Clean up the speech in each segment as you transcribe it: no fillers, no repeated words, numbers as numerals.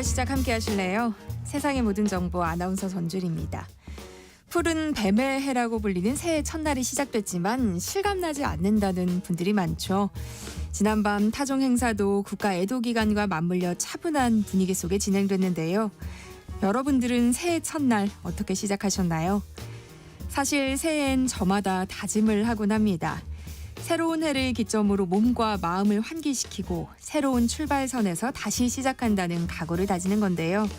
오늘 시작 함께 하실래요? 세상의 모든 정보 아나운서 전주리입니다. 푸른 뱀의 해라고 불리는 새해 첫날이 시작됐지만 실감나지 않는다는 분들이 많죠. 지난밤 타종 행사도 국가 애도 기간과 맞물려 차분한 분위기 속에 진행됐는데요. 여러분들은 새해 첫날 어떻게 시작하셨나요? 사실 새해엔 저마다 다짐을 하곤 합니다. 새로운 해를 기점으로 몸과 마음을 환기시키고 새로운 출발선에서 다시 시작한다는 각오를 다지는 건데요.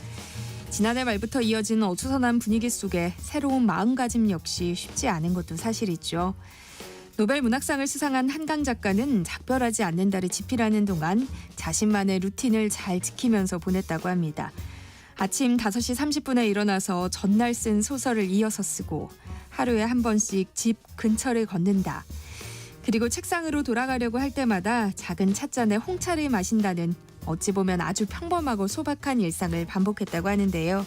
지난해 말부터 이어진 어수선한 분위기 속에 새로운 마음가짐 역시 쉽지 않은 것도 사실이죠. 노벨 문학상을 수상한 한강 작가는 작별하지 않는 달을 집필하는 동안 자신만의 루틴을 잘 지키면서 보냈다고 합니다. 아침 5시 30분에 일어나서 전날 쓴 소설을 이어서 쓰고 하루에 한 번씩 집 근처를 걷는다. 그리고 책상으로 돌아가려고 할 때마다 작은 찻잔에 홍차를 마신다는 어찌 보면 아주 평범하고 소박한 일상을 반복했다고 하는데요.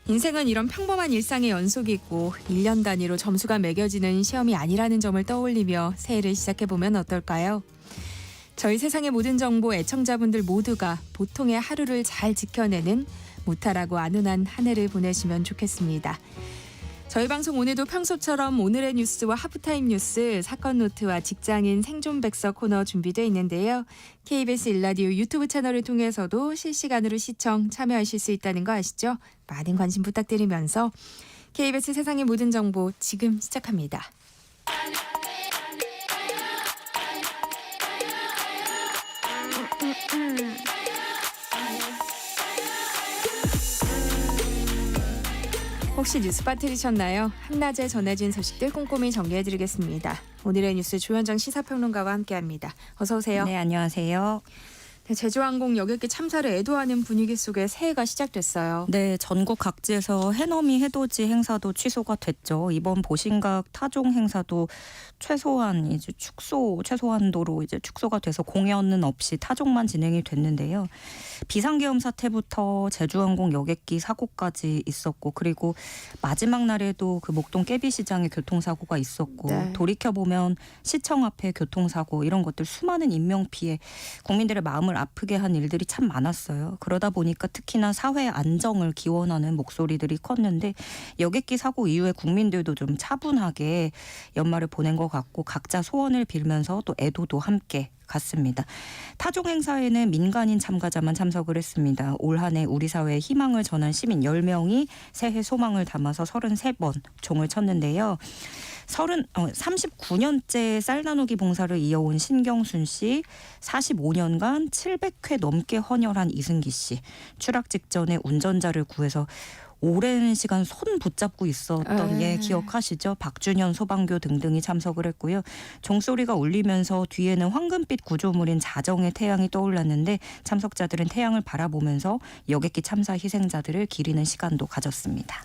인생은 이런 평범한 일상의 연속이고 1년 단위로 점수가 매겨지는 시험이 아니라는 점을 떠올리며 새해를 시작해보면 어떨까요? 저희 세상의 모든 정보 애청자분들 모두가 보통의 하루를 잘 지켜내는 무탈하고 안온한 한 해를 보내시면 좋겠습니다. 저희 방송 오늘도 평소처럼 오늘의 뉴스와 하프타임 뉴스, 사건 노트와 직장인 생존백서 코너 준비되어 있는데요. KBS 일라디오 유튜브 채널을 통해서도 실시간으로 시청, 참여하실 수 있다는 거 아시죠? 많은 관심 부탁드리면서 KBS 세상의 모든 정보 지금 시작합니다. 혹시 뉴스 빠뜨리셨나요? 한낮에 전해진 소식들 꼼꼼히 정리해드리겠습니다. 오늘의 뉴스 조현정 시사평론가와 함께합니다. 어서 오세요. 네, 안녕하세요. 네, 제주항공 여객기 참사를 애도하는 분위기 속에 새해가 시작됐어요. 네, 전국 각지에서 해넘이 해돋이 행사도 취소가 됐죠. 이번 보신각 타종 행사도 최소한도로 축소가 돼서 공연은 없이 타종만 진행이 됐는데요. 비상계엄 사태부터 제주항공 여객기 사고까지 있었고, 그리고 마지막 날에도 그 목동 깨비시장에 교통사고가 있었고, 네. 돌이켜보면 시청 앞에 교통사고 이런 것들 수많은 인명피해, 국민들의 마음을 아프게 한 일들이 참 많았어요. 그러다 보니까 특히나 사회 안정을 기원하는 목소리들이 컸는데 여객기 사고 이후에 국민들도 좀 차분하게 연말을 보낸 것 같고 각자 소원을 빌면서 또 애도도 함께 갔습니다. 타종 행사에는 민간인 참가자만 참석을 했습니다. 올 한 해 우리 사회에 희망을 전한 시민 10명이 새해 소망을 담아서 33번 종을 쳤는데요. 39년째 쌀 나누기 봉사를 이어온 신경순 씨, 45년간 700회 넘게 헌혈한 이승기 씨, 추락 직전에 운전자를 구해서 오랜 시간 손 붙잡고 있었던 기억하시죠? 박준현 소방교 등등이 참석을 했고요. 종소리가 울리면서 뒤에는 황금빛 구조물인 자정의 태양이 떠올랐는데 참석자들은 태양을 바라보면서 여객기 참사 희생자들을 기리는 시간도 가졌습니다.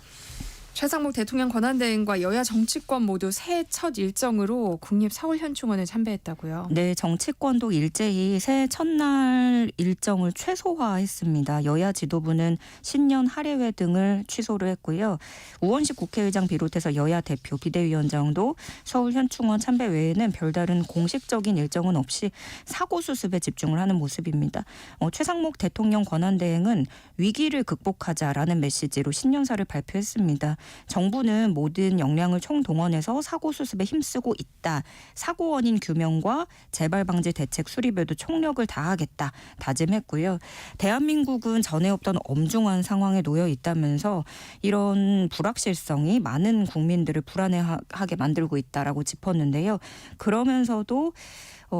최상목 대통령 권한대행과 여야 정치권 모두 새해 첫 일정으로 국립서울현충원을 참배했다고요. 네, 정치권도 일제히 새해 첫날 일정을 최소화했습니다. 여야 지도부는 신년 할애회 등을 취소를 했고요. 우원식 국회의장 비롯해서 여야 대표, 비대위원장도 서울현충원 참배 외에는 별다른 공식적인 일정은 없이 사고 수습에 집중을 하는 모습입니다. 최상목 대통령 권한대행은 위기를 극복하자라는 메시지로 신년사를 발표했습니다. 정부는 모든 역량을 총동원해서 사고 수습에 힘쓰고 있다. 사고 원인 규명과 재발 방지 대책 수립에도 총력을 다하겠다 다짐했고요. 대한민국은 전에 없던 엄중한 상황에 놓여 있다면서 이런 불확실성이 많은 국민들을 불안해하게 만들고 있다라고 짚었는데요. 그러면서도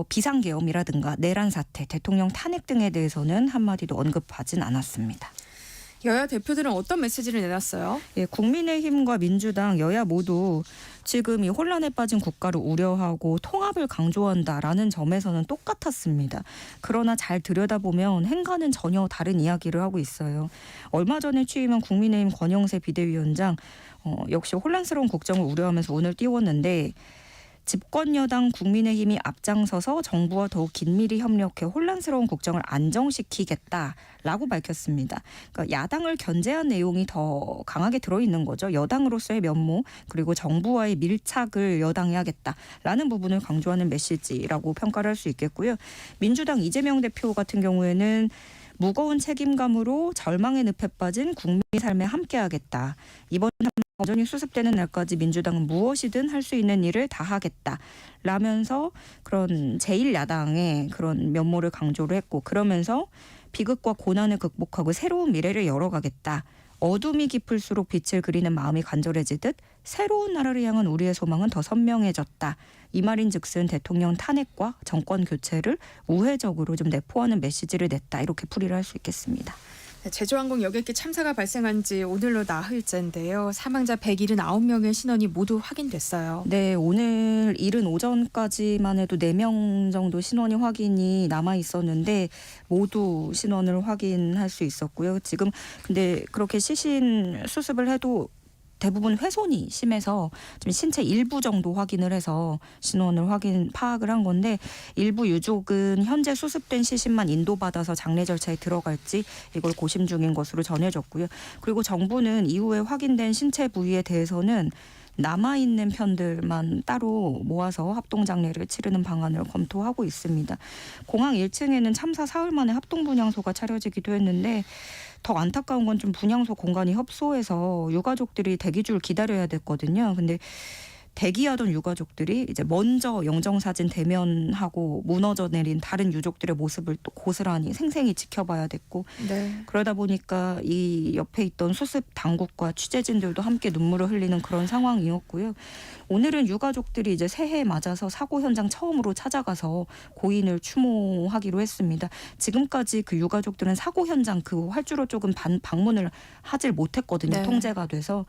비상계엄이라든가 내란 사태, 대통령 탄핵 등에 대해서는 한마디도 언급하진 않았습니다. 여야 대표들은 어떤 메시지를 내놨어요? 예, 국민의힘과 민주당 여야 모두 지금 이 혼란에 빠진 국가를 우려하고 통합을 강조한다라는 점에서는 똑같았습니다. 그러나 잘 들여다보면 행간은 전혀 다른 이야기를 하고 있어요. 얼마 전에 취임한 국민의힘 권영세 비대위원장 역시 혼란스러운 국정을 우려하면서 오늘 띄웠는데 집권 여당 국민의힘이 앞장서서 정부와 더욱 긴밀히 협력해 혼란스러운 국정을 안정시키겠다라고 밝혔습니다. 그러니까 야당을 견제한 내용이 더 강하게 들어있는 거죠. 여당으로서의 면모 그리고 정부와의 밀착을 여당이 하겠다라는 부분을 강조하는 메시지라고 평가를 할 수 있겠고요. 민주당 이재명 대표 같은 경우에는 무거운 책임감으로 절망의 늪에 빠진 국민 삶에 함께하겠다. 이번 완전히 수습되는 날까지 민주당은 무엇이든 할 수 있는 일을 다 하겠다. 라면서 그런 제1야당의 그런 면모를 강조를 했고, 그러면서 비극과 고난을 극복하고 새로운 미래를 열어가겠다. 어둠이 깊을수록 빛을 그리는 마음이 간절해지듯 새로운 나라를 향한 우리의 소망은 더 선명해졌다. 이 말인즉슨 대통령 탄핵과 정권 교체를 우회적으로 좀 내포하는 메시지를 냈다. 이렇게 풀이를 할 수 있겠습니다. 제주항공 여객기 참사가 발생한 지 오늘로 나흘째인데요. 사망자 179명의 신원이 모두 확인됐어요. 네, 오늘 이른 오전까지만 해도 4명 정도 신원이 확인이 남아 있었는데 모두 신원을 확인할 수 있었고요. 지금 근데 그렇게 시신 수습을 해도 대부분 훼손이 심해서 좀 신체 일부 정도 확인을 해서 신원을 파악을 한 건데, 일부 유족은 현재 수습된 시신만 인도받아서 장례 절차에 들어갈지 이걸 고심 중인 것으로 전해졌고요. 그리고 정부는 이후에 확인된 신체 부위에 대해서는 남아있는 편들만 따로 모아서 합동장례를 치르는 방안을 검토하고 있습니다. 공항 1층에는 참사 사흘 만에 합동분향소가 차려지기도 했는데, 더 안타까운 건 좀 분향소 공간이 협소해서 유가족들이 대기줄 기다려야 됐거든요. 근데 대기하던 유가족들이 이제 먼저 영정사진 대면하고 무너져 내린 다른 유족들의 모습을 또 고스란히 생생히 지켜봐야 됐고, 네. 그러다 보니까 이 옆에 있던 수습 당국과 취재진들도 함께 눈물을 흘리는 그런 상황이었고요. 오늘은 유가족들이 이제 새해 맞아서 사고 현장 처음으로 찾아가서 고인을 추모하기로 했습니다. 지금까지 그 유가족들은 사고 현장 그 활주로 쪽은 방문을 하질 못했거든요. 네. 통제가 돼서.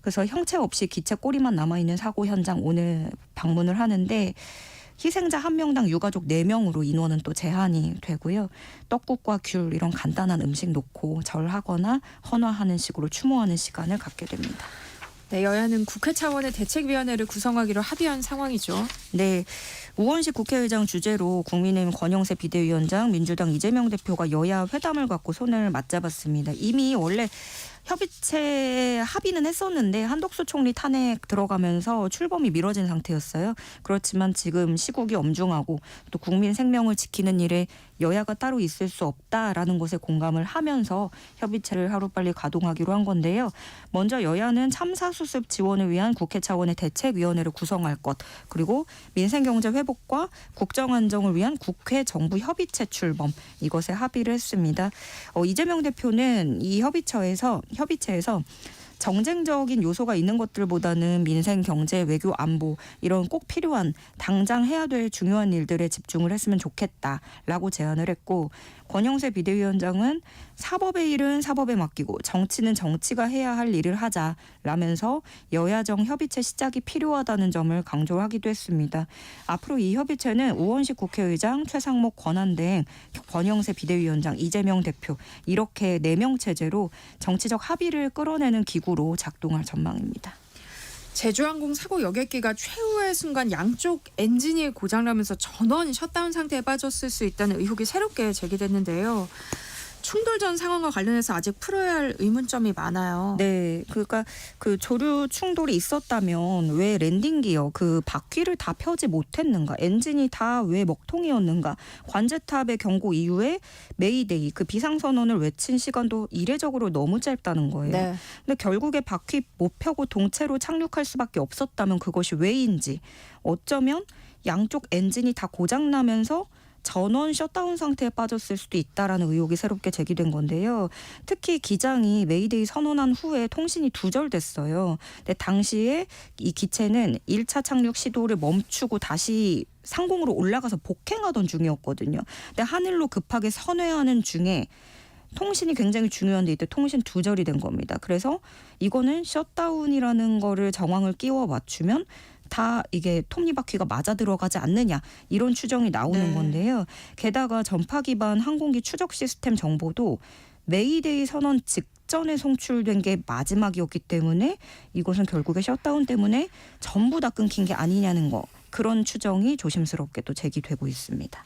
그래서 형체 없이 기체 꼬리만 남아있는 사고 현장 오늘 방문을 하는데, 희생자 1명당 유가족 4명으로 인원은 또 제한이 되고요. 떡국과 귤 이런 간단한 음식 놓고 절하거나 헌화하는 식으로 추모하는 시간을 갖게 됩니다. 네, 여야는 국회 차원의 대책위원회를 구성하기로 합의한 상황이죠. 네, 우원식 국회의장 주재로 국민의힘 권영세 비대위원장, 민주당 이재명 대표가 여야 회담을 갖고 손을 맞잡았습니다. 이미 원래 협의체 합의는 했었는데 한덕수 총리 탄핵 들어가면서 출범이 미뤄진 상태였어요. 그렇지만 지금 시국이 엄중하고 또 국민 생명을 지키는 일에 여야가 따로 있을 수 없다라는 것에 공감을 하면서 협의체를 하루빨리 가동하기로 한 건데요. 먼저 여야는 참사 수습 지원을 위한 국회 차원의 대책위원회를 구성할 것, 그리고 민생경제 회복과 국정안정을 위한 국회 정부 협의체 출범, 이것에 합의를 했습니다. 이재명 대표는 이 협의체에서 정쟁적인 요소가 있는 것들보다는 민생, 경제, 외교, 안보 이런 꼭 필요한 당장 해야 될 중요한 일들에 집중을 했으면 좋겠다라고 제안을 했고, 권영세 비대위원장은 사법의 일은 사법에 맡기고 정치는 정치가 해야 할 일을 하자라면서 여야정 협의체 시작이 필요하다는 점을 강조하기도 했습니다. 앞으로 이 협의체는 우원식 국회의장, 최상목 권한대행, 권영세 비대위원장, 이재명 대표 이렇게 4명 체제로 정치적 합의를 끌어내는 기구로 작동할 전망입니다. 제주항공 사고 여객기가 최후의 순간 양쪽 엔진이 고장나면서 전원 셧다운 상태에 빠졌을 수 있다는 의혹이 새롭게 제기됐는데요. 충돌 전 상황과 관련해서 아직 풀어야 할 의문점이 많아요. 네, 그러니까 그 조류 충돌이 있었다면 왜 랜딩 기어 그 바퀴를 다 펴지 못했는가? 엔진이 다 왜 먹통이었는가? 관제탑의 경고 이후에 메이데이 그 비상선언을 외친 시간도 이례적으로 너무 짧다는 거예요. 네. 근데 결국에 바퀴 못 펴고 동체로 착륙할 수밖에 없었다면 그것이 왜인지, 어쩌면 양쪽 엔진이 다 고장나면서 전원 셧다운 상태에 빠졌을 수도 있다라는 의혹이 새롭게 제기된 건데요. 특히 기장이 메이데이 선언한 후에 통신이 두절됐어요. 근데 당시에 이 기체는 1차 착륙 시도를 멈추고 다시 상공으로 올라가서 복행하던 중이었거든요. 근데 하늘로 급하게 선회하는 중에 통신이 굉장히 중요한데 이때 통신 두절이 된 겁니다. 그래서 이거는 셧다운이라는 거를 정황을 끼워 맞추면 다 이게 톱니바퀴가 맞아 들어가지 않느냐, 이런 추정이 나오는 네. 건데요. 게다가 전파 기반 항공기 추적 시스템 정보도 메이데이 선언 직전에 송출된 게 마지막이었기 때문에 이것은 결국에 셧다운 때문에 전부 다 끊긴 게 아니냐는 거, 그런 추정이 조심스럽게 또 제기되고 있습니다.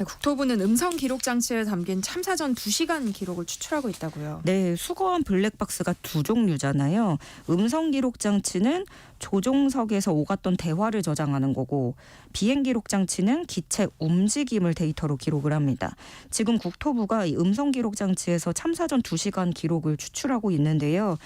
네, 국토부는 음성 기록 장치에 담긴 참사 전 2시간 기록을 추출하고 있다고요. 네, 수거한 블랙박스가 두 종류잖아요. 음성 기록 장치는 조종석에서 오갔던 대화를 저장하는 거고 비행 기록 장치는 기체 움직임을 데이터로 기록을 합니다. 지금 국토부가 이 음성 기록 장치에서 참사 전 2시간 기록을 추출하고 있는데요.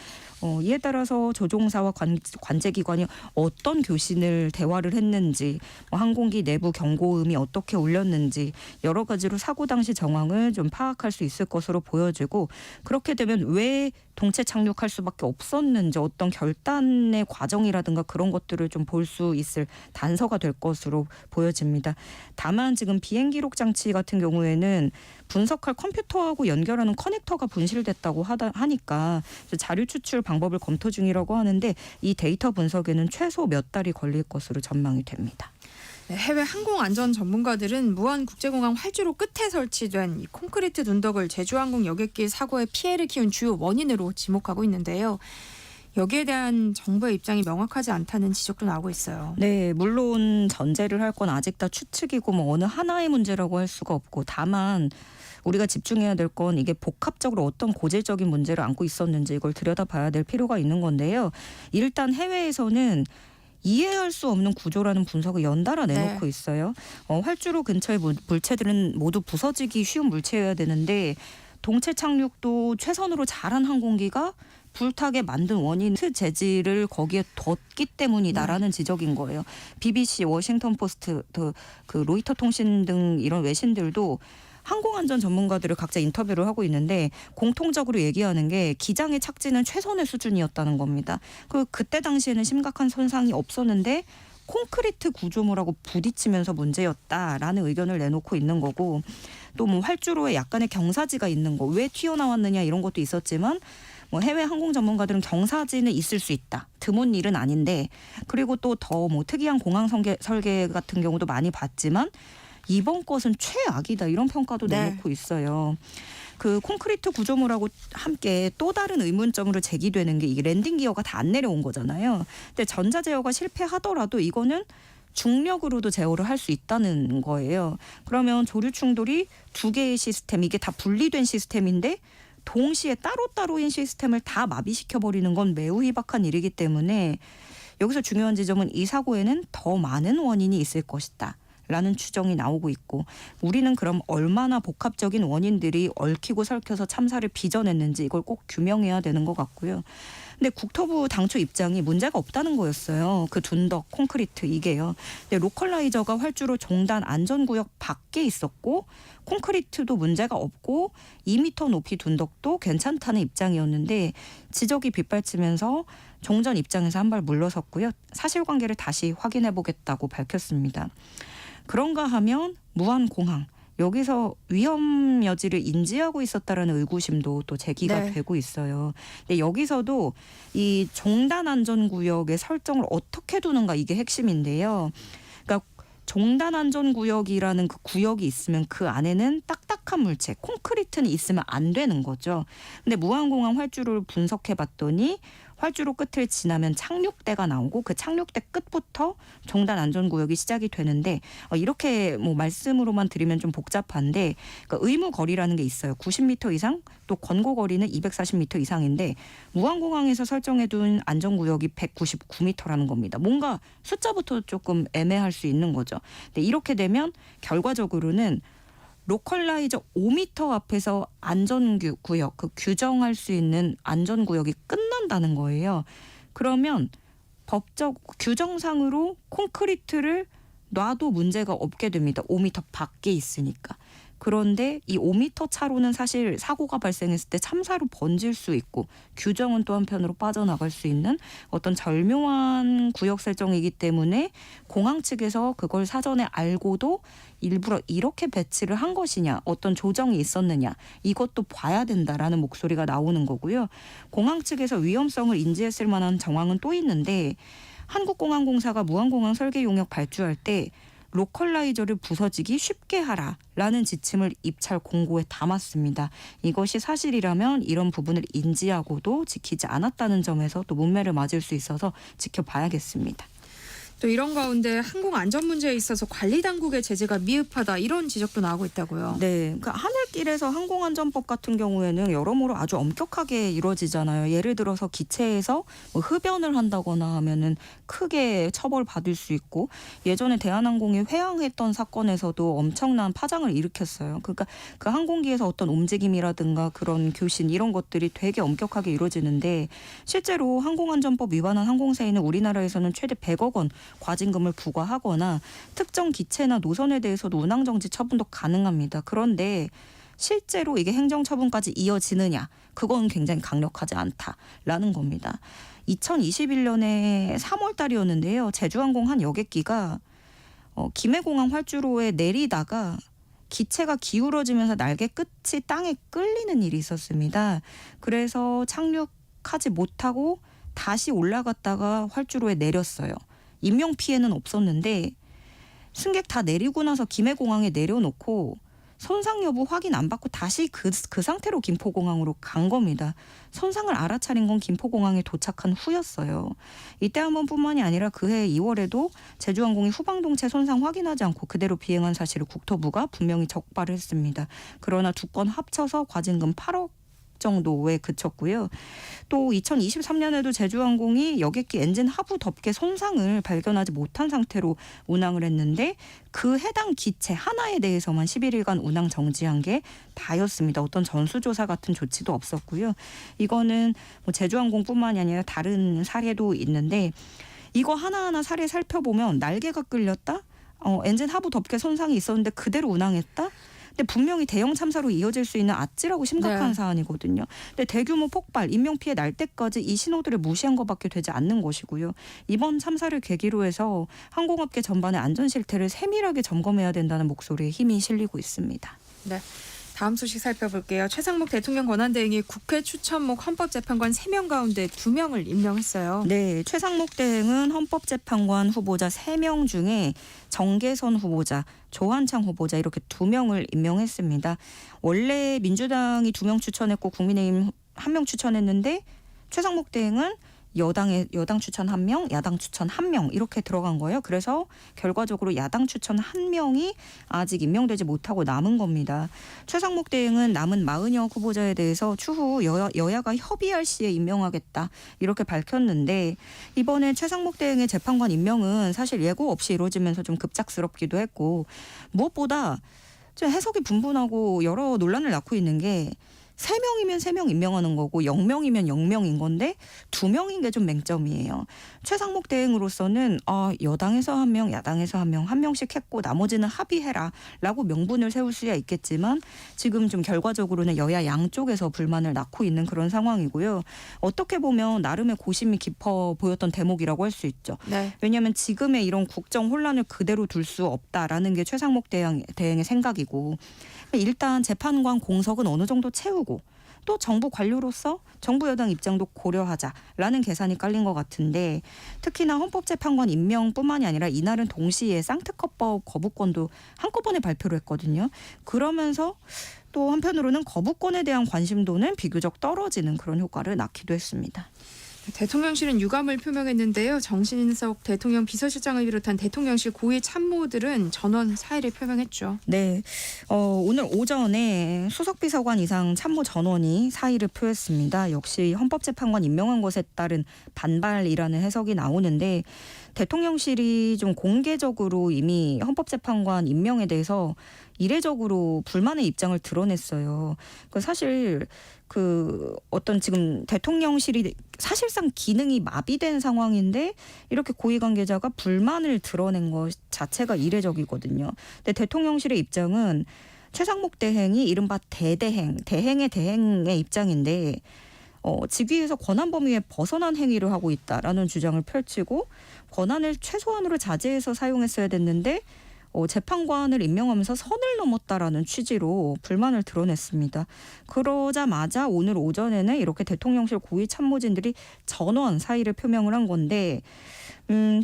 이에 따라서 조종사와 관제기관이 어떤 교신을 대화를 했는지, 항공기 내부 경고음이 어떻게 울렸는지 여러 가지로 사고 당시 정황을 좀 파악할 수 있을 것으로 보여지고 그렇게 되면 왜 동체 착륙할 수밖에 없었는지 어떤 결단의 과정이라든가 그런 것들을 좀 볼 수 있을 단서가 될 것으로 보여집니다. 다만 지금 비행 기록 장치 같은 경우에는 분석할 컴퓨터하고 연결하는 커넥터가 분실됐다고 하니까 자료 추출 방법을 검토 중이라고 하는데 이 데이터 분석에는 최소 몇 달이 걸릴 것으로 전망이 됩니다. 네, 해외 항공 안전 전문가들은 무안국제공항 활주로 끝에 설치된 이 콘크리트 둔덕을 제주항공 여객기 사고의 피해를 키운 주요 원인으로 지목하고 있는데요. 여기에 대한 정부의 입장이 명확하지 않다는 지적도 나오고 있어요. 네, 물론 전제를 할 건 아직 다 추측이고 어느 하나의 문제라고 할 수가 없고 다만 우리가 집중해야 될 건 이게 복합적으로 어떤 고질적인 문제를 안고 있었는지 이걸 들여다봐야 될 필요가 있는 건데요. 일단 해외에서는 이해할 수 없는 구조라는 분석을 연달아 내놓고 있어요. 활주로 근처의 물체들은 모두 부서지기 쉬운 물체여야 되는데 동체 착륙도 최선으로 잘한 항공기가 불타게 만든 원인 재질을 거기에 뒀기 때문이다라는 지적인 거예요. BBC, 워싱턴 포스트, 그 로이터 통신 등 이런 외신들도 항공안전 전문가들을 각자 인터뷰를 하고 있는데 공통적으로 얘기하는 게 기장의 착지는 최선의 수준이었다는 겁니다. 그때 당시에는 심각한 손상이 없었는데 콘크리트 구조물하고 부딪히면서 문제였다라는 의견을 내놓고 있는 거고 또 활주로에 약간의 경사지가 있는 거 왜 튀어나왔느냐 이런 것도 있었지만 해외 항공 전문가들은 경사지는 있을 수 있다. 드문 일은 아닌데 그리고 또 더 특이한 공항 설계 같은 경우도 많이 봤지만 이번 것은 최악이다 이런 평가도 내놓고 있어요. 그 콘크리트 구조물하고 함께 또 다른 의문점으로 제기되는 게 이게 랜딩 기어가 다 안 내려온 거잖아요. 근데 전자 제어가 실패하더라도 이거는 중력으로도 제어를 할 수 있다는 거예요. 그러면 조류 충돌이 두 개의 시스템 이게 다 분리된 시스템인데 동시에 따로따로인 시스템을 다 마비시켜버리는 건 매우 희박한 일이기 때문에 여기서 중요한 지점은 이 사고에는 더 많은 원인이 있을 것이다. 라는 추정이 나오고 있고 우리는 그럼 얼마나 복합적인 원인들이 얽히고 설켜서 참사를 빚어냈는지 이걸 꼭 규명해야 되는 것 같고요. 근데 국토부 당초 입장이 문제가 없다는 거였어요. 그 둔덕, 콘크리트 이게요. 근데 로컬라이저가 활주로 종단 안전구역 밖에 있었고 콘크리트도 문제가 없고 2m 높이 둔덕도 괜찮다는 입장이었는데 지적이 빗발치면서 종전 입장에서 한 발 물러섰고요. 사실관계를 다시 확인해보겠다고 밝혔습니다. 그런가 하면 무안공항 여기서 위험 여지를 인지하고 있었다라는 의구심도 또 제기가 되고 있어요. 근데 여기서도 이 종단 안전구역의 설정을 어떻게 두는가 이게 핵심인데요. 그러니까 종단 안전구역이라는 그 구역이 있으면 그 안에는 딱딱한 물체, 콘크리트는 있으면 안 되는 거죠. 근데 무안공항 활주로를 분석해봤더니 활주로 끝을 지나면 착륙대가 나오고 그 착륙대 끝부터 종단 안전구역이 시작이 되는데 이렇게 말씀으로만 드리면 좀 복잡한데 그러니까 의무 거리라는 게 있어요. 90m 이상 또 권고 거리는 240m 이상인데 무안공항에서 설정해둔 안전구역이 199m라는 겁니다. 뭔가 숫자부터 조금 애매할 수 있는 거죠. 근데 이렇게 되면 결과적으로는 로컬라이저 5m 앞에서 안전구역, 그 규정할 수 있는 안전구역이 끝난다는 거예요. 그러면 법적 규정상으로 콘크리트를 놔도 문제가 없게 됩니다. 5m 밖에 있으니까. 그런데 이 5m 차로는 사실 사고가 발생했을 때 참사로 번질 수 있고 규정은 또 한편으로 빠져나갈 수 있는 어떤 절묘한 구역 설정이기 때문에 공항 측에서 그걸 사전에 알고도 일부러 이렇게 배치를 한 것이냐 어떤 조정이 있었느냐 이것도 봐야 된다라는 목소리가 나오는 거고요. 공항 측에서 위험성을 인지했을 만한 정황은 또 있는데 한국공항공사가 무안공항 설계 용역 발주할 때 로컬라이저를 부서지기 쉽게 하라라는 지침을 입찰 공고에 담았습니다. 이것이 사실이라면 이런 부분을 인지하고도 지키지 않았다는 점에서 또 문매를 맞을 수 있어서 지켜봐야겠습니다. 또 이런 가운데 항공 안전 문제에 있어서 관리 당국의 제재가 미흡하다 이런 지적도 나오고 있다고요. 네, 그러니까 하늘길에서 항공안전법 같은 경우에는 여러모로 아주 엄격하게 이루어지잖아요. 예를 들어서 기체에서 뭐 흡연을 한다거나 하면은 크게 처벌받을 수 있고, 예전에 대한항공이 회항했던 사건에서도 엄청난 파장을 일으켰어요. 그러니까 그 항공기에서 어떤 움직임이라든가 그런 교신 이런 것들이 되게 엄격하게 이루어지는데, 실제로 항공안전법 위반한 항공사에는 우리나라에서는 최대 100억 원 과징금을 부과하거나 특정 기체나 노선에 대해서도 운항정지 처분도 가능합니다. 그런데 실제로 이게 행정처분까지 이어지느냐, 그건 굉장히 강력하지 않다라는 겁니다. 2021년에 3월 달이었는데요. 제주항공 한 여객기가 김해공항 활주로에 내리다가 기체가 기울어지면서 날개 끝이 땅에 끌리는 일이 있었습니다. 그래서 착륙하지 못하고 다시 올라갔다가 활주로에 내렸어요. 인명피해는 없었는데 승객 다 내리고 나서 김해공항에 내려놓고 손상 여부 확인 안 받고 다시 그 상태로 김포공항으로 간 겁니다. 손상을 알아차린 건 김포공항에 도착한 후였어요. 이때 한 번뿐만이 아니라 그해 2월에도 제주항공이 후방동체 손상 확인하지 않고 그대로 비행한 사실을 국토부가 분명히 적발을 했습니다. 그러나 두 건 합쳐서 과징금 8억 정도에 그쳤고요. 또 2023년에도 제주항공이 여객기 엔진 하부 덮개 손상을 발견하지 못한 상태로 운항을 했는데 그 해당 기체 하나에 대해서만 11일간 운항 정지한 게 다였습니다. 어떤 전수조사 같은 조치도 없었고요. 이거는 뭐 제주항공뿐만이 아니라 다른 사례도 있는데, 이거 하나하나 사례 살펴보면 날개가 끌렸다? 엔진 하부 덮개 손상이 있었는데 그대로 운항했다? 근데 분명히 대형 참사로 이어질 수 있는 아찔하고 심각한 사안이거든요. 근데 대규모 폭발, 인명피해 날 때까지 이 신호들을 무시한 것밖에 되지 않는 것이고요. 이번 참사를 계기로 해서 항공업계 전반의 안전 실태를 세밀하게 점검해야 된다는 목소리에 힘이 실리고 있습니다. 네. 다음 소식 살펴볼게요. 최상목 대통령 권한대행이 국회 추천목 헌법재판관 3명 가운데 2명을 임명했어요. 네, 최상목 대행은 헌법재판관 후보자 3명 중에 정계선 후보자, 조한창 후보자 이렇게 2명을 임명했습니다. 원래 민주당이 2명 추천했고 국민의힘 1명 추천했는데 최상목 대행은 여당 추천 1명, 야당 추천 1명 이렇게 들어간 거예요. 그래서 결과적으로 야당 추천 1명이 아직 임명되지 못하고 남은 겁니다. 최상목 대행은 남은 40여 후보자에 대해서 추후 여야가 협의할 시에 임명하겠다 이렇게 밝혔는데, 이번에 최상목 대행의 재판관 임명은 사실 예고 없이 이루어지면서 좀 급작스럽기도 했고, 무엇보다 좀 해석이 분분하고 여러 논란을 낳고 있는 게 3명이면 3명 임명하는 거고 0명이면 0명인 건데 2명인 게 좀 맹점이에요. 최상목 대행으로서는 여당에서 1명, 야당에서 1명, 1명씩 했고 나머지는 합의해라라고 명분을 세울 수야 있겠지만 지금 좀 결과적으로는 여야 양쪽에서 불만을 낳고 있는 그런 상황이고요. 어떻게 보면 나름의 고심이 깊어 보였던 대목이라고 할 수 있죠. 네. 왜냐하면 지금의 이런 국정 혼란을 그대로 둘 수 없다라는 게 최상목 대행의 생각이고, 일단 재판관 공석은 어느 정도 채우고 또 정부 관료로서 정부 여당 입장도 고려하자라는 계산이 깔린 것 같은데, 특히나 헌법재판관 임명뿐만이 아니라 이날은 동시에 쌍특허법 거부권도 한꺼번에 발표를 했거든요. 그러면서 또 한편으로는 거부권에 대한 관심도는 비교적 떨어지는 그런 효과를 낳기도 했습니다. 대통령실은 유감을 표명했는데요. 정진석 대통령 비서실장을 비롯한 대통령실 고위 참모들은 전원 사의를 표명했죠. 네, 오늘 오전에 수석비서관 이상 참모 전원이 사의를 표했습니다. 역시 헌법재판관 임명한 것에 따른 반발이라는 해석이 나오는데, 대통령실이 좀 공개적으로 이미 헌법재판관 임명에 대해서 이례적으로 불만의 입장을 드러냈어요. 사실 어떤 지금 대통령실이 사실상 기능이 마비된 상황인데 이렇게 고위 관계자가 불만을 드러낸 것 자체가 이례적이거든요. 근데 대통령실의 입장은 최상목 대행이 이른바 대행의 대행의 입장인데 직위에서 권한 범위에 벗어난 행위를 하고 있다라는 주장을 펼치고, 권한을 최소한으로 자제해서 사용했어야 됐는데 재판관을 임명하면서 선을 넘었다라는 취지로 불만을 드러냈습니다. 그러자마자 오늘 오전에는 이렇게 대통령실 고위 참모진들이 전원 사의를 표명을 한 건데,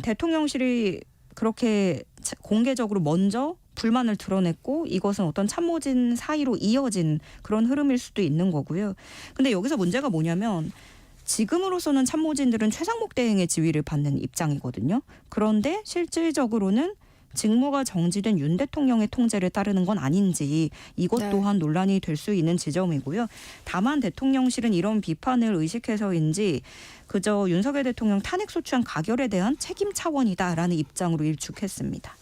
대통령실이 그렇게 공개적으로 먼저 불만을 드러냈고 이것은 어떤 참모진 사이로 이어진 그런 흐름일 수도 있는 거고요. 근데 여기서 문제가 뭐냐면 지금으로서는 참모진들은 최상목 대행의 지위를 받는 입장이거든요. 그런데 실질적으로는 직무가 정지된 윤 대통령의 통제를 따르는 건 아닌지 이것 네. 또한 논란이 될 수 있는 지점이고요. 다만 대통령실은 이런 비판을 의식해서인지 그저 윤석열 대통령 탄핵소추안 가결에 대한 책임 차원이다라는 입장으로 일축했습니다.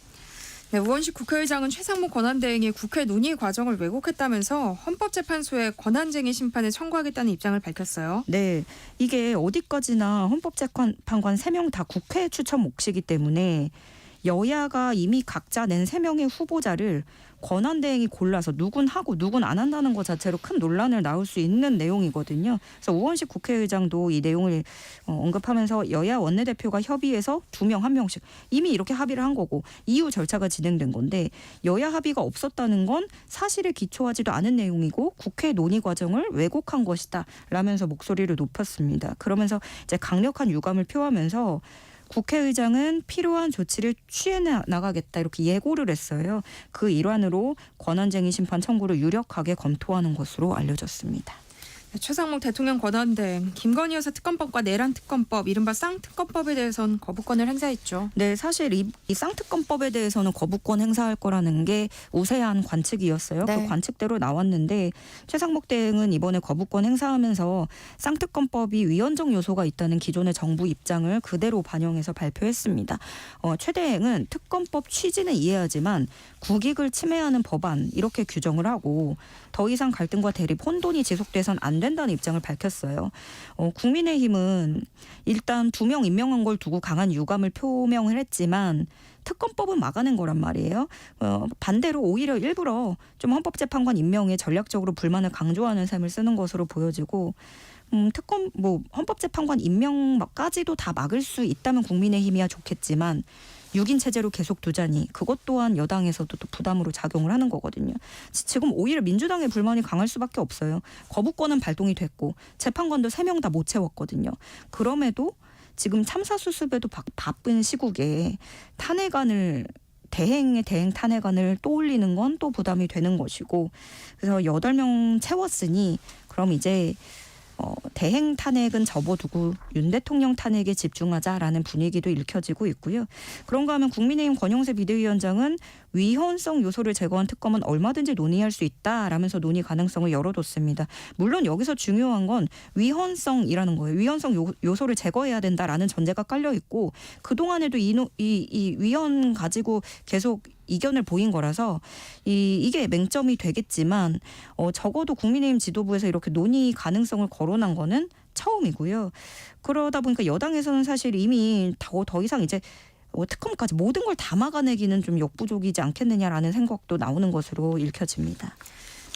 네, 우원식 국회의장은 최상목 권한대행이 국회 논의 과정을 왜곡했다면서 헌법재판소에 권한쟁의 심판을 청구하겠다는 입장을 밝혔어요. 네, 이게 어디까지나 헌법재판관 3명 다 국회 추천 몫이기 때문에 여야가 이미 각자 낸 3명의 후보자를 권한대행이 골라서 누군 하고 누군 안 한다는 것 자체로 큰 논란을 낳을 수 있는 내용이거든요. 그래서 우원식 국회의장도 이 내용을 언급하면서 여야 원내대표가 협의해서 2명 1명씩 이미 이렇게 합의를 한 거고 이후 절차가 진행된 건데 여야 합의가 없었다는 건 사실에 기초하지도 않은 내용이고 국회 논의 과정을 왜곡한 것이다 라면서 목소리를 높였습니다. 그러면서 이제 강력한 유감을 표하면서 국회의장은 필요한 조치를 취해 나가겠다 이렇게 예고를 했어요. 그 일환으로 권한쟁의 심판 청구를 유력하게 검토하는 것으로 알려졌습니다. 네, 최상목 대통령 권한대행, 김건희 여사 특검법과 내란 특검법, 이른바 쌍특검법에 대해서는 거부권을 행사했죠. 네, 사실 이 쌍특검법에 대해서는 거부권 행사할 거라는 게 우세한 관측이었어요. 네. 그 관측대로 나왔는데 최상목 대행은 이번에 거부권 행사하면서 쌍특검법이 위헌적 요소가 있다는 기존의 정부 입장을 그대로 반영해서 발표했습니다. 최 대행은 특검법 취지는 이해하지만 국익을 침해하는 법안 이렇게 규정을 하고 더 이상 갈등과 대립, 혼돈이 지속돼선 안 된다는 입장을 밝혔어요. 국민의힘은 일단 2명 임명한 걸 두고 강한 유감을 표명을 했지만 특검법은 막아낸 거란 말이에요. 반대로 오히려 일부러 좀 헌법재판관 임명에 전략적으로 불만을 강조하는 셈을 쓰는 것으로 보여지고 특검 헌법재판관 임명까지도 다 막을 수 있다면 국민의힘이야 좋겠지만 6인 체제로 계속 두자니 그것 또한 여당에서도 또 부담으로 작용을 하는 거거든요. 지금 오히려 민주당의 불만이 강할 수밖에 없어요. 거부권은 발동이 됐고 재판관도 3명 다 못 채웠거든요. 그럼에도 지금 참사 수습에도 바쁜 시국에 탄핵안을 대행 탄핵안을 또 올리는 건 또 부담이 되는 것이고 그래서 8명 채웠으니 그럼 이제 대행 탄핵은 접어두고 윤 대통령 탄핵에 집중하자라는 분위기도 읽혀지고 있고요. 그런가 하면 국민의힘 권영세 비대위원장은 위헌성 요소를 제거한 특검은 얼마든지 논의할 수 있다라면서 논의 가능성을 열어뒀습니다. 물론 여기서 중요한 건 위헌성이라는 거예요. 위헌성 요소를 제거해야 된다라는 전제가 깔려 있고 그동안에도 이 위헌 가지고 계속 이견을 보인 거라서 이게 맹점이 되겠지만 적어도 국민의힘 지도부에서 이렇게 논의 가능성을 거론한 거는 처음이고요. 그러다 보니까 여당에서는 사실 이미 더 이상 이제 특검까지 모든 걸 다 막아내기는 좀 역부족이지 않겠느냐라는 생각도 나오는 것으로 읽혀집니다.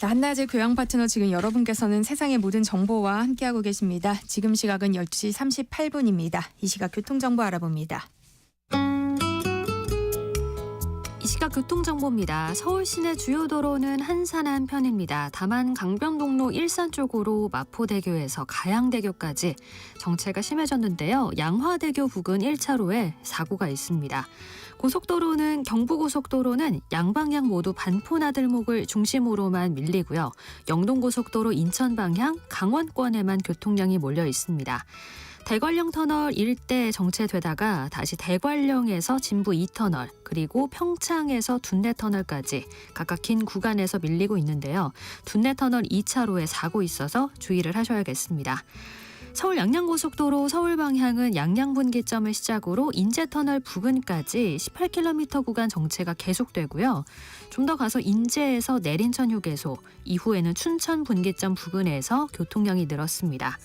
한낮의 교양 파트너 지금 여러분께서는 세상의 모든 정보와 함께하고 계십니다. 지금 시각은 10시 38분입니다. 이 시각 교통정보 알아봅니다. 이 시각 교통정보입니다. 서울 시내 주요 도로는 한산한 편입니다. 다만 강변북로 일산 쪽으로 마포대교에서 가양대교까지 정체가 심해졌는데요. 양화대교 부근 1차로에 사고가 있습니다. 고속도로는 경부고속도로는 양방향 모두 반포나들목을 중심으로만 밀리고요. 영동고속도로 인천 방향 강원권에만 교통량이 몰려 있습니다. 대관령 터널 일대 정체되다가 다시 대관령에서 진부 2터널 그리고 평창에서 둔내터널까지 각각 긴 구간에서 밀리고 있는데요. 둔내터널 2차로에 사고 있어서 주의를 하셔야겠습니다. 서울 양양고속도로 서울 방향은 양양분기점을 시작으로 인제터널 부근까지 18km 구간 정체가 계속되고요. 좀 더 가서 인제에서 내린천 휴게소, 이후에는 춘천 분기점 부근에서 교통량이 늘었습니다.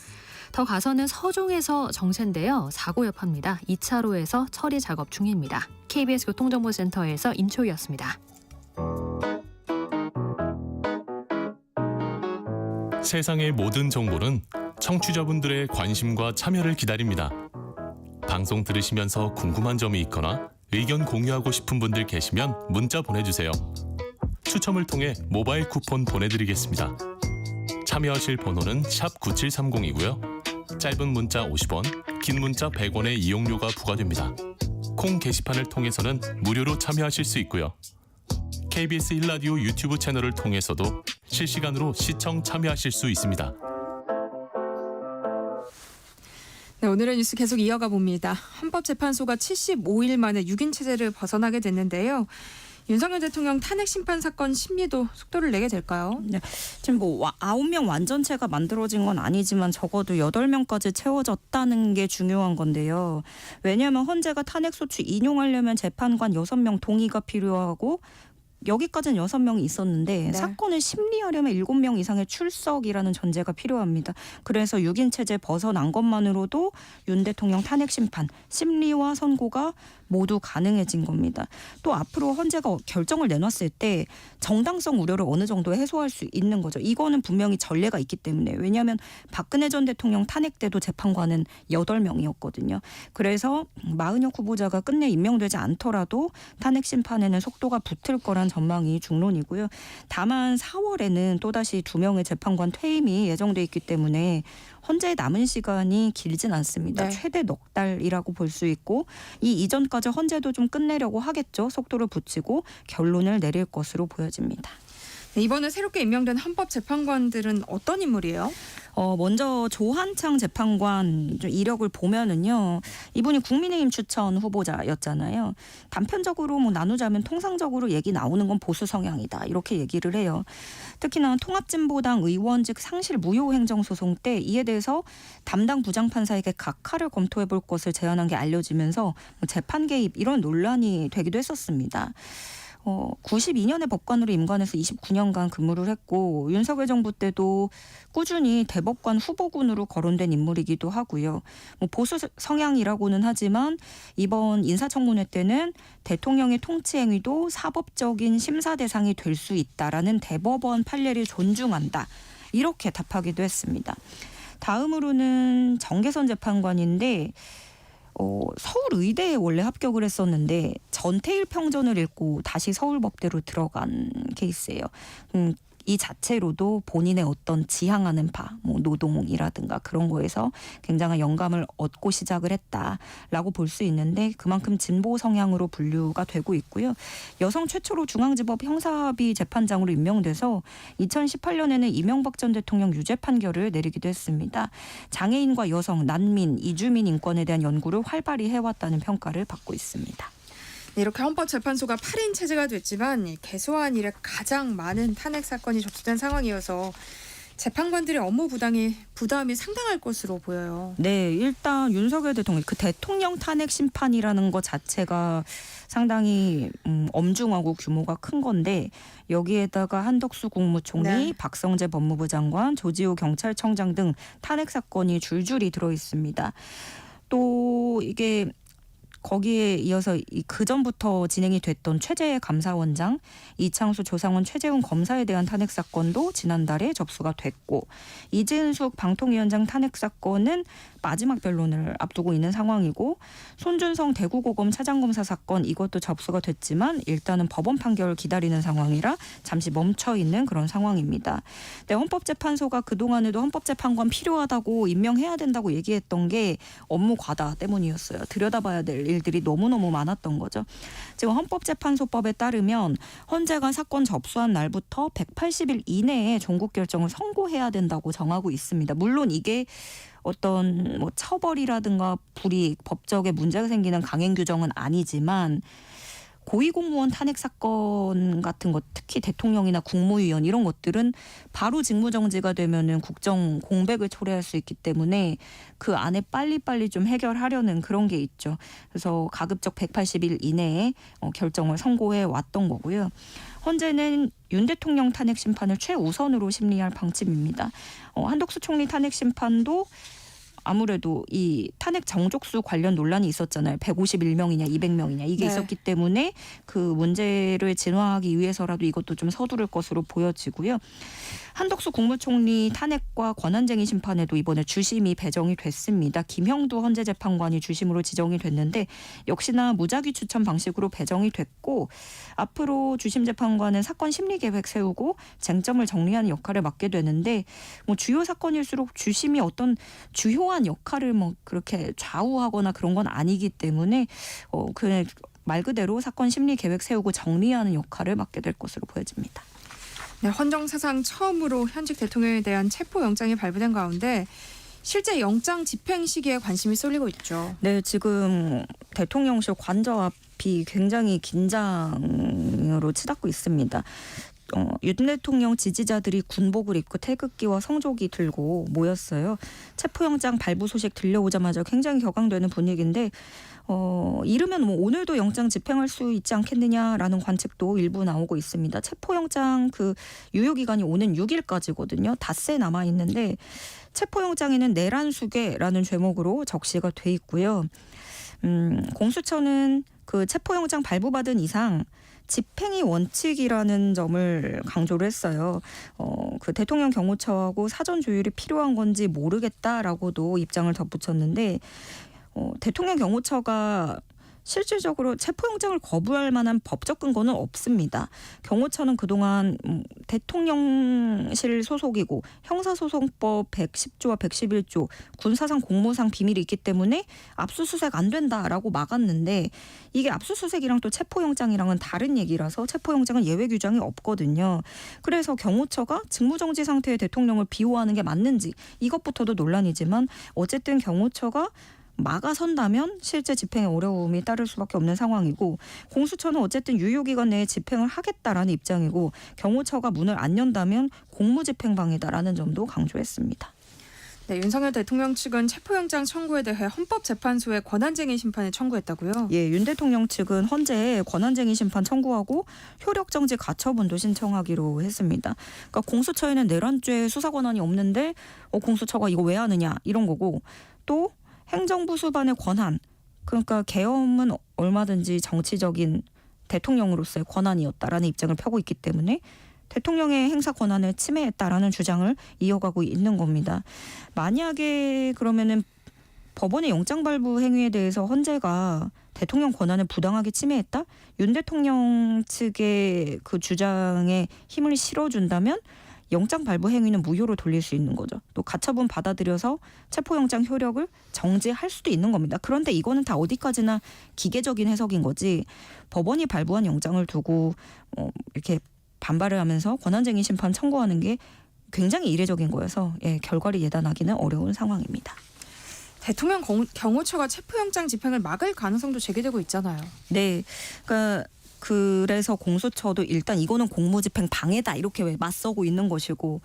더 가서는 서종에서 정체인데요. 사고 여파입니다. 2차로에서 처리 작업 중입니다. KBS 교통정보센터에서 임초희였습니다. 세상의 모든 정보는 청취자분들의 관심과 참여를 기다립니다. 방송 들으시면서 궁금한 점이 있거나 의견 공유하고 싶은 분들 계시면 문자 보내주세요. 추첨을 통해 모바일 쿠폰 보내드리겠습니다. 참여하실 번호는 샵 9730이고요. 짧은 문자 50원, 긴 문자 100원의 이용료가 부과됩니다. 콩 게시판을 통해서는 무료로 참여하실 수 있고요. KBS 1라디오 유튜브 채널을 통해서도 실시간으로 시청 참여하실 수 있습니다. 네, 오늘의 뉴스 계속 이어가 봅니다. 헌법재판소가 75일 만에 6인 체제를 벗어나게 됐는데요. 윤석열 대통령 탄핵 심판 사건 심리도 속도를 내게 될까요? 네, 지금 9명 완전체가 만들어진 건 아니지만 적어도 8명까지 채워졌다는 게 중요한 건데요. 왜냐하면 헌재가 탄핵소추 인용하려면 재판관 6명 동의가 필요하고 여기까지는 6명이 있었는데 네. 사건을 심리하려면 7명 이상의 출석이라는 전제가 필요합니다. 그래서 6인 체제 벗어난 것만으로도 윤 대통령 탄핵 심판, 심리와 선고가 모두 가능해진 겁니다. 또 앞으로 헌재가 결정을 내놨을 때 정당성 우려를 어느 정도 해소할 수 있는 거죠. 이거는 분명히 전례가 있기 때문에. 왜냐하면 박근혜 전 대통령 탄핵 때도 재판관은 8명이었거든요. 그래서 마은혁 후보자가 끝내 임명되지 않더라도 탄핵 심판에는 속도가 붙을 거란 전망이 중론이고요. 다만 4월에는 또다시 2명의 재판관 퇴임이 예정돼 있기 때문에 헌재에 남은 시간이 길진 않습니다. 네. 최대 넉 달이라고 볼 수 있고 이 이전까지 헌재도 좀 끝내려고 하겠죠. 속도를 붙이고 결론을 내릴 것으로 보여집니다. 네, 이번에 새롭게 임명된 헌법재판관들은 어떤 인물이에요? 먼저 조한창 재판관 좀 이력을 보면은요. 이분이 국민의힘 추천 후보자였잖아요. 단편적으로 나누자면 통상적으로 얘기 나오는 건 보수 성향이다. 이렇게 얘기를 해요. 특히나 통합진보당 의원직 상실 무효 행정소송 때 이에 대해서 담당 부장판사에게 각하를 검토해 볼 것을 제안한 게 알려지면서 재판 개입 이런 논란이 되기도 했었습니다. 92년에 법관으로 임관해서 29년간 근무를 했고 윤석열 정부 때도 꾸준히 대법관 후보군으로 거론된 인물이기도 하고요. 보수 성향이라고는 하지만 이번 인사청문회 때는 대통령의 통치 행위도 사법적인 심사 대상이 될 수 있다라는 대법원 판례를 존중한다. 이렇게 답하기도 했습니다. 다음으로는 정계선 재판관인데 서울의대에 원래 합격을 했었는데 전태일 평전을 읽고 다시 서울법대로 들어간 케이스예요. 이 자체로도 본인의 어떤 지향하는 바, 노동이라든가 그런 거에서 굉장한 영감을 얻고 시작을 했다라고 볼 수 있는데 그만큼 진보 성향으로 분류가 되고 있고요. 여성 최초로 중앙지법 형사합의 재판장으로 임명돼서 2018년에는 이명박 전 대통령 유죄 판결을 내리기도 했습니다. 장애인과 여성, 난민, 이주민 인권에 대한 연구를 활발히 해왔다는 평가를 받고 있습니다. 네, 이렇게 헌법재판소가 8인 체제가 됐지만 개소한 이래 가장 많은 탄핵 사건이 접수된 상황이어서 재판관들의 업무 부담이 상당할 것으로 보여요. 네, 일단 윤석열 대통령 그 대통령 탄핵 심판이라는 것 자체가 상당히 엄중하고 규모가 큰 건데 여기에다가 한덕수 국무총리, 네. 박성재 법무부 장관, 조지호 경찰청장 등 탄핵 사건이 줄줄이 들어 있습니다. 또 이게 거기에 이어서 그 전부터 진행이 됐던 최재해 감사원장, 이창수 조상원 최재훈 검사에 대한 탄핵 사건도 지난달에 접수가 됐고 이진숙 방통위원장 탄핵 사건은 마지막 변론을 앞두고 있는 상황이고 손준성 대구고검 차장검사 사건 이것도 접수가 됐지만 일단은 법원 판결을 기다리는 상황이라 잠시 멈춰 있는 그런 상황입니다. 네, 헌법재판소가 그동안에도 헌법재판관 필요하다고 임명해야 된다고 얘기했던 게 업무 과다 때문이었어요. 들여다봐야 될 일들이 너무너무 많았던 거죠. 지금 헌법재판소법에 따르면 헌재가 사건 접수한 날부터 180일 이내에 종국 결정을 선고해야 된다고 정하고 있습니다. 물론 이게 어떤 처벌이라든가 불이익, 법적에 문제가 생기는 강행 규정은 아니지만 고위공무원 탄핵 사건 같은 것, 특히 대통령이나 국무위원 이런 것들은 바로 직무정지가 되면은 국정 공백을 초래할 수 있기 때문에 그 안에 빨리빨리 좀 해결하려는 그런 게 있죠. 그래서 가급적 180일 이내에 결정을 선고해 왔던 거고요. 헌재는 윤 대통령 탄핵 심판을 최우선으로 심리할 방침입니다. 한덕수 총리 탄핵 심판도 아무래도 이 탄핵 정족수 관련 논란이 있었잖아요. 151명이냐 200명이냐 이게 네. 있었기 때문에 그 문제를 진화하기 위해서라도 이것도 좀 서두를 것으로 보여지고요. 한덕수 국무총리 탄핵과 권한쟁의 심판에도 이번에 주심이 배정이 됐습니다. 김형두 헌재재판관이 주심으로 지정이 됐는데 역시나 무작위 추천 방식으로 배정이 됐고 앞으로 주심 재판관은 사건 심리 계획 세우고 쟁점을 정리하는 역할을 맡게 되는데 주요 사건일수록 주심이 어떤 주요한 역할을 그렇게 좌우하거나 그런 건 아니기 때문에 그 말 그대로 사건 심리 계획 세우고 정리하는 역할을 맡게 될 것으로 보여집니다. 네, 헌정 사상 처음으로 현직 대통령에 대한 체포영장이 발부된 가운데 실제 영장 집행 시기에 관심이 쏠리고 있죠. 네, 지금 대통령실 관저 앞이 굉장히 긴장으로 치닫고 있습니다. 윤 대통령 지지자들이 군복을 입고 태극기와 성조기 들고 모였어요. 체포영장 발부 소식 들려오자마자 굉장히 격앙되는 분위기인데 이르면 뭐 오늘도 영장 집행할 수 있지 않겠느냐라는 관측도 일부 나오고 있습니다. 체포영장 그 유효기간이 오는 6일까지거든요. 닷새 남아 있는데 체포영장에는 내란수괴라는 제목으로 적시가 돼 있고요. 공수처는 그 체포영장 발부받은 이상 집행이 원칙이라는 점을 강조를 했어요. 그 대통령 경호처하고 사전 조율이 필요한 건지 모르겠다라고도 입장을 덧붙였는데 대통령 경호처가 실질적으로 체포영장을 거부할 만한 법적 근거는 없습니다. 경호처는 그동안 대통령실 소속이고 형사소송법 110조와 111조 군사상 공무상 비밀이 있기 때문에 압수수색 안 된다라고 막았는데 이게 압수수색이랑 또 체포영장이랑은 다른 얘기라서 체포영장은 예외 규정이 없거든요. 그래서 경호처가 직무정지 상태의 대통령을 비호하는 게 맞는지 이것부터도 논란이지만 어쨌든 경호처가 막아선다면 실제 집행에 어려움이 따를 수밖에 없는 상황이고 공수처는 어쨌든 유효기간 내에 집행을 하겠다라는 입장이고 경호처가 문을 안 연다면 공무집행방해다라는 점도 강조했습니다. 네, 윤석열 대통령 측은 체포영장 청구에 대해 헌법재판소에 권한쟁의 심판을 청구했다고요? 예, 윤 대통령 측은 헌재에 권한쟁의 심판 청구하고 효력정지 가처분도 신청하기로 했습니다. 그러니까 공수처에는 내란죄 수사 권한이 없는데 공수처가 이거 왜 하느냐 이런 거고 또 행정부 수반의 권한, 그러니까 계엄은 얼마든지 정치적인 대통령으로서의 권한이었다라는 입장을 펴고 있기 때문에 대통령의 행사 권한을 침해했다라는 주장을 이어가고 있는 겁니다. 만약에 그러면은 법원의 영장 발부 행위에 대해서 헌재가 대통령 권한을 부당하게 침해했다? 윤 대통령 측의 그 주장에 힘을 실어준다면 영장 발부 행위는 무효로 돌릴 수 있는 거죠. 또 가처분 받아들여서 체포영장 효력을 정지할 수도 있는 겁니다. 그런데 이거는 다 어디까지나 기계적인 해석인 거지 법원이 발부한 영장을 두고 이렇게 반발을 하면서 권한쟁의 심판 청구하는 게 굉장히 이례적인 거여서 결과를 예단하기는 어려운 상황입니다. 대통령 경호처가 체포영장 집행을 막을 가능성도 제기되고 있잖아요. 네, 그러니까 그래서 공수처도 일단 이거는 공무집행 방해다 이렇게 왜 맞서고 있는 것이고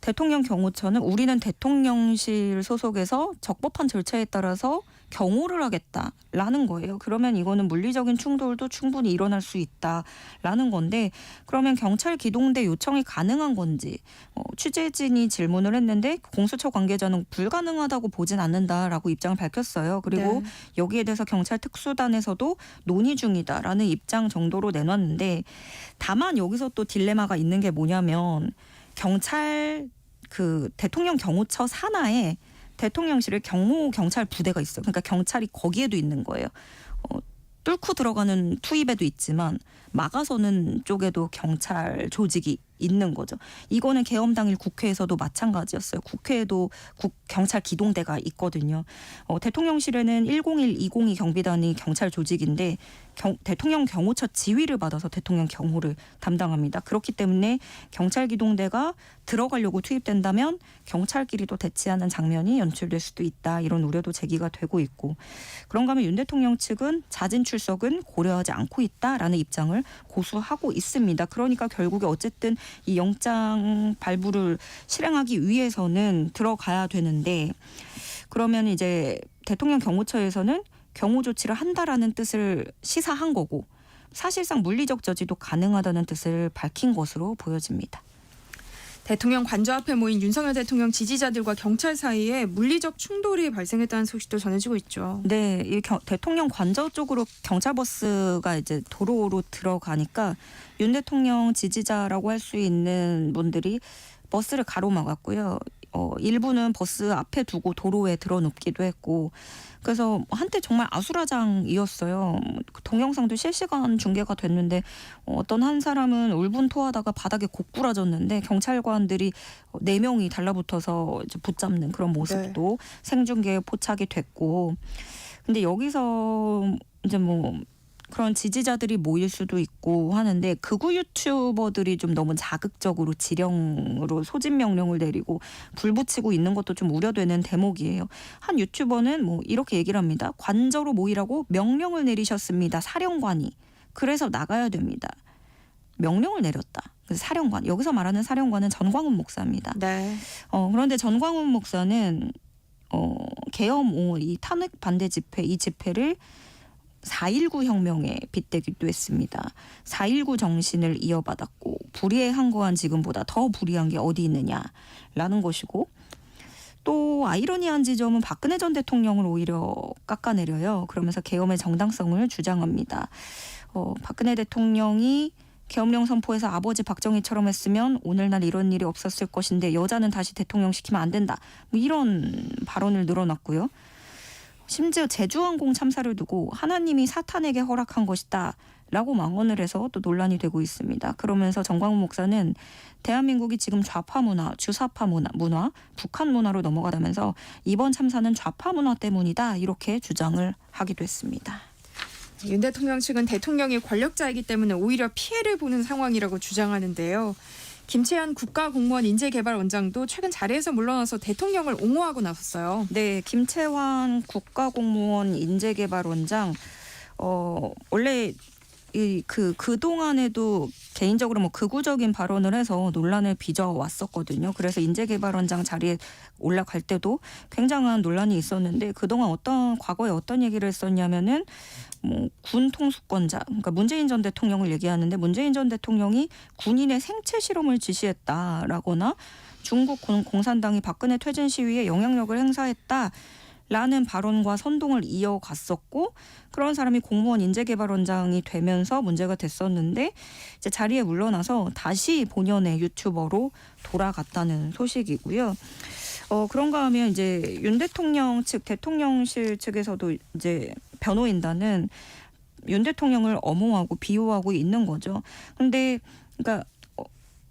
대통령 경호처는 우리는 대통령실 소속에서 적법한 절차에 따라서 경호를 하겠다라는 거예요. 그러면 이거는 물리적인 충돌도 충분히 일어날 수 있다라는 건데 그러면 경찰 기동대 요청이 가능한 건지 취재진이 질문을 했는데 공수처 관계자는 불가능하다고 보진 않는다라고 입장을 밝혔어요. 그리고 네. 여기에 대해서 경찰 특수단에서도 논의 중이다라는 입장 정도로 내놨는데 다만 여기서 또 딜레마가 있는 게 뭐냐면 경찰 그 대통령 경호처 산하에 대통령실에 경찰 부대가 있어요. 그러니까 경찰이 거기에도 있는 거예요. 뚫고 들어가는 투입에도 있지만 막아서는 쪽에도 경찰 조직이 있는 거죠. 이거는 계엄 당일 국회에서도 마찬가지였어요. 국회에도 경찰 기동대가 있거든요. 대통령실에는 101, 202 경비단이 경찰 조직인데 대통령 경호처 지휘를 받아서 대통령 경호를 담당합니다. 그렇기 때문에 경찰 기동대가 들어가려고 투입된다면 경찰끼리도 대치하는 장면이 연출될 수도 있다. 이런 우려도 제기가 되고 있고 그런가 하면 윤 대통령 측은 자진 출석은 고려하지 않고 있다라는 입장을 고수하고 있습니다. 그러니까 결국에 어쨌든 이 영장 발부를 실행하기 위해서는 들어가야 되는데 그러면 이제 대통령 경호처에서는 경호 조치를 한다라는 뜻을 시사한 거고 사실상 물리적 저지도 가능하다는 뜻을 밝힌 것으로 보여집니다. 대통령 관저 앞에 모인 윤석열 대통령 지지자들과 경찰 사이에 물리적 충돌이 발생했다는 소식도 전해지고 있죠. 네, 이 대통령 관저 쪽으로 경찰 버스가 이제 도로로 들어가니까 윤 대통령 지지자라고 할 수 있는 분들이 버스를 가로막았고요. 일부는 버스 앞에 두고 도로에 들어눕기도 했고 그래서 한때 정말 아수라장이었어요. 동영상도 실시간 중계가 됐는데 어떤 한 사람은 울분토하다가 바닥에 고꾸라졌는데 경찰관들이 4명이 달라붙어서 이제 붙잡는 그런 모습도 생중계에 포착이 됐고 근데 여기서 이제 뭐 그런 지지자들이 모일 수도 있고 하는데 극우 유튜버들이 좀 너무 자극적으로 지령으로 소집 명령을 내리고 불 붙이고 있는 것도 좀 우려되는 대목이에요. 한 유튜버는 뭐 이렇게 얘기를 합니다. 관저로 모이라고 명령을 내리셨습니다. 사령관이. 그래서 나가야 됩니다. 명령을 내렸다. 그래서 사령관. 여기서 말하는 사령관은 전광훈 목사입니다. 네. 그런데 전광훈 목사는 계엄 5, 이 탄핵 반대 집회, 이 집회를 4.19 혁명에 빗대기도 했습니다. 4.19 정신을 이어받았고 불의한 거한 지금보다 더 불의한 게 어디 있느냐라는 것이고 또 아이러니한 지점은 박근혜 전 대통령을 오히려 깎아내려요. 그러면서 계엄의 정당성을 주장합니다. 박근혜 대통령이 계엄령 선포에서 아버지 박정희처럼 했으면 오늘날 이런 일이 없었을 것인데 여자는 다시 대통령 시키면 안 된다. 뭐 이런 발언을 늘어놨고요. 심지어 제주항공 참사를 두고 하나님이 사탄에게 허락한 것이다 라고 망언을 해서 또 논란이 되고 있습니다. 그러면서 전광훈 목사는 대한민국이 지금 좌파 문화, 주사파 문화, 북한 문화로 넘어가다면서 이번 참사는 좌파 문화 때문이다 이렇게 주장을 하기도 했습니다. 윤 대통령 측은 대통령이 권력자이기 때문에 오히려 피해를 보는 상황이라고 주장하는데요. 김채연 국가공무원 인재개발원장도 최근 자리에서 물러나서 대통령을 옹호하고 나섰어요. 네, 김채환 국가공무원 인재개발원장 원래 그동안에도 개인적으로 뭐 극우적인 발언을 해서 논란을 빚어왔었거든요. 그래서 인재개발원장 자리에 올라갈 때도 굉장한 논란이 있었는데 그동안 과거에 어떤 얘기를 했었냐면은 뭐 군 통수권자, 그러니까 문재인 전 대통령을 얘기하는데 문재인 전 대통령이 군인의 생체 실험을 지시했다라거나 중국 공산당이 박근혜 퇴진 시위에 영향력을 행사했다라는 발언과 선동을 이어갔었고 그런 사람이 공무원 인재개발원장이 되면서 문제가 됐었는데 이제 자리에 물러나서 다시 본연의 유튜버로 돌아갔다는 소식이고요. 그런가 하면 이제 윤 대통령 측 대통령실 측에서도 이제 변호인단은 윤 대통령을 엄호하고 비호하고 있는 거죠. 근데 그러니까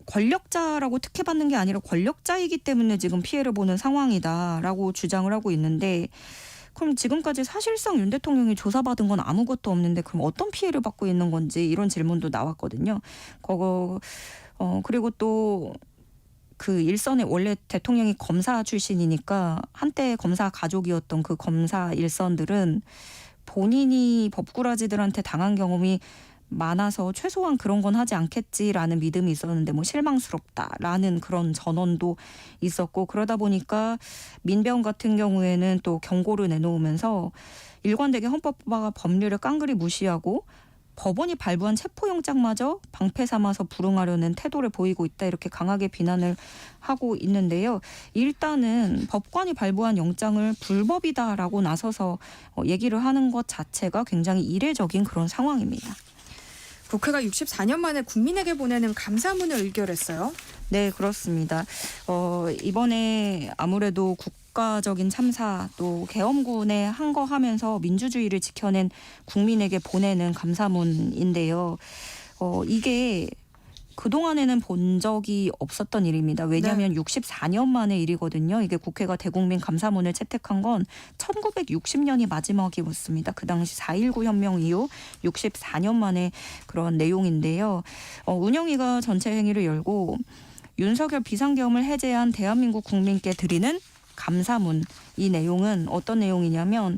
권력자라고 특혜받는 게 아니라 권력자이기 때문에 지금 피해를 보는 상황이다라고 주장을 하고 있는데 그럼 지금까지 사실상 윤 대통령이 조사받은 건 아무것도 없는데 그럼 어떤 피해를 받고 있는 건지 이런 질문도 나왔거든요. 그리고 또 그 일선에 원래 대통령이 검사 출신이니까 한때 검사 가족이었던 그 검사 일선들은 본인이 법꾸라지들한테 당한 경험이 많아서 최소한 그런 건 하지 않겠지라는 믿음이 있었는데 뭐 실망스럽다라는 그런 전언도 있었고 그러다 보니까 민병 같은 경우에는 또 경고를 내놓으면서 일관되게 헌법과 법률을 깡그리 무시하고 법원이 발부한 체포영장마저 방패 삼아서 불응하려는 태도를 보이고 있다 이렇게 강하게 비난을 하고 있는데요. 일단은 법관이 발부한 영장을 불법이다라고 나서서 얘기를 하는 것 자체가 굉장히 이례적인 그런 상황입니다. 국회가 64년 만에 국민에게 보내는 감사문을 의결했어요. 네, 그렇습니다. 이번에 아무래도 국가적인 참사 또 계엄군에 항거하면서 민주주의를 지켜낸 국민에게 보내는 감사문인데요. 이게 그동안에는 본 적이 없었던 일입니다. 왜냐하면 64년 만의 일이거든요. 이게 국회가 대국민 감사문을 채택한 건 1960년이 마지막이었습니다. 그 당시 4.19 혁명 이후 64년 만에 그런 내용인데요. 운영위가 전체 행위를 열고 윤석열 비상계엄을 해제한 대한민국 국민께 드리는 감사문. 이 내용은 어떤 내용이냐면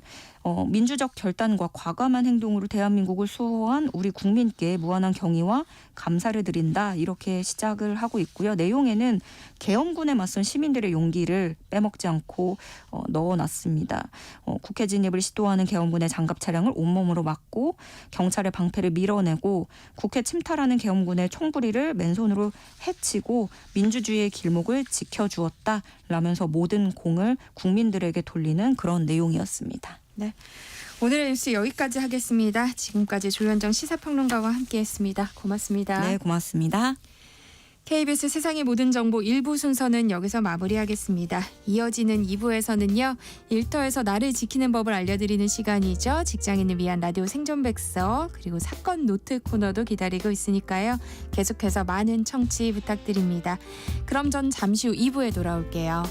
민주적 결단과 과감한 행동으로 대한민국을 수호한 우리 국민께 무한한 경의와 감사를 드린다 이렇게 시작을 하고 있고요. 내용에는 계엄군에 맞선 시민들의 용기를 빼먹지 않고 넣어놨습니다. 국회 진입을 시도하는 계엄군의 장갑 차량을 온몸으로 막고 경찰의 방패를 밀어내고 국회 침탈하는 계엄군의 총부리를 맨손으로 해치고 민주주의의 길목을 지켜주었다 라면서 모든 공을 국민들에게 돌리는 그런 내용이었습니다. 네, 오늘의 뉴스 여기까지 하겠습니다. 지금까지 조현정 시사평론가와 함께했습니다. 고맙습니다. 네, 고맙습니다. KBS 세상의 모든 정보 1부 순서는 여기서 마무리하겠습니다. 이어지는 2부에서는요. 일터에서 나를 지키는 법을 알려드리는 시간이죠. 직장인을 위한 라디오 생존백서 그리고 사건 노트 코너도 기다리고 있으니까요. 계속해서 많은 청취 부탁드립니다. 그럼 전 잠시 후 2부에 돌아올게요.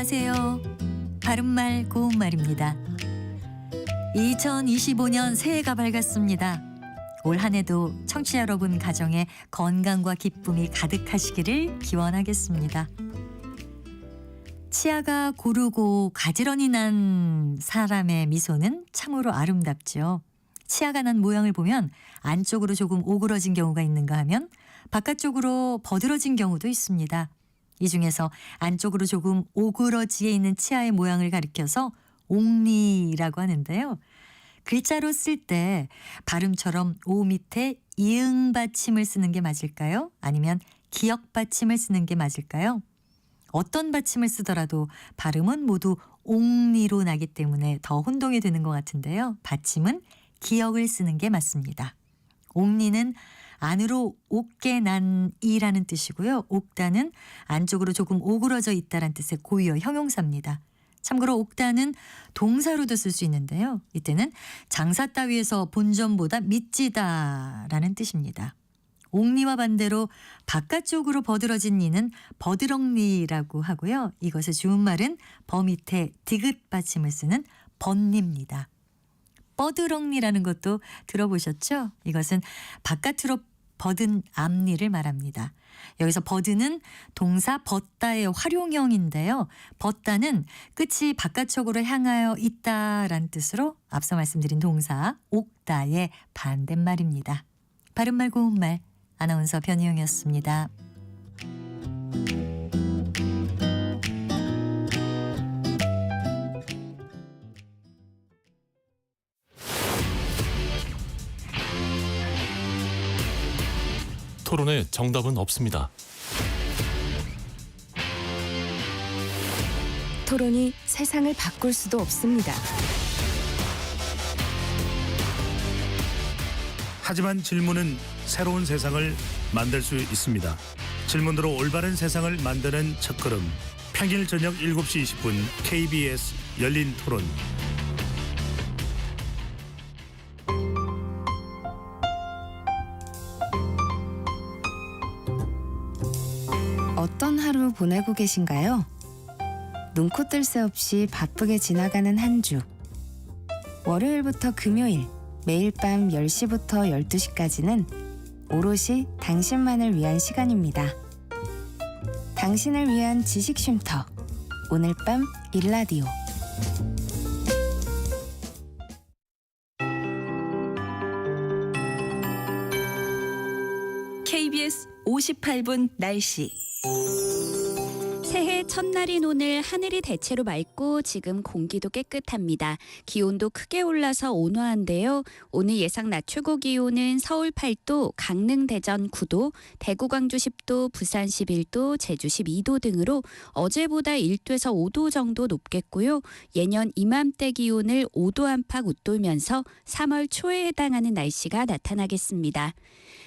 안녕하세요. 바른말 고운말입니다. 2025년 새해가 밝았습니다. 올 한 해도 청취자 여러분 가정에 건강과 기쁨이 가득하시기를 기원하겠습니다. 치아가 고르고 가지런히 난 사람의 미소는 참으로 아름답죠. 치아가 난 모양을 보면 안쪽으로 조금 오그러진 경우가 있는가 하면 바깥쪽으로 버드러진 경우도 있습니다. 이 중에서 안쪽으로 조금 오그러지게 있는 치아의 모양을 가리켜서 옥리라고 하는데요. 글자로 쓸 때 발음처럼 오 밑에 이응 받침을 쓰는 게 맞을까요? 아니면 기역 받침을 쓰는 게 맞을까요? 어떤 받침을 쓰더라도 발음은 모두 옥리로 나기 때문에 더 혼동이 되는 것 같은데요. 받침은 기역을 쓰는 게 맞습니다. 옥리는 안으로 옥게 난 이라는 뜻이고요. 옥다는 안쪽으로 조금 오그러져 있다란 뜻의 고유어 형용사입니다. 참고로 옥다는 동사로도 쓸 수 있는데요. 이때는 장사 따위에서 본점보다 미찌다라는 뜻입니다. 옥리와 반대로 바깥쪽으로 버드러진 리는 버드렁리라고 하고요. 이것의 주음말은 버 밑에 디귿 받침을 쓰는 번리입니다. 버드렁리라는 것도 들어보셨죠? 이것은 바깥으로 버든 앞니를 말합니다. 여기서 버드는 동사 벗다의 활용형인데요. 벗다는 끝이 바깥쪽으로 향하여 있다라는 뜻으로 앞서 말씀드린 동사 옥다의 반대말입니다. 바른말 고운말 아나운서 변희영이었습니다. 토론에 정답은 없습니다. 토론이 세상을 바꿀 수도 없습니다. 하지만 질문은 새로운 세상을 만들 수 있습니다. 질문으로 올바른 세상을 만드는 첫걸음. 평일 저녁 7시 20분 KBS 열린 토론. 어떤 하루 보내고 계신가요? 눈코 뜰 새 없이 바쁘게 지나가는 한 주. 월요일부터 금요일, 매일 밤 10시부터 12시까지는 오롯이 당신만을 위한 시간입니다. 당신을 위한 지식 쉼터. 오늘 밤 일라디오. KBS 58분 날씨. 새해 첫날인 오늘 하늘이 대체로 맑고 지금 공기도 깨끗합니다. 기온도 크게 올라서 온화한데요. 오늘 예상 낮 최고 기온은 서울 8도, 강릉 대전 9도, 대구 광주 10도, 부산 11도, 제주 12도 등으로 어제보다 1도에서 5도 정도 높겠고요. 예년 이맘때 기온을 5도 안팎 웃돌면서 3월 초에 해당하는 날씨가 나타나겠습니다.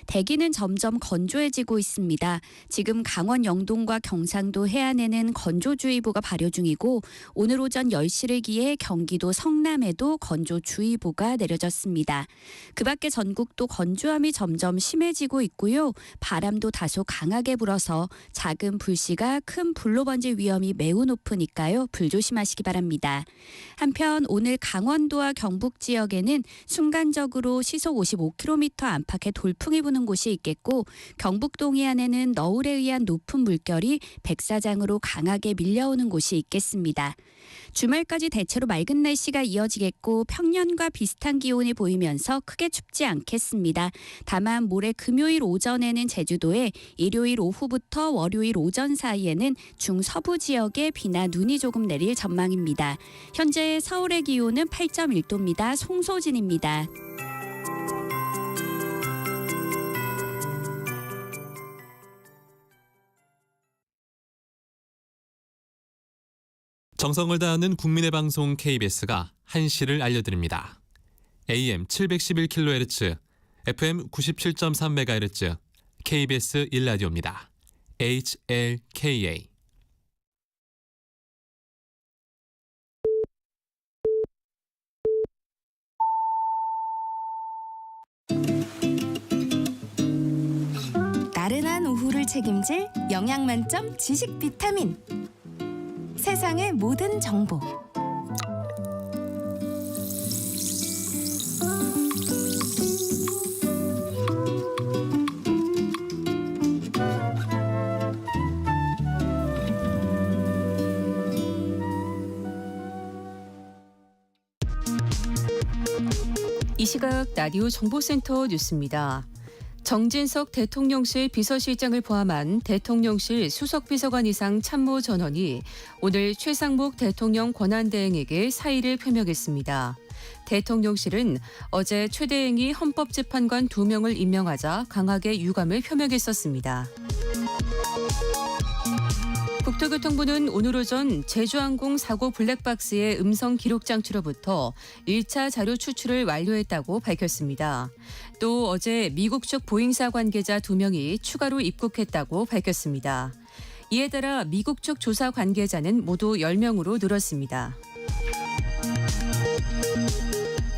대기는 점점 건조해지고 있습니다. 지금 강원 영동과 경상도 해안에는 건조주의보가 발효 중이고 오늘 오전 10시를 기해 경기도 성남에도 건조주의보가 내려졌습니다. 그 밖에 전국도 건조함이 점점 심해지고 있고요. 바람도 다소 강하게 불어서 작은 불씨가 큰 불로 번질 위험이 매우 높으니까요. 불조심하시기 바랍니다. 한편 오늘 강원도와 경북 지역에는 순간적으로 시속 55km 안팎의 돌풍이 부는 곳이 있겠고 경북 동해안에는 너울에 의한 높은 물결이 백사장으로 강하게 밀려오는 곳이 있겠습니다. 주말까지 대체로 맑은 날씨가 이어지겠고 평년과 비슷한 기온이 보이면서 크게 춥지 않겠습니다. 다만 모레 금요일 오전에는 제주도에 일요일 오후부터 월요일 오전 사이에는 중서부 지역에 비나 눈이 조금 내릴 전망입니다. 현재 서울의 기온은 8.1도입니다. 송소진입니다. 정성을 다하는 국민의 방송 KBS가 한시를 알려드립니다. AM 711kHz, FM 97.3MHz, KBS 1라디오입니다. HLKA. 나른한 오후를 책임질 영양 만점 지식 비타민. 세상의 모든 정보. 이 시각 라디오 정보센터 뉴스입니다. 정진석 대통령실 비서실장을 포함한 대통령실 수석비서관 이상 참모 전원이 오늘 최상목 대통령 권한대행에게 사의를 표명했습니다. 대통령실은 어제 최대행이 헌법재판관 2명을 임명하자 강하게 유감을 표명했었습니다. 국토교통부는 오늘 오전 제주항공 사고 블랙박스의 음성 기록 장치로부터 1차 자료 추출을 완료했다고 밝혔습니다. 또 어제 미국 측 보잉사 관계자 2명이 추가로 입국했다고 밝혔습니다. 이에 따라 미국 측 조사 관계자는 모두 10명으로 늘었습니다.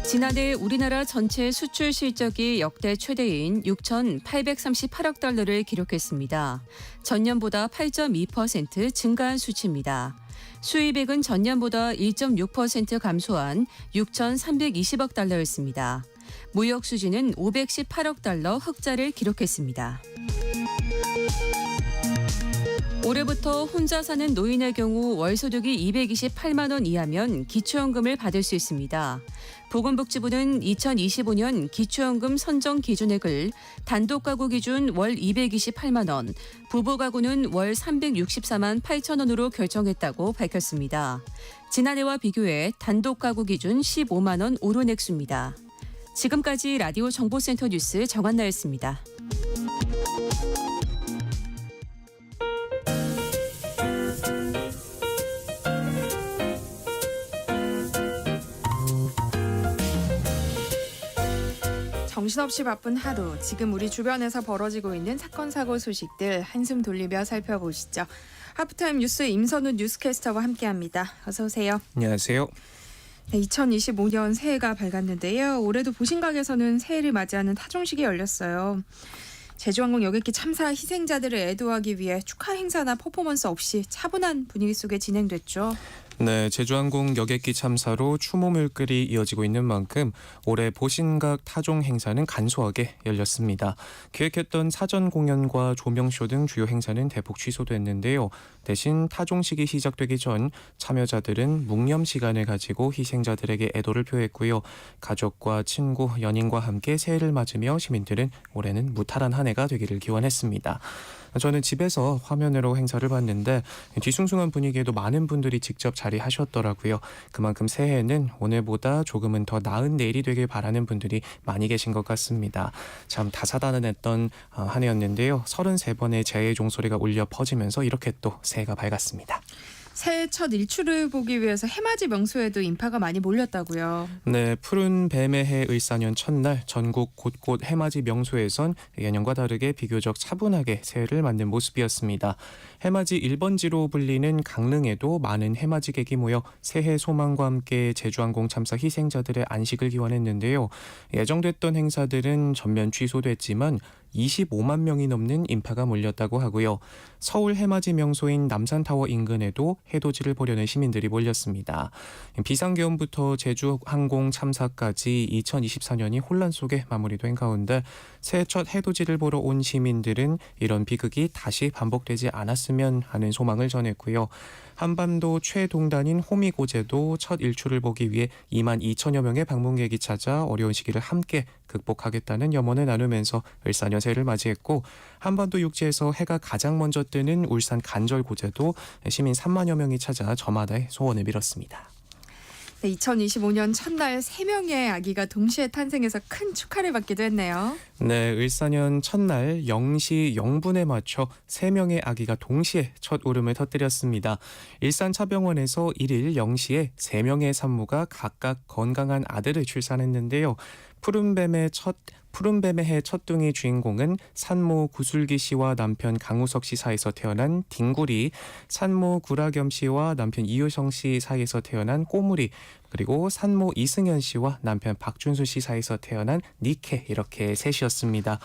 지난해 우리나라 전체 수출 실적이 역대 최대인 6,838억 달러를 기록했습니다. 전년보다 8.2% 증가한 수치입니다. 수입액은 전년보다 1.6% 감소한 6,320억 달러였습니다. 무역 수지는 518억 달러 흑자를 기록했습니다. 올해부터 혼자 사는 노인의 경우 월 소득이 228만 원 이하면 기초연금을 받을 수 있습니다. 보건복지부는 2025년 기초연금 선정 기준액을 단독 가구 기준 월 228만 원, 부부 가구는 월 364만 8천 원으로 결정했다고 밝혔습니다. 지난해와 비교해 단독 가구 기준 15만 원 오른 액수입니다. 지금까지 라디오 정보센터 뉴스 정한나였습니다. 정신없이 바쁜 하루, 지금 우리 주변에서 벌어지고 있는 사건 사고 소식들 한숨 돌리며 살펴보시죠. 하프타임 뉴스 임선우 뉴스캐스터와 함께합니다. 어서 오세요. 안녕하세요. 네, 2025년 새해가 밝았는데요. 올해도 보신각에서는 새해를 맞이하는 타종식이 열렸어요. 제주항공 여객기 참사 희생자들을 애도하기 위해 축하 행사나 퍼포먼스 없이 차분한 분위기 속에 진행됐죠. 네, 제주항공 여객기 참사로 추모 물결이 이어지고 있는 만큼 올해 보신각 타종 행사는 간소하게 열렸습니다. 계획했던 사전 공연과 조명쇼 등 주요 행사는 대폭 취소됐는데요. 대신 타종식이 시작되기 전 참여자들은 묵념 시간을 가지고 희생자들에게 애도를 표했고요. 가족과 친구, 연인과 함께 새해를 맞으며 시민들은 올해는 무탈한 한 해가 되기를 기원했습니다. 저는 집에서 화면으로 행사를 봤는데 뒤숭숭한 분위기에도 많은 분들이 직접 자리하셨더라고요. 그만큼 새해에는 오늘보다 조금은 더 나은 내일이 되길 바라는 분들이 많이 계신 것 같습니다. 참 다사다난했던 한 해였는데요. 33번의 재해 종소리가 울려 퍼지면서 이렇게 또 새해가 밝았습니다. 새해 첫 일출을 보기 위해서 해맞이 명소에도 인파가 많이 몰렸다고요. 네, 푸른 뱀의 해 을사년 첫날 전국 곳곳 해맞이 명소에선 예년과 다르게 비교적 차분하게 새해를 맞는 모습이었습니다. 해맞이 1번지로 불리는 강릉에도 많은 해맞이객이 모여 새해 소망과 함께 제주항공 참사 희생자들의 안식을 기원했는데요. 예정됐던 행사들은 전면 취소됐지만 25만 명이 넘는 인파가 몰렸다고 하고요. 서울 해맞이 명소인 남산타워 인근에도 해돋이를 보려는 시민들이 몰렸습니다. 비상계엄부터 제주항공 참사까지 2024년이 혼란 속에 마무리된 가운데 새해 첫 해돋이를 보러 온 시민들은 이런 비극이 다시 반복되지 않았으면 하는 소망을 전했고요. 한반도 최동단인 호미곶에도 첫 일출을 보기 위해 2만 2천여 명의 방문객이 찾아 어려운 시기를 함께 극복하겠다는 염원을 나누면서 을사년새를 맞이했고, 한반도 육지에서 해가 가장 먼저 뜨는 울산 간절곶에도 시민 3만여 명이 찾아 저마다의 소원을 빌었습니다. 네, 2025년 첫날 3명의 아기가 동시에 탄생해서 큰 축하를 받기도 했네요. 네, 을사년 첫날 0시 0분에 맞춰 3명의 아기가 동시에 첫 울음을 터뜨렸습니다. 일산차병원에서 1일 0시에 3명의 산모가 각각 건강한 아들을 출산했는데요. 푸른뱀의 해 첫둥이 주인공은 산모 구슬기 씨와 남편 강우석 씨 사이에서 태어난 딩구리, 산모 구라겸 씨와 남편 이효성 씨 사이에서 태어난 꼬물이, 그리고 산모 이승현 씨와 남편 박준수 씨 사이에서 태어난 니케 이렇게 셋이었습니다.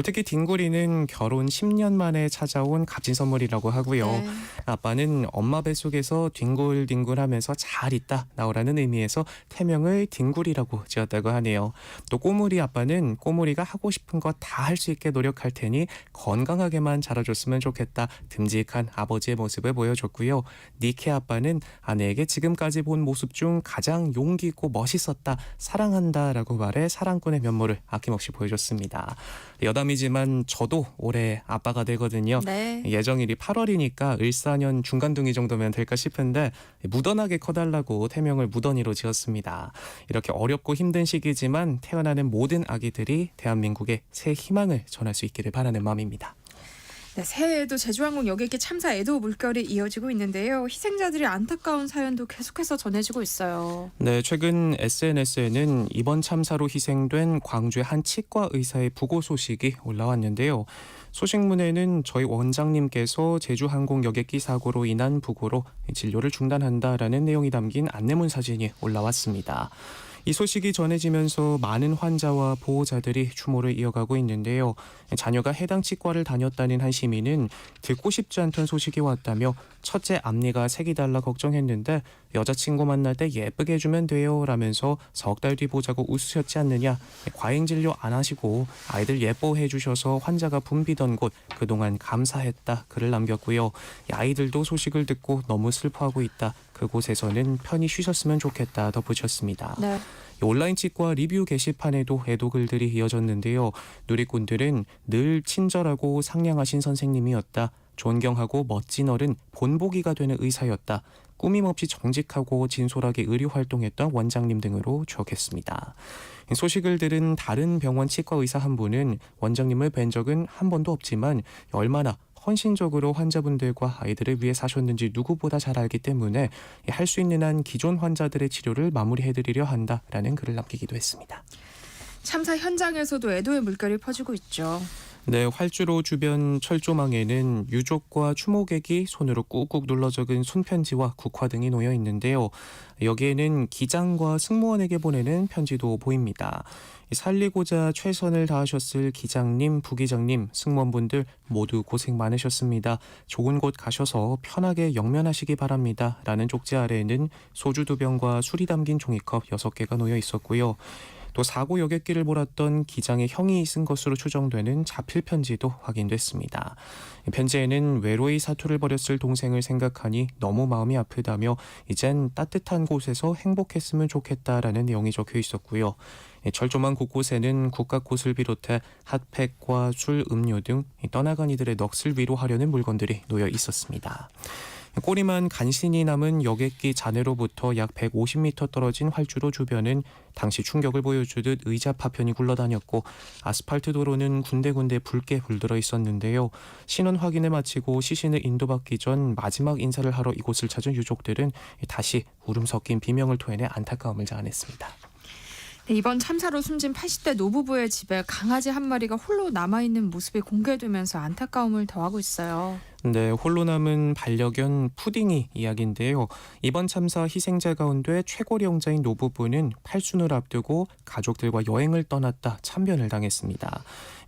특히 딩구리는 결혼 10년 만에 찾아온 값진 선물이라고 하고요. 네. 아빠는 엄마 뱃속에서 뒹굴뒹굴하면서 잘 있다 나오라는 의미에서 태명을 딩구리라고 지었다고 하네요. 또 꼬물이 아빠는 꼬물이가 하고 싶은 거 다 할 수 있게 노력할 테니 건강하게만 자라줬으면 좋겠다 듬직한 아버지의 모습을 보여줬고요. 니케 아빠는 아내에게 지금까지 본 모습 중 가장 용기 있고 멋있었다 사랑한다라고 말해 사랑꾼의 면모를 아낌없이 보여줬습니다. 여담이지만 저도 올해 아빠가 되거든요. 네. 예정일이 8월이니까 을사년 중간둥이 정도면 될까 싶은데 무던하게 커달라고 태명을 무던이로 지었습니다. 이렇게 어렵고 힘든 시기지만 태어나는 모든 아기들이 대한민국의 새 희망을 전할 수 있기를 바라는 마음입니다. 네, 새해에도 제주항공 여객기 참사 애도 물결이 이어지고 있는데요. 희생자들의 안타까운 사연도 계속해서 전해지고 있어요. 네, 최근 SNS에는 이번 참사로 희생된 광주의 한 치과 의사의 부고 소식이 올라왔는데요. 소식문에는 저희 원장님께서 제주항공 여객기 사고로 인한 부고로 진료를 중단한다라는 내용이 담긴 안내문 사진이 올라왔습니다. 이 소식이 전해지면서 많은 환자와 보호자들이 추모를 이어가고 있는데요. 자녀가 해당 치과를 다녔다는 한 시민은 듣고 싶지 않던 소식이 왔다며 첫째 앞니가 색이 달라 걱정했는데 여자친구 만날 때 예쁘게 해주면 돼요 라면서 석 달 뒤 보자고 웃으셨지 않느냐. 과잉진료 안 하시고 아이들 예뻐해 주셔서 환자가 붐비던 곳 그동안 감사했다 글을 남겼고요. 아이들도 소식을 듣고 너무 슬퍼하고 있다. 그곳에서는 편히 쉬셨으면 좋겠다 덧붙였습니다. 네. 온라인 치과 리뷰 게시판에도 애도글들이 이어졌는데요. 누리꾼들은 늘 친절하고 상냥하신 선생님이었다. 존경하고 멋진 어른 본보기가 되는 의사였다. 꾸밈없이 정직하고 진솔하게 의료 활동했던 원장님 등으로 추억했습니다. 소식을 들은 다른 병원 치과 의사 한 분은 원장님을 뵌 적은 한 번도 없지만 얼마나 헌신적으로 환자분들과 아이들을 위해 사셨는지 누구보다 잘 알기 때문에 할 수 있는 한 기존 환자들의 치료를 마무리해드리려 한다라는 글을 남기기도 했습니다. 참사 현장에서도 애도의 물결이 퍼지고 있죠. 네, 활주로 주변 철조망에는 유족과 추모객이 손으로 꾹꾹 눌러 적은 손편지와 국화 등이 놓여 있는데요. 여기에는 기장과 승무원에게 보내는 편지도 보입니다. 살리고자 최선을 다하셨을 기장님, 부기장님, 승무원분들 모두 고생 많으셨습니다. 좋은 곳 가셔서 편하게 영면하시기 바랍니다. 라는 쪽지 아래에는 소주 2병과 술이 담긴 종이컵 6개가 놓여 있었고요. 또 사고 여객기를 몰았던 기장의 형이 쓴 것으로 추정되는 자필 편지도 확인됐습니다. 편지에는 외로이 사투를 벌였을 동생을 생각하니 너무 마음이 아프다며 이젠 따뜻한 곳에서 행복했으면 좋겠다라는 내용이 적혀 있었고요. 철조망 곳곳에는 국가꽃을 비롯해 핫팩과 술, 음료 등 떠나간 이들의 넋을 위로하려는 물건들이 놓여 있었습니다. 꼬리만 간신히 남은 여객기 잔해로부터 약 150m 떨어진 활주로 주변은 당시 충격을 보여주듯 의자 파편이 굴러다녔고 아스팔트 도로는 군데군데 붉게 물들어 있었는데요. 신원 확인을 마치고 시신을 인도받기 전 마지막 인사를 하러 이곳을 찾은 유족들은 다시 울음 섞인 비명을 토해내 안타까움을 자아냈습니다. 네, 이번 참사로 숨진 80대 노부부의 집에 강아지 한 마리가 홀로 남아있는 모습이 공개되면서 안타까움을 더하고 있어요. 네, 홀로 남은 반려견 푸딩이 이야기인데요. 이번 참사 희생자 가운데 최고령자인 노부부는 팔순을 앞두고 가족들과 여행을 떠났다 참변을 당했습니다.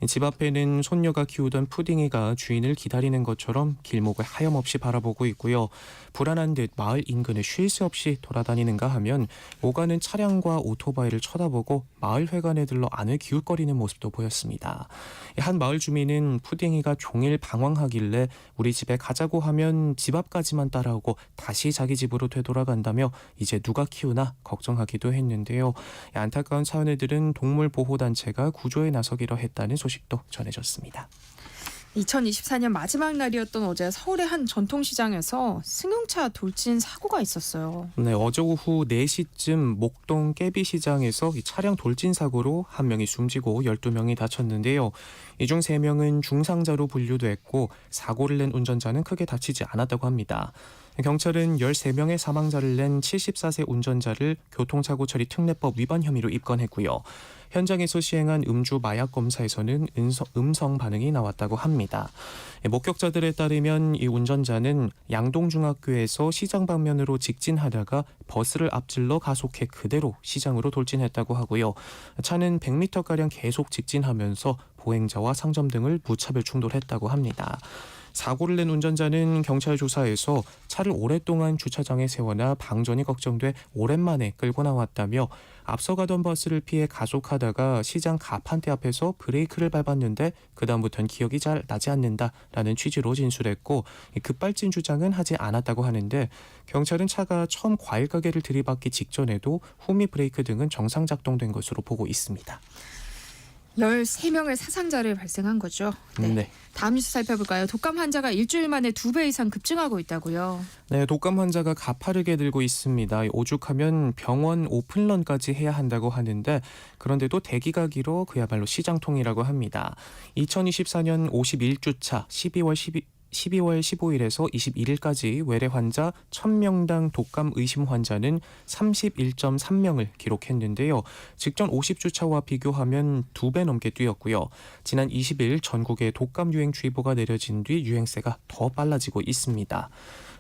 집 앞에는 손녀가 키우던 푸딩이가 주인을 기다리는 것처럼 길목을 하염없이 바라보고 있고요. 불안한 듯 마을 인근을 쉴 새 없이 돌아다니는가 하면 오가는 차량과 오토바이를 쳐다보고 마을 회관에 들러 안을 기웃거리는 모습도 보였습니다. 한 마을 주민은 푸딩이가 종일 방황하길래 우리 집에 가자고 하면 집 앞까지만 따라오고 다시 자기 집으로 되돌아간다며 이제 누가 키우나 걱정하기도 했는데요. 안타까운 사연을 들은 동물보호단체가 구조에 나서기로 했다는 소식도 전해졌습니다. 2024년 마지막 날이었던 어제 서울의 한 전통시장에서 승용차 돌진 사고가 있었어요. 네, 어제 오후 4시쯤 목동 깨비시장에서 이 차량 돌진 사고로 한 명이 숨지고 12명이 다쳤는데요. 이 중 3명은 중상자로 분류됐고 사고를 낸 운전자는 크게 다치지 않았다고 합니다. 경찰은 13명의 사망자를 낸 74세 운전자를 교통사고 처리 특례법 위반 혐의로 입건했고요. 현장에서 시행한 음주 마약 검사에서는 음성 반응이 나왔다고 합니다. 목격자들에 따르면 이 운전자는 양동중학교에서 시장 방면으로 직진하다가 버스를 앞질러 가속해 그대로 시장으로 돌진했다고 하고요. 차는 100m가량 계속 직진하면서 보행자와 상점 등을 무차별 충돌했다고 합니다. 사고를 낸 운전자는 경찰 조사에서 차를 오랫동안 주차장에 세워놔 방전이 걱정돼 오랜만에 끌고 나왔다며 앞서가던 버스를 피해 가속하다가 시장 가판대 앞에서 브레이크를 밟았는데 그다음부터는 기억이 잘 나지 않는다라는 취지로 진술했고 급발진 주장은 하지 않았다고 하는데 경찰은 차가 처음 과일 가게를 들이받기 직전에도 후미 브레이크 등은 정상 작동된 것으로 보고 있습니다. 13명의 사상자를 발생한 거죠. 네. 다음 뉴스 살펴볼까요? 독감 환자가 일주일 만에 2배 이상 급증하고 있다고요. 네, 독감 환자가 가파르게 늘고 있습니다. 오죽하면 병원 오픈런까지 해야 한다고 하는데 그런데도 대기가 길어 그야말로 시장통이라고 합니다. 2024년 51주차 12월 15일에서 21일까지 외래 환자 1000명당 독감 의심 환자는 31.3명을 기록했는데요. 직전 50주차와 비교하면 2배 넘게 뛰었고요. 지난 20일 전국에 독감 유행주의보가 내려진 뒤 유행세가 더 빨라지고 있습니다.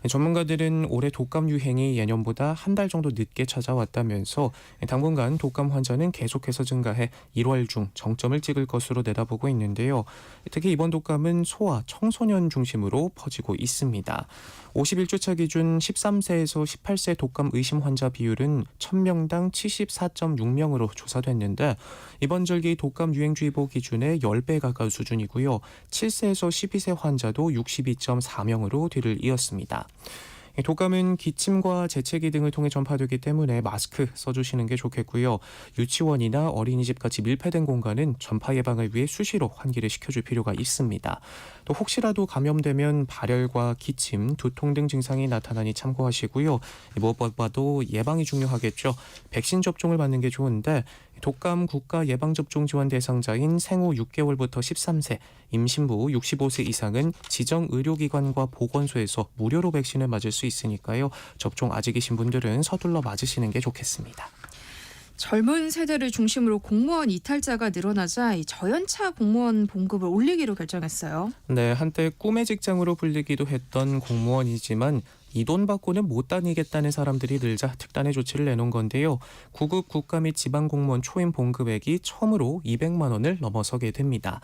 전문가들은 올해 독감 유행이 예년보다 한 달 정도 늦게 찾아왔다면서 당분간 독감 환자는 계속해서 증가해 1월 중 정점을 찍을 것으로 내다보고 있는데요. 특히 이번 독감은 소아, 청소년 중심으로 퍼지고 있습니다. 51주차 기준 13세에서 18세 독감 의심 환자 비율은 1000명당 74.6명으로 조사됐는데 이번 절기 독감 유행주의보 기준의 10배 가까운 수준이고요. 7세에서 12세 환자도 62.4명으로 뒤를 이었습니다. 독감은 기침과 재채기 등을 통해 전파되기 때문에 마스크 써주시는 게 좋겠고요. 유치원이나 어린이집 같이 밀폐된 공간은 전파 예방을 위해 수시로 환기를 시켜줄 필요가 있습니다. 또 혹시라도 감염되면 발열과 기침, 두통 등 증상이 나타나니 참고하시고요. 무엇보다도 예방이 중요하겠죠. 백신 접종을 받는 게 좋은데 독감 국가 예방접종 지원 대상자인 생후 6개월부터 13세, 임신부 65세 이상은 지정 의료기관과 보건소에서 무료로 백신을 맞을 수 있으니까요. 접종 아직이신 분들은 서둘러 맞으시는 게 좋겠습니다. 젊은 세대를 중심으로 공무원 이탈자가 늘어나자 이 저연차 공무원 봉급을 올리기로 결정했어요. 네, 한때 꿈의 직장으로 불리기도 했던 공무원이지만 이 돈 받고는 못 다니겠다는 사람들이 늘자 특단의 조치를 내놓은 건데요. 9급 국가 및 지방공무원 초임 봉급액이 처음으로 200만 원을 넘어서게 됩니다.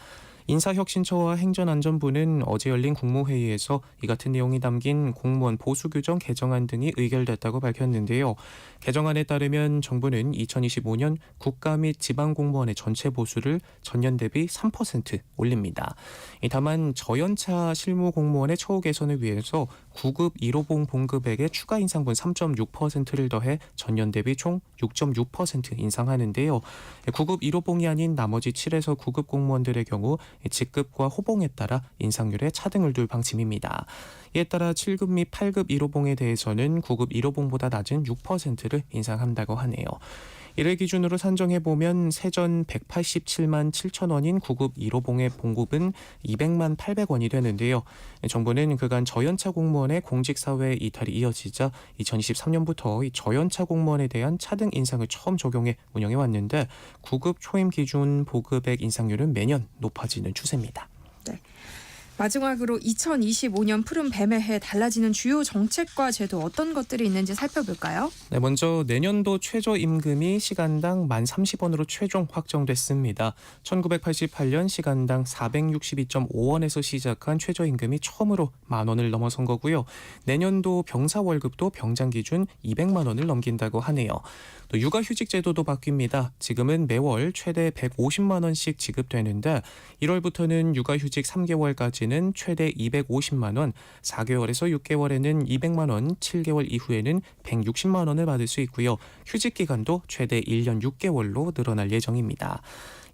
인사혁신처와 행정안전부는 어제 열린 국무회의에서 이 같은 내용이 담긴 공무원 보수규정 개정안 등이 의결됐다고 밝혔는데요. 개정안에 따르면 정부는 2025년 국가 및 지방공무원의 전체 보수를 전년 대비 3% 올립니다. 다만 저연차 실무공무원의 처우 개선을 위해서 9급 1호봉 봉급액의 추가 인상분 3.6%를 더해 전년 대비 총 6.6% 인상하는데요. 9급 1호봉이 아닌 나머지 7에서 9급 공무원들의 경우 직급과 호봉에 따라 인상률에 차등을 둘 방침입니다. 이에 따라 7급 및 8급 1호봉에 대해서는 9급 1호봉보다 낮은 6%를 인상한다고 하네요. 이를 기준으로 산정해보면 세전 187만 7천 원인 9급 1호봉의 봉급은 200만 800원이 되는데요. 정부는 그간 저연차 공무원의 공직사회 이탈이 이어지자 2023년부터 이 저연차 공무원에 대한 차등 인상을 처음 적용해 운영해 왔는데 9급 초임 기준 보급액 인상률은 매년 높아지는 추세입니다. 네. 마지막으로 2025년 푸른 뱀의 해 달라지는 주요 정책과 제도 어떤 것들이 있는지 살펴볼까요? 네, 먼저 내년도 최저임금이 시간당 1030원으로 최종 확정됐습니다. 1988년 시간당 462.5원에서 시작한 최저임금이 처음으로 10,000원을 넘어선 거고요. 내년도 병사 월급도 병장 기준 200만 원을 넘긴다고 하네요. 또 육아휴직 제도도 바뀝니다. 지금은 매월 최대 150만 원씩 지급되는데 1월부터는 육아휴직 3개월까지는 최대 250만 원, 4개월에서 6개월에는 200만 원, 7개월 이후에는 160만 원을 받을 수 있고요. 휴직 기간도 최대 1년 6개월로 늘어날 예정입니다.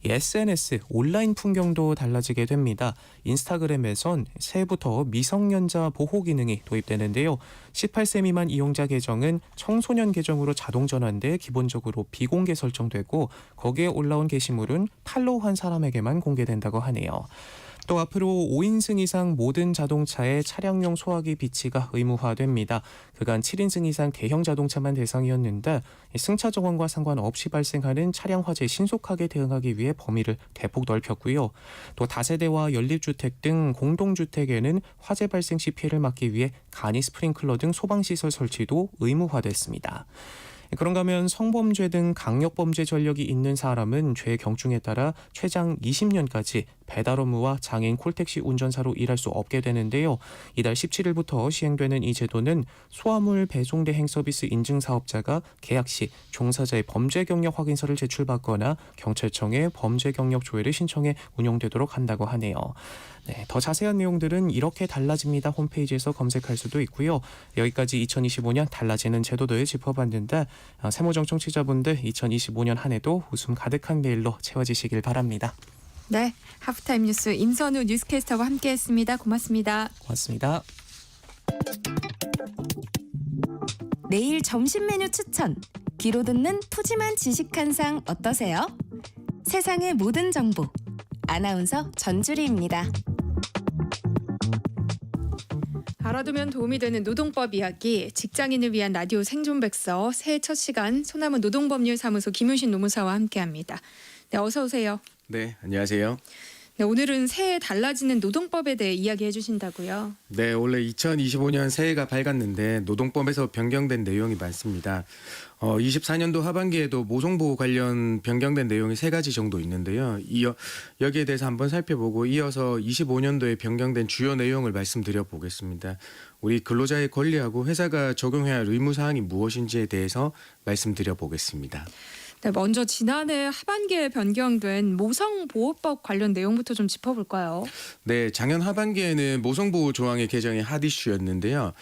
SNS, 온라인 풍경도 달라지게 됩니다. 인스타그램에선 새해부터 미성년자 보호 기능이 도입되는데요. 18세 미만 이용자 계정은 청소년 계정으로 자동 전환돼 기본적으로 비공개 설정되고 거기에 올라온 게시물은 팔로우한 사람에게만 공개된다고 하네요. 또 앞으로 5인승 이상 모든 자동차의 차량용 소화기 비치가 의무화됩니다. 그간 7인승 이상 대형 자동차만 대상이었는데 승차 정황과 상관없이 발생하는 차량 화재에 신속하게 대응하기 위해 범위를 대폭 넓혔고요. 또 다세대와 연립주택 등 공동주택에는 화재 발생 시 피해를 막기 위해 간이 스프링클러 등 소방시설 설치도 의무화됐습니다. 그런가 하면 성범죄 등 강력범죄 전력이 있는 사람은 죄 경중에 따라 최장 20년까지 배달 업무와 장애인 콜택시 운전사로 일할 수 없게 되는데요. 이달 17일부터 시행되는 이 제도는 소화물 배송 대행 서비스 인증 사업자가 계약 시 종사자의 범죄 경력 확인서를 제출받거나 경찰청에 범죄 경력 조회를 신청해 운영되도록 한다고 하네요. 네, 더 자세한 내용들은 이렇게 달라집니다 홈페이지에서 검색할 수도 있고요. 여기까지 2025년 달라지는 제도들 짚어봤는데 세모정 청취자분들 2025년 한 해도 웃음 가득한 메일로 채워지시길 바랍니다. 네, 하프타임 뉴스 임선우 뉴스캐스터와 함께했습니다. 고맙습니다. 고맙습니다. 내일 점심 메뉴 추천. 귀로 듣는 푸짐한 지식 한 상 어떠세요? 세상의 모든 정보. 아나운서 전주리입니다. 알아두면 도움이 되는 노동법 이야기, 직장인을 위한 라디오 생존백서, 새해 첫 시간 소나무 노동법률사무소 김윤신 노무사와 함께합니다. 네, 어서 오세요. 네, 안녕하세요. 네, 오늘은 새해 달라지는 노동법에 대해 이야기해 주신다고요. 네, 원래 2025년 새해가 밝았는데 노동법에서 변경된 내용이 많습니다. 24년도 하반기에도 모성보호 관련 변경된 내용이 3가지 정도 있는데요. 여기에 대해서 한번 살펴보고 이어서 25년도에 변경된 주요 내용을 말씀드려 보겠습니다. 우리 근로자의 권리하고 회사가 적용해야 할 의무사항이 무엇인지에 대해서 말씀드려 보겠습니다. 네, 먼저 지난해 하반기에 변경된 모성보호법 관련 내용부터 좀 짚어볼까요? 네, 작년 하반기에는 모성보호 조항의 개정이 핫 이슈였는데요.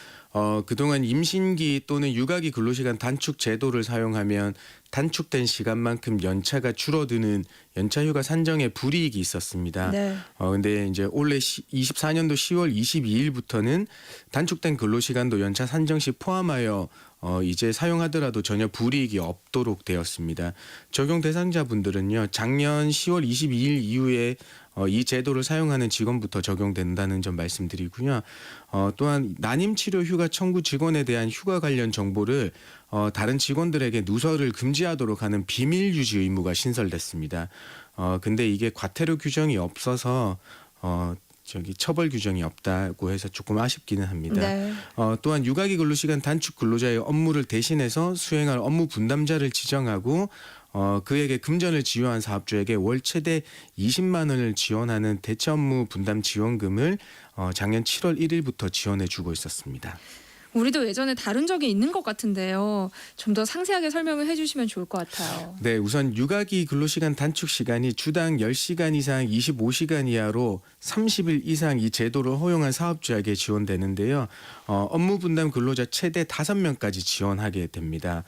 그동안 임신기 또는 육아기 근로시간 단축 제도를 사용하면 단축된 시간만큼 연차가 줄어드는 연차휴가 산정에 불이익이 있었습니다. 네. 근데 이제 올해 24년도 10월 22일부터는 단축된 근로시간도 연차 산정 시 포함하여 이제 사용하더라도 전혀 불이익이 없도록 되었습니다. 적용 대상자분들은요, 작년 10월 22일 이후에 이 제도를 사용하는 직원부터 적용된다는 점 말씀드리고요. 또한 난임치료 휴가 청구 직원에 대한 휴가 관련 정보를 다른 직원들에게 누설을 금지하도록 하는 비밀 유지 의무가 신설됐습니다. 근데 이게 과태료 규정이 없어서 처벌 규정이 없다고 해서 조금 아쉽기는 합니다. 네. 또한 육아기 근로시간 단축 근로자의 업무를 대신해서 수행할 업무 분담자를 지정하고 그에게 금전을 지원한 사업주에게 월 최대 20만 원을 지원하는 대체 업무 분담 지원금을 작년 7월 1일부터 지원해주고 있었습니다. 우리도 예전에 다룬 적이 있는 것 같은데요. 좀 더 상세하게 설명을 해주시면 좋을 것 같아요. 네, 우선 육아기 근로시간 단축 시간이 주당 10시간 이상 25시간 이하로 30일 이상 이 제도를 허용한 사업주에게 지원되는데요. 업무 분담 근로자 최대 5명까지 지원하게 됩니다.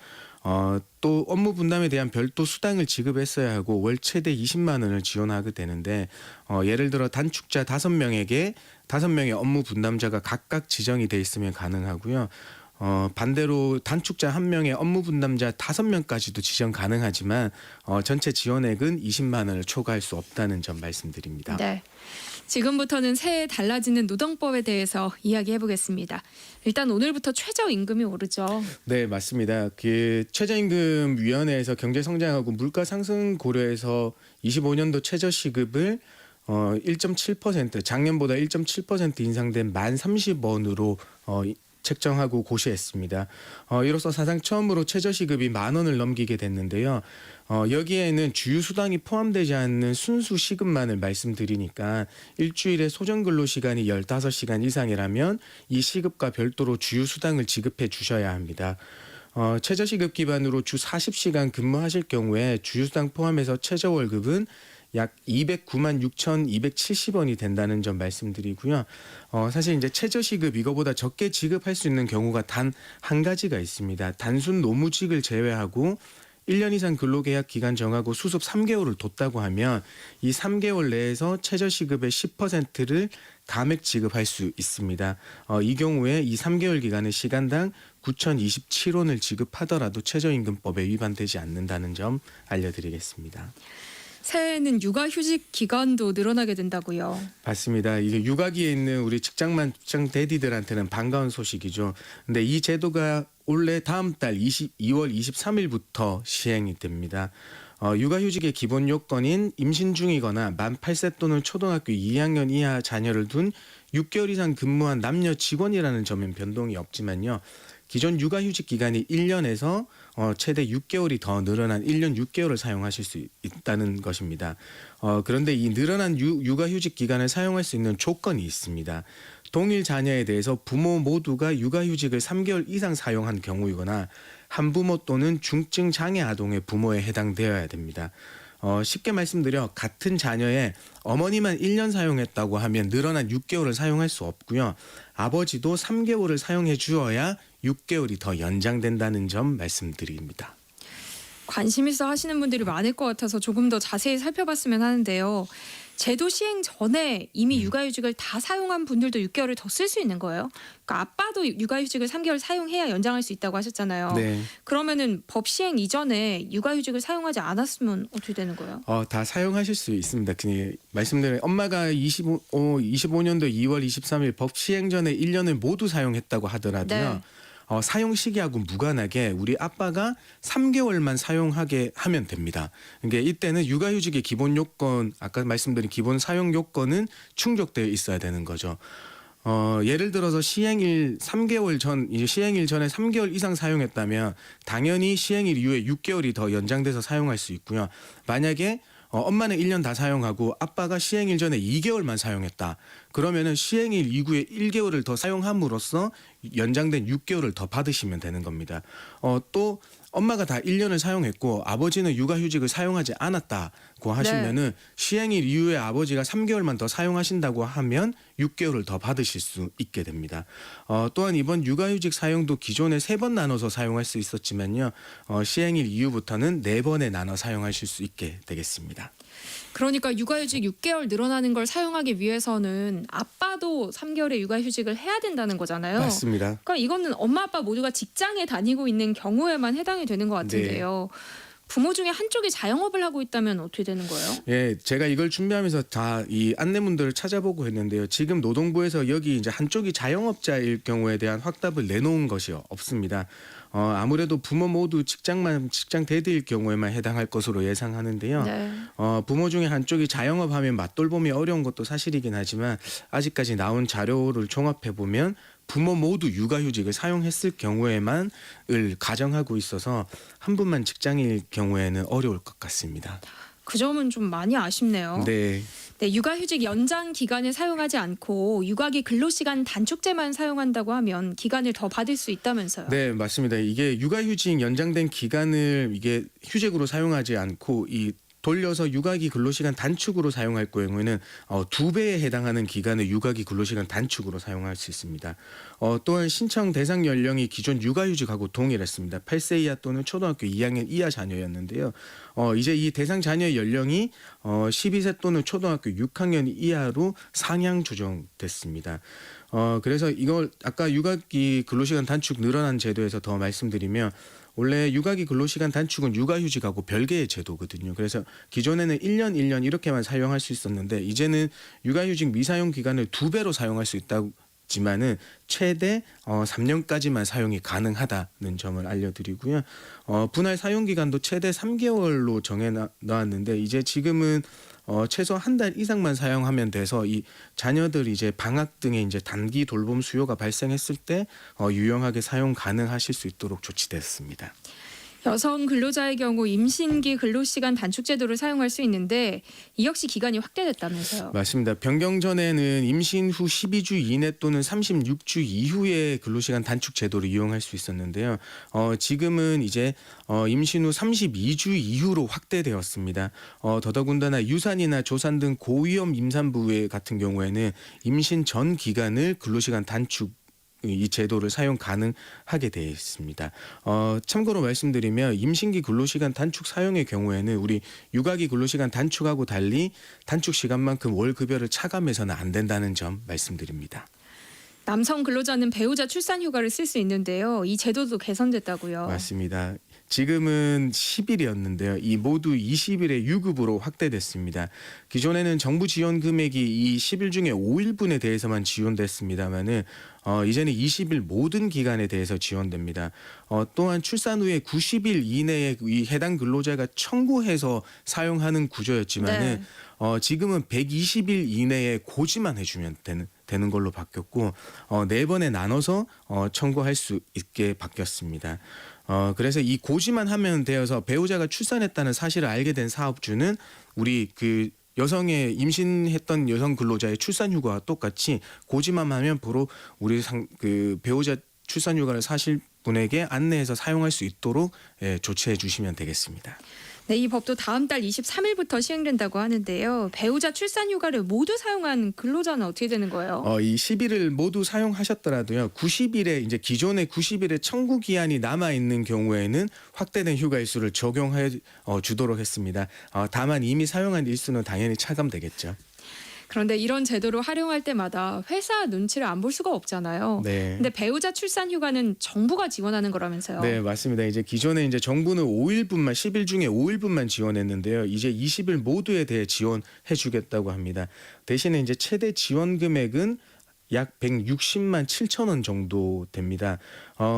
또 업무 분담에 대한 별도 수당을 지급했어야 하고 월 최대 20만 원을 지원하게 되는데 예를 들어 단축자 5명에게 5명의 업무 분담자가 각각 지정이 돼 있으면 가능하고요. 반대로 단축자 1명의 업무 분담자 5명까지도 지정 가능하지만 전체 지원액은 20만 원을 초과할 수 없다는 점 말씀드립니다. 네. 지금부터는 새해 달라지는 노동법에 대해서 이야기해 보겠습니다. 일단 오늘부터 최저임금이 오르죠. 네, 맞습니다. 그 최저임금위원회에서 경제성장하고 물가상승 고려해서 25년도 최저시급을 1.7% 작년보다 1.7% 인상된 1030원으로 책정하고 고시했습니다. 이로써 사상 처음으로 최저시급이 10,000원을 넘기게 됐는데요. 여기에는 주휴수당이 포함되지 않는 순수 시급만을 말씀드리니까 일주일에 소정근로시간이 15시간 이상이라면 이 시급과 별도로 주휴수당을 지급해 주셔야 합니다. 최저시급 기반으로 주 40시간 근무하실 경우에 주휴수당 포함해서 최저월급은 약 209만 6,270원이 된다는 점 말씀드리고요. 사실 이제 최저시급 이거보다 적게 지급할 수 있는 경우가 단 한 가지가 있습니다. 단순 노무직을 제외하고 1년 이상 근로계약 기간 정하고 수습 3개월을 뒀다고 하면 이 3개월 내에서 최저시급의 10%를 감액 지급할 수 있습니다. 이 경우에 이 3개월 기간의 시간당 9,027원을 지급하더라도 최저임금법에 위반되지 않는다는 점 알려드리겠습니다. 새해에는 육아휴직 기간도 늘어나게 된다고요. 맞습니다. 이게 육아기에 있는 우리 직장 대디들한테는 반가운 소식이죠. 근데 이 제도가 올해 다음 달 2월 23일부터 시행이 됩니다. 육아휴직의 기본 요건인 임신 중이거나 만 8세 또는 초등학교 2학년 이하 자녀를 둔 6개월 이상 근무한 남녀 직원이라는 점엔 변동이 없지만요. 기존 육아휴직 기간이 1년에서 최대 6개월이 더 늘어난 1년 6개월을 사용하실 수 있다는 것입니다. 그런데 이 늘어난 육아휴직 기간을 사용할 수 있는 조건이 있습니다. 동일 자녀에 대해서 부모 모두가 육아휴직을 3개월 이상 사용한 경우이거나 한부모 또는 중증 장애 아동의 부모에 해당되어야 됩니다. 쉽게 말씀드려 같은 자녀의 어머니만 1년 사용했다고 하면 늘어난 6개월을 사용할 수 없고요. 아버지도 3개월을 사용해 주어야 6개월이 더 연장된다는 점 말씀드립니다. 관심 있어 하시는 분들이 많을 것 같아서 조금 더 자세히 살펴봤으면 하는데요. 제도 시행 전에 이미 육아휴직을 다 사용한 분들도 6개월을 더 쓸 수 있는 거예요? 그러니까 아빠도 육아휴직을 3개월 사용해야 연장할 수 있다고 하셨잖아요. 네. 그러면은 법 시행 이전에 육아휴직을 사용하지 않았으면 어떻게 되는 거예요? 다 사용하실 수 있습니다. 그냥 말씀드린 엄마가 25년도 2월 23일 법 시행 전에 1년을 모두 사용했다고 하더라도요. 네. 사용 시기하고 무관하게 우리 아빠가 3개월만 사용하게 하면 됩니다. 그러니까 이때는 육아휴직의 기본 요건, 아까 말씀드린 기본 사용 요건은 충족되어 있어야 되는 거죠. 예를 들어서 시행일 3개월 전, 이제 시행일 전에 3개월 이상 사용했다면 당연히 시행일 이후에 6개월이 더 연장돼서 사용할 수 있고요. 만약에 엄마는 1년 다 사용하고 아빠가 시행일 전에 2개월만 사용했다. 그러면은 시행일 이후에 1개월을 더 사용함으로써 연장된 6개월을 더 받으시면 되는 겁니다. 또 엄마가 다 1년을 사용했고 아버지는 육아휴직을 사용하지 않았다고 하시면은 시행일 이후에 아버지가 3개월만 더 사용하신다고 하면 6개월을 더 받으실 수 있게 됩니다. 또한 이번 육아휴직 사용도 기존에 3번 나눠서 사용할 수 있었지만요. 시행일 이후부터는 4번에 나눠 사용하실 수 있게 되겠습니다. 그러니까 육아휴직 6개월 늘어나는 걸 사용하기 위해서는 아빠도 3개월의 육아휴직을 해야 된다는 거잖아요. 맞습니다. 그러니까 이거는 엄마 아빠 모두가 직장에 다니고 있는 경우에만 해당이 되는 것 같은데요. 부모 중에 한쪽이 자영업을 하고 있다면 어떻게 되는 거예요? 예, 제가 이걸 준비하면서 다 이 안내문들을 찾아보고 했는데요. 지금 노동부에서 여기 이제 한쪽이 자영업자일 경우에 대한 확답을 내놓은 것이 없습니다. 아무래도 부모 모두 직장 대디일 경우에만 해당할 것으로 예상하는데요. 네. 부모 중에 한쪽이 자영업하면 맞돌봄이 어려운 것도 사실이긴 하지만 아직까지 나온 자료를 종합해 보면 부모 모두 육아휴직을 사용했을 경우에만을 가정하고 있어서 한 분만 직장일 경우에는 어려울 것 같습니다. 그 점은 좀 많이 아쉽네요. 네. 네, 육아휴직 연장 기간을 사용하지 않고 육아기 근로시간 단축제만 사용한다고 하면 기간을 더 받을 수 있다면서요. 네, 맞습니다. 이게 육아휴직 연장된 기간을 이게 휴직으로 사용하지 않고 이 돌려서 육아기 근로시간 단축으로 사용할 경우에는 2배에 해당하는 기간을 육아기 근로시간 단축으로 사용할 수 있습니다. 또한 신청 대상 연령이 기존 육아휴직하고 동일했습니다. 8세 이하 또는 초등학교 2학년 이하 자녀였는데요. 이제 이 대상 자녀 연령이 12세 또는 초등학교 6학년 이하로 상향 조정됐습니다. 그래서 이걸 아까 육아기 근로시간 단축 늘어난 제도에서 더 말씀드리면 원래 육아기 근로시간 단축은 육아휴직하고 별개의 제도거든요. 그래서 기존에는 1년 이렇게만 사용할 수 있었는데 이제는 육아휴직 미사용 기간을 2배로 사용할 수 있다지만은 최대 3년까지만 사용이 가능하다는 점을 알려드리고요. 분할 사용 기간도 최대 3개월로 정해 놨는데 이제 지금은 최소 한 달 이상만 사용하면 돼서 이 자녀들 이제 방학 등의 이제 단기 돌봄 수요가 발생했을 때 유용하게 사용 가능하실 수 있도록 조치됐습니다. 여성 근로자의 경우 임신기 근로시간 단축제도를 사용할 수 있는데 이 역시 기간이 확대됐다면서요. 맞습니다. 변경 전에는 임신 후 12주 이내 또는 36주 이후에 근로시간 단축 제도를 이용할 수 있었는데요. 지금은 이제 임신 후 32주 이후로 확대되었습니다. 더더군다나 유산이나 조산 등 고위험 임산부 같은 경우에는 임신 전 기간을 근로시간 단축 이 제도를 사용 가능하게 되어 있습니다. 참고로 말씀드리면 임신기 근로시간 단축 사용의 경우에는 우리 육아기 근로시간 단축하고 달리 단축 시간만큼 월 급여를 차감해서는 안 된다는 점 말씀드립니다. 남성 근로자는 배우자 출산 휴가를 쓸 수 있는데요. 이 제도도 개선됐다고요. 맞습니다. 지금은 10일이었는데요. 이 모두 20일의 유급으로 확대됐습니다. 기존에는 정부 지원 금액이 이 10일 중에 5일분에 대해서만 지원됐습니다만은 이제는 20일 모든 기간에 대해서 지원됩니다. 또한 출산 후에 90일 이내에 이 해당 근로자가 청구해서 사용하는 구조였지만은 지금은 120일 이내에 고지만 해주면 되는 걸로 바뀌었고 4번에 나눠서 청구할 수 있게 바뀌었습니다. 그래서 이 고지만 하면 되어서 배우자가 출산했다는 사실을 알게 된 사업주는 우리 그 여성의 임신했던 여성 근로자의 출산휴가와 똑같이 고지만 하면 바로 우리 그 배우자 출산휴가를 사실 분에게 안내해서 사용할 수 있도록 조치해 주시면 되겠습니다. 네, 이 법도 다음 달 23일부터 시행된다고 하는데요. 배우자 출산 휴가를 모두 사용한 근로자는 어떻게 되는 거예요? 이 10일을 모두 사용하셨더라도요. 90일에 이제 기존의 90일의 청구 기한이 남아 있는 경우에는 확대된 휴가 일수를 적용해 주도록 했습니다. 다만 이미 사용한 일수는 당연히 차감되겠죠. 그런데 이런 제도를 활용할 때마다 회사 눈치를 안 볼 수가 없잖아요. 네. 근데 배우자 출산 휴가는 정부가 지원하는 거라면서요. 네, 맞습니다. 이제 기존에 이제 정부는 5일분만 10일 중에 5일분만 지원했는데요. 이제 20일 모두에 대해 지원해 주겠다고 합니다. 대신에 이제 최대 지원 금액은 약 160만 7천 원 정도 됩니다.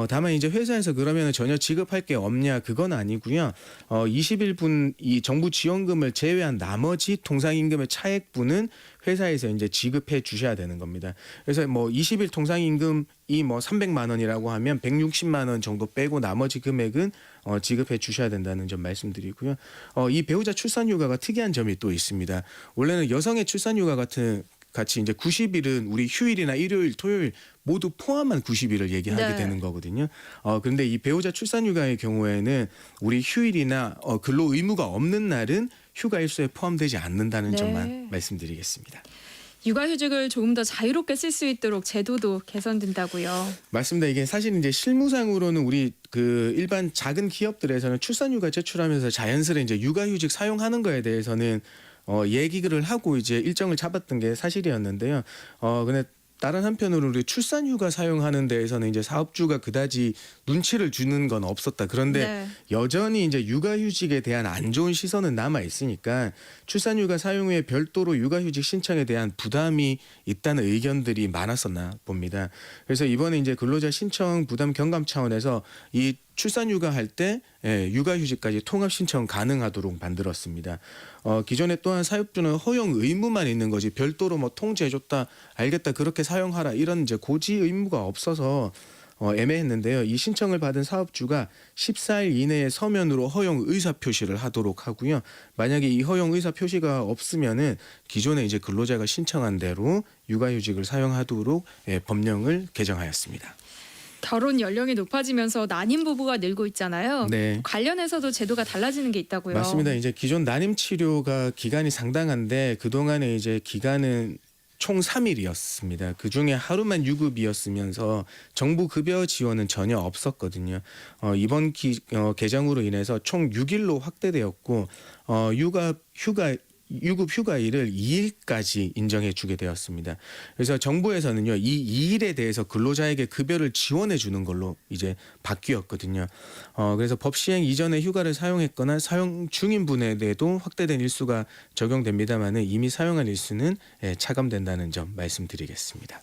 다만 이제 회사에서 그러면 전혀 지급할 게 없냐 그건 아니고요. 20일분 이 정부 지원금을 제외한 나머지 통상임금의 차액분은 회사에서 이제 지급해 주셔야 되는 겁니다. 그래서 뭐 20일 통상임금이 뭐 300만 원이라고 하면 160만 원 정도 빼고 나머지 금액은 지급해 주셔야 된다는 점 말씀드리고요. 이 배우자 출산휴가가 특이한 점이 또 있습니다. 원래는 여성의 출산휴가 같이 이제 90일은 우리 휴일이나 일요일, 토요일 모두 포함한 90일을 얘기하게 되는 거거든요. 그런데 이 배우자 출산휴가의 경우에는 우리 휴일이나 근로 의무가 없는 날은 휴가 일수에 포함되지 않는다는 점만 말씀드리겠습니다. 육아휴직을 조금 더 자유롭게 쓸 수 있도록 제도도 개선된다고요. 맞습니다. 이게 사실 이제 실무상으로는 우리 그 일반 작은 기업들에서는 출산휴가 제출하면서 자연스레 이제 육아휴직 사용하는 거에 대해서는 얘기를 하고 이제 일정을 잡았던 게 사실이었는데요. 근데 다른 한편으로 우리 출산휴가 사용하는 데에서는 이제 사업주가 그다지 눈치를 주는 건 없었다. 그런데 여전히 이제 육아휴직에 대한 안 좋은 시선은 남아 있으니까 출산휴가 사용 후에 별도로 육아휴직 신청에 대한 부담이 있다는 의견들이 많았었나 봅니다. 그래서 이번에 이제 근로자 신청 부담 경감 차원에서 이 출산휴가 할 때 육아휴직까지 통합 신청 가능하도록 만들었습니다. 기존에 또한 사업주는 허용 의무만 있는 거지 별도로 뭐 통지해줬다 알겠다 그렇게 사용하라 이런 이제 고지 의무가 없어서 애매했는데요. 이 신청을 받은 사업주가 14일 이내에 서면으로 허용 의사 표시를 하도록 하고요. 만약에 이 허용 의사 표시가 없으면은 기존에 이제 근로자가 신청한 대로 육아휴직을 사용하도록 법령을 개정하였습니다. 결혼 연령이 높아지면서 난임 부부가 늘고 있잖아요. 네. 관련해서도 제도가 달라지는 게 있다고요. 맞습니다. 이제 기존 난임 치료가 기간이 상당한데 그동안에 이제 기간은 총 3일이었습니다. 그중에 하루만 유급이었으면서 정부 급여 지원은 전혀 없었거든요. 이번 개정으로 인해서 총 6일로 확대되었고 유급 휴가일을 2일까지 인정해 주게 되었습니다. 그래서 정부에서는요. 이 2일에 대해서 근로자에게 급여를 지원해 주는 걸로 이제 바뀌었거든요. 그래서 법 시행 이전에 휴가를 사용했거나 사용 중인 분에 대해도 확대된 일수가 적용됩니다만은 이미 사용한 일수는 차감된다는 점 말씀드리겠습니다.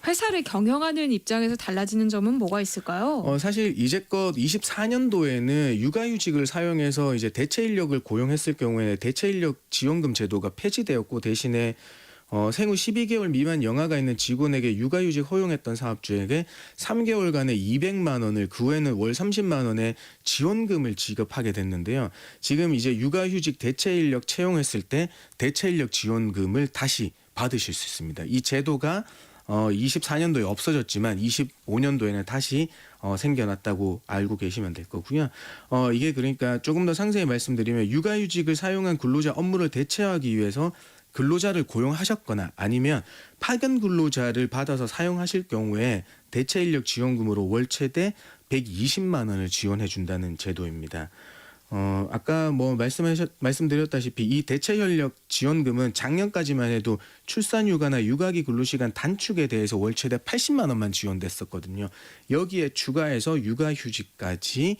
회사를 경영하는 입장에서 달라지는 점은 뭐가 있을까요? 사실 이제껏 24년도에는 육아휴직을 사용해서 이제 대체 인력을 고용했을 경우에 대체 인력 지원금 제도가 폐지되었고 대신에 생후 12개월 미만 영아가 있는 직원에게 육아휴직 허용했던 사업주에게 3개월간의 200만 원을 그 후에는 월 30만 원의 지원금을 지급하게 됐는데요. 지금 이제 육아휴직 대체 인력 채용했을 때 대체 인력 지원금을 다시 받으실 수 있습니다. 이 제도가 24년도에 없어졌지만 25년도에는 다시 생겨났다고 알고 계시면 될 거고요. 이게 그러니까 조금 더 상세히 말씀드리면 육아휴직을 사용한 근로자 업무를 대체하기 위해서 근로자를 고용하셨거나 아니면 파견 근로자를 받아서 사용하실 경우에 대체 인력 지원금으로 월 최대 120만 원을 지원해 준다는 제도입니다. 아까 뭐 말씀드렸다시피 이 대체 현역 지원금은 작년까지만 해도 출산 휴가나 육아기 근로시간 단축에 대해서 월 최대 80만 원만 지원됐었거든요. 여기에 추가해서 육아휴직까지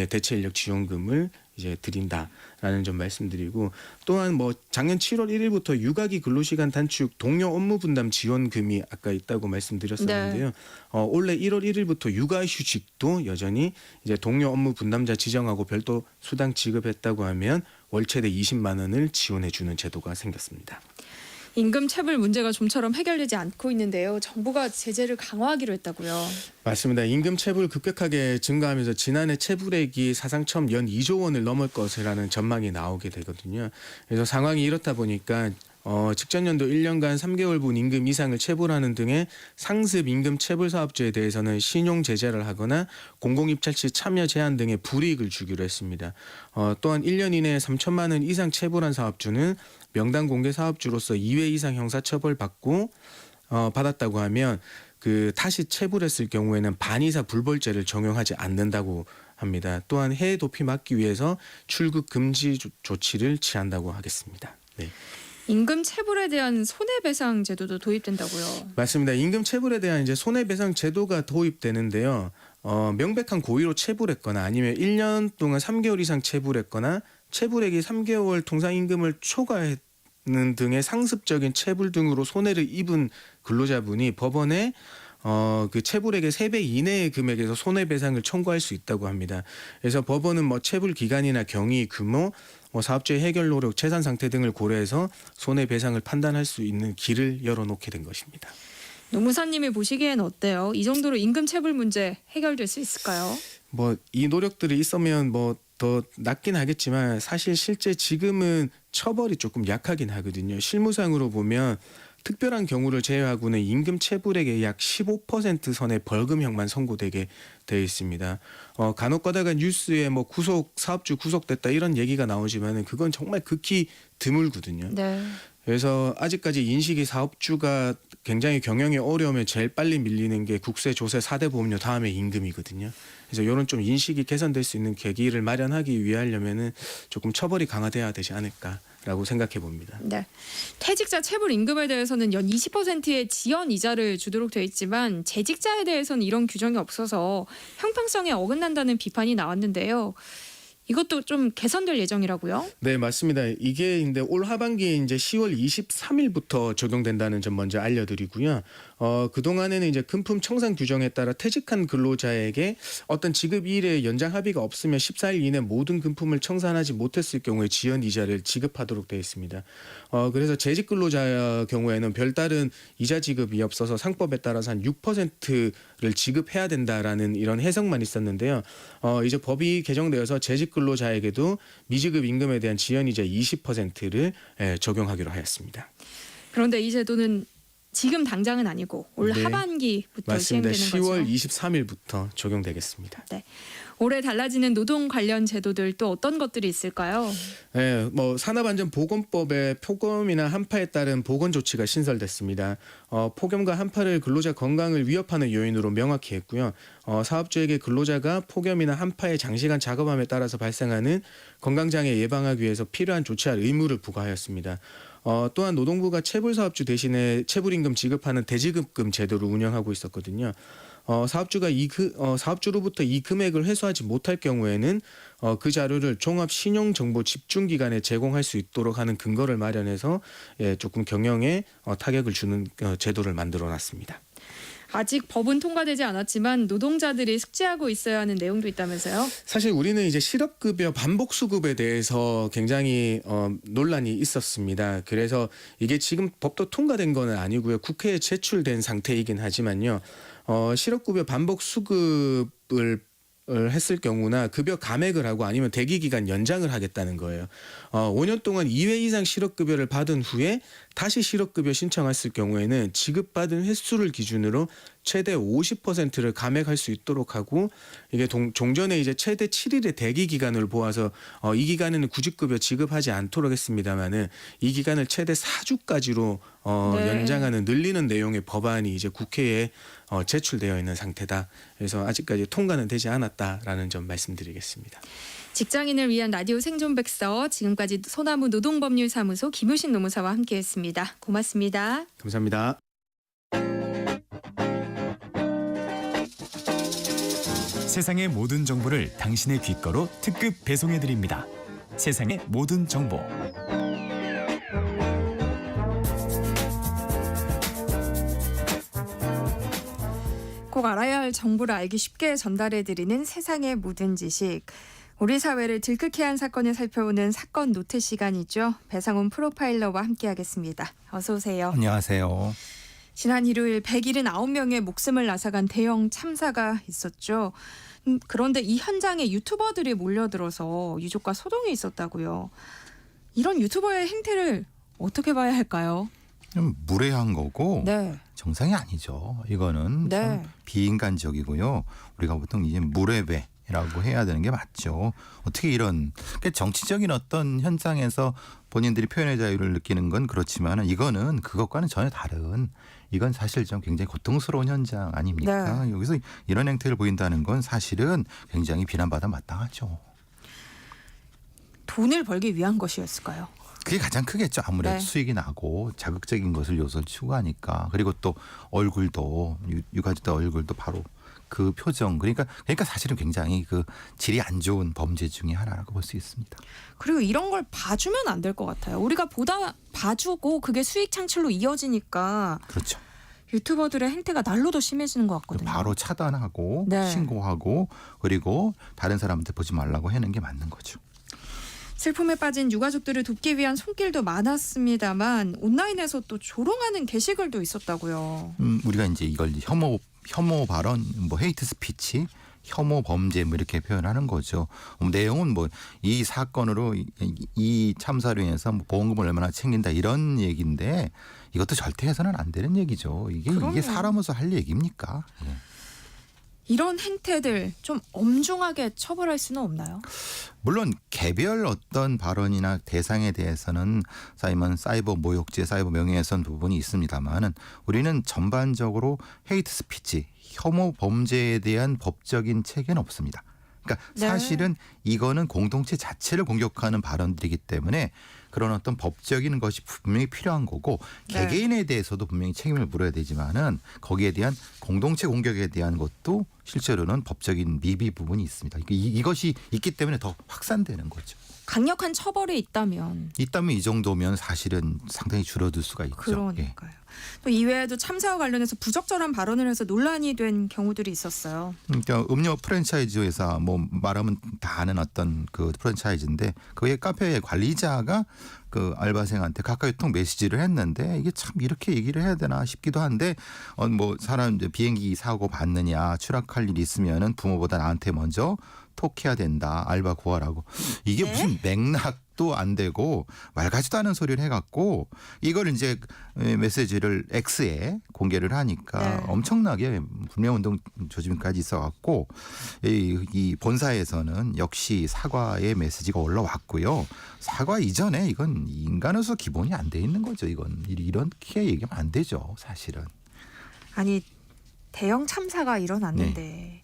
대체 인력 지원금을 이제 드린다라는 점 말씀드리고, 또한 뭐 작년 7월 1일부터 육아기 근로시간 단축 동료 업무 분담 지원금이 아까 있다고 말씀드렸었는데요. 올해 1월 1일부터 육아휴직도 여전히 이제 동료 업무 분담자 지정하고 별도 수당 지급했다고 하면 월 최대 20만 원을 지원해 주는 제도가 생겼습니다. 임금 체불 문제가 좀처럼 해결되지 않고 있는데요. 정부가 제재를 강화하기로 했다고요. 맞습니다. 임금 체불 급격하게 증가하면서 지난해 체불액이 사상 처음 연 2조 원을 넘을 것이라는 전망이 나오게 되거든요. 그래서 상황이 이렇다 보니까 직전 연도 1년간 3개월분 임금 이상을 체불하는 등의 상습 임금 체불 사업주에 대해서는 신용 제재를 하거나 공공입찰 시 참여 제한 등의 불이익을 주기로 했습니다. 또한 1년 이내에 3천만 원 이상 체불한 사업주는 명단 공개 사업주로서 2회 이상 형사처벌 받았다고 하면 다시 체불했을 경우에는 반이사 불벌죄를 적용하지 않는다고 합니다. 또한 해외 도피 막기 위해서 출국 금지 조치를 취한다고 하겠습니다. 네. 임금 체불에 대한 손해배상 제도도 도입된다고요. 맞습니다. 임금 체불에 대한 이제 손해배상 제도가 도입되는데요. 명백한 고의로 체불했거나 아니면 1년 동안 3개월 이상 체불했거나 체불액이 3개월 통상임금을 초과했는 등의 상습적인 체불 등으로 손해를 입은 근로자분이 법원에 그 체불액의 3배 이내의 금액에서 손해배상을 청구할 수 있다고 합니다. 그래서 법원은 뭐 체불 기간이나 경위, 규모, 사업주의 해결 노력, 재산 상태 등을 고려해서 손해배상을 판단할 수 있는 길을 열어놓게 된 것입니다. 노무사님이 보시기엔 어때요? 이 정도로 임금 체불 문제 해결될 수 있을까요? 이 노력들이 있으면 더 낫긴 하겠지만 사실 실제 지금은 처벌이 조금 약하긴 하거든요. 실무상으로 보면 특별한 경우를 제외하고는 임금 체불액의 약 15% 선의 벌금형만 선고되게 되어 있습니다. 간혹 가다가 뉴스에 사업주 구속됐다 이런 얘기가 나오지만은 그건 정말 극히 드물거든요. 네. 그래서 아직까지 인식이 사업주가 굉장히 경영이 어려우면 제일 빨리 밀리는 게 국세, 조세, 4대 보험료 다음에 임금이거든요. 그래서 이런 좀 인식이 개선될 수 있는 계기를 마련하기 위하려면은 조금 처벌이 강화돼야 되지 않을까라고 생각해 봅니다. 네. 퇴직자 체불 임금에 대해서는 연 20%의 지연 이자를 주도록 되어 있지만 재직자에 대해서는 이런 규정이 없어서 형평성에 어긋난다는 비판이 나왔는데요. 이것도 좀 개선될 예정이라고요? 네, 맞습니다. 이게 근데 올 하반기에 이제 10월 23일부터 적용된다는 점 먼저 알려드리고요. 그동안에는 이제 금품 청산 규정에 따라 퇴직한 근로자에게 어떤 지급 일에 연장 합의가 없으면 14일 이내 모든 금품을 청산하지 못했을 경우에 지연 이자를 지급하도록 되어 있습니다. 그래서 재직 근로자 경우에는 별다른 이자 지급이 없어서 상법에 따라서 한 6%를 지급해야 된다라는 이런 해석만 있었는데요. 이제 법이 개정되어서 재직 근로자에게도 미지급 임금에 대한 지연 이자 20%를 적용하기로 하였습니다. 그런데 이 제도는 지금 당장은 아니고 올 네, 하반기부터 맞습니다. 시행되는 10월 거죠. 23일부터 적용되겠습니다. 네. 올해 달라지는 노동 관련 제도들 또 어떤 것들이 있을까요? 네, 산업안전보건법에 폭염이나 한파에 따른 보건 조치가 신설됐습니다. 폭염과 한파를 근로자 건강을 위협하는 요인으로 명확히 했고요. 사업주에게 근로자가 폭염이나 한파에 장시간 작업함에 따라서 발생하는 건강장애 예방하기 위해서 필요한 조치할 의무를 부과하였습니다. 또한 노동부가 체불사업주 대신에 체불임금 지급하는 대지급금 제도를 운영하고 있었거든요. 사업주가 사업주로부터 이 금액을 회수하지 못할 경우에는 그 자료를 종합신용정보집중기관에 제공할 수 있도록 하는 근거를 마련해서 조금 경영에 타격을 주는 제도를 만들어놨습니다. 아직 법은 통과되지 않았지만 노동자들이 숙지하고 있어야 하는 내용도 있다면서요? 사실 우리는 이제 실업급여 반복수급에 대해서 굉장히 논란이 있었습니다. 그래서 이게 지금 법도 통과된 건 아니고요. 국회에 제출된 상태이긴 하지만요. 실업급여 반복수급을 했을 경우나 급여 감액을 하고 아니면 대기기간 연장을 하겠다는 거예요. 5년 동안 2회 이상 실업급여를 받은 후에 다시 실업급여 신청했을 경우에는 지급받은 횟수를 기준으로 최대 50%를 감액할 수 있도록 하고, 이게 종전에 이제 최대 7일의 대기 기간을 보아서 이 기간에는 구직급여 지급하지 않도록 했습니다만은 이 기간을 최대 4주까지로 네. 연장하는 늘리는 내용의 법안이 이제 국회에 제출되어 있는 상태다. 그래서 아직까지 통과는 되지 않았다라는 점 말씀드리겠습니다. 직장인을 위한 라디오 생존백서, 지금까지 소나무 노동법률사무소 김효신 노무사와 함께했습니다. 고맙습니다. 감사합니다. 세상의 모든 정보를 당신의 귓가로 특급 배송해드립니다. 세상의 모든 정보. 꼭 알아야 할 정보를 알기 쉽게 전달해드리는 세상의 모든 지식. 우리 사회를 들끓게 한 사건을 살펴보는 사건 노트 시간이죠. 배상훈 프로파일러와 함께하겠습니다. 어서 오세요. 안녕하세요. 지난 일요일 179명의 목숨을 앗아간 대형 참사가 있었죠. 그런데 이 현장에 유튜버들이 몰려들어서 유족과 소동이 있었다고요. 이런 유튜버의 행태를 어떻게 봐야 할까요? 좀 무례한 거고 네. 정상이 아니죠. 이거는 네. 참 비인간적이고요. 우리가 보통 이제 무례배라고 해야 되는 게 맞죠. 어떻게 이런 그러니까 정치적인 어떤 현장에서 본인들이 표현의 자유를 느끼는 건 그렇지만 이거는 그것과는 전혀 다른 이건 사실 좀 굉장히 고통스러운 현장 아닙니까? 네. 여기서 이런 행태를 보인다는 건 사실은 굉장히 비난받아 마땅하죠. 돈을 벌기 위한 것이었을까요? 그게 가장 크겠죠. 아무래도 네. 수익이 나고 자극적인 것을 요소를 추구하니까. 그리고 또 얼굴도 유가족들 얼굴도 바로 그 표정. 그러니까 사실은 굉장히 그 질이 안 좋은 범죄 중에 하나라고 볼 수 있습니다. 그리고 이런 걸 봐주면 안 될 것 같아요. 우리가 봐주고 그게 수익 창출로 이어지니까 그렇죠. 유튜버들의 행태가 날로 더 심해지는 것 같거든요. 바로 차단하고 네. 신고하고 그리고 다른 사람한테 보지 말라고 하는 게 맞는 거죠. 슬픔에 빠진 유가족들을 돕기 위한 손길도 많았습니다만 온라인에서 또 조롱하는 게시글도 있었다고요. 우리가 이제 이걸 혐오 발언, 뭐 헤이트 스피치, 혐오 범죄 뭐 이렇게 표현하는 거죠. 내용은 뭐 이 사건으로 이 참사로 인해서 뭐 보험금을 얼마나 챙긴다 이런 얘기인데 이것도 절대 해서는 안 되는 얘기죠. 이게 사람으로서 할 얘기입니까? 네. 이런 행태들 좀 엄중하게 처벌할 수는 없나요? 물론 개별 어떤 발언이나 대상에 대해서는 사이버 모욕죄, 사이버 명예훼손 부분이 있습니다만은 우리는 전반적으로 헤이트 스피치, 혐오 범죄에 대한 법적인 체계는 없습니다. 그러니까 네. 사실은 이거는 공동체 자체를 공격하는 발언들이기 때문에 그런 어떤 법적인 것이 분명히 필요한 거고 네. 개개인에 대해서도 분명히 책임을 물어야 되지만은 거기에 대한 공동체 공격에 대한 것도 실제로는 법적인 미비 부분이 있습니다. 이것이 있기 때문에 더 확산되는 거죠. 강력한 처벌이 있다면 이 정도면 사실은 상당히 줄어들 수가 있죠. 그러니까요. 또 이외에도 참사와 관련해서 부적절한 발언을 해서 논란이 된 경우들이 있었어요. 그러니까 음료 프랜차이즈 회사 뭐 말하면 다 아는 어떤 그 프랜차이즈인데 그의 카페 관리자가 그 알바생한테 가까이통 메시지를 했는데 이게 참 이렇게 얘기를 해야 되나 싶기도 한데 뭐 사람 이제 비행기 사고 봤느냐 추락할 일이 있으면은 부모보다 나한테 먼저 톡해야 된다. 알바 구하라고. 이게 네? 무슨 맥락도 안 되고 말 같지도 않은 소리를 해갖고 이걸 이제 메시지를 X에 공개를 하니까 네. 엄청나게 불매운동 조짐까지 있어갖고 이 본사에서는 역시 사과의 메시지가 올라왔고요. 사과 이전에 이건 인간으로서 기본이 안 돼 있는 거죠. 이건 이렇게 얘기하면 안 되죠. 사실은. 아니 대형 참사가 일어났는데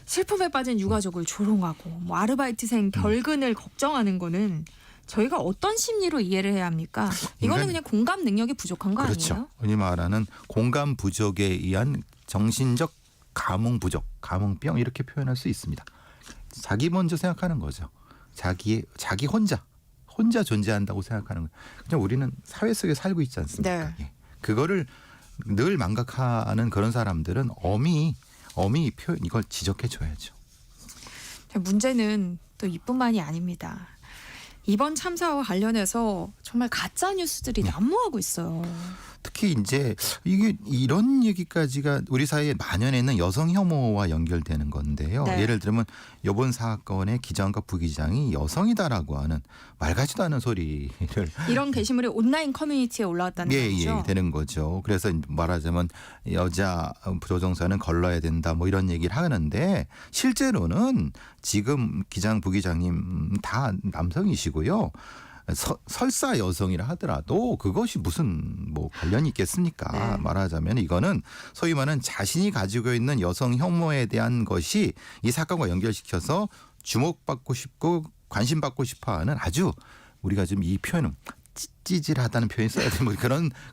슬픔에 빠진 유가족을 조롱하고 뭐 아르바이트생 결근을 걱정하는 거는 저희가 어떤 심리로 이해를 해야 합니까? 이거는 그냥 공감 능력이 부족한 거 그렇죠. 아니에요? 흔히 말하는 공감 부족에 의한 정신적 감흥 부족, 감흥병 이렇게 표현할 수 있습니다. 자기 먼저 생각하는 거죠. 자기 혼자 존재한다고 생각하는 거예요. 그냥 우리는 사회 속에 살고 있지 않습니까? 네. 예. 그거를 늘 망각하는 그런 사람들은 엄히 표현 이걸 지적해 줘야죠. 문제는 또 이뿐만이 아닙니다. 이번 참사와 관련해서 정말 가짜 뉴스들이 난무하고 있어요. 특히 이제 이게 이런 얘기까지가 우리 사회에 만연해 있는 여성 혐오와 연결되는 건데요. 네. 예를 들면 이번 사건의 기장과 부기장이 여성이다라고 하는 말 같지도 않은 소리를 이런 게시물이 온라인 커뮤니티에 올라왔다는 거죠. 되는 거죠. 그래서 말하자면 여자 조종사는 걸러야 된다 뭐 이런 얘기를 하는데 실제로는 지금 기장 부기장님 다 남성이시고요. 설사 여성이라 하더라도 그것이 무슨 뭐 관련이 있겠습니까? 네. 말하자면 이거는 소위 말하는 자신이 가지고 있는 여성 혐오에 대한 것이 이 사건과 연결시켜서 주목받고 싶고 관심받고 싶어하는 아주 우리가 좀 이 표현은 찌질하다는 표현이 써야 되는 뭐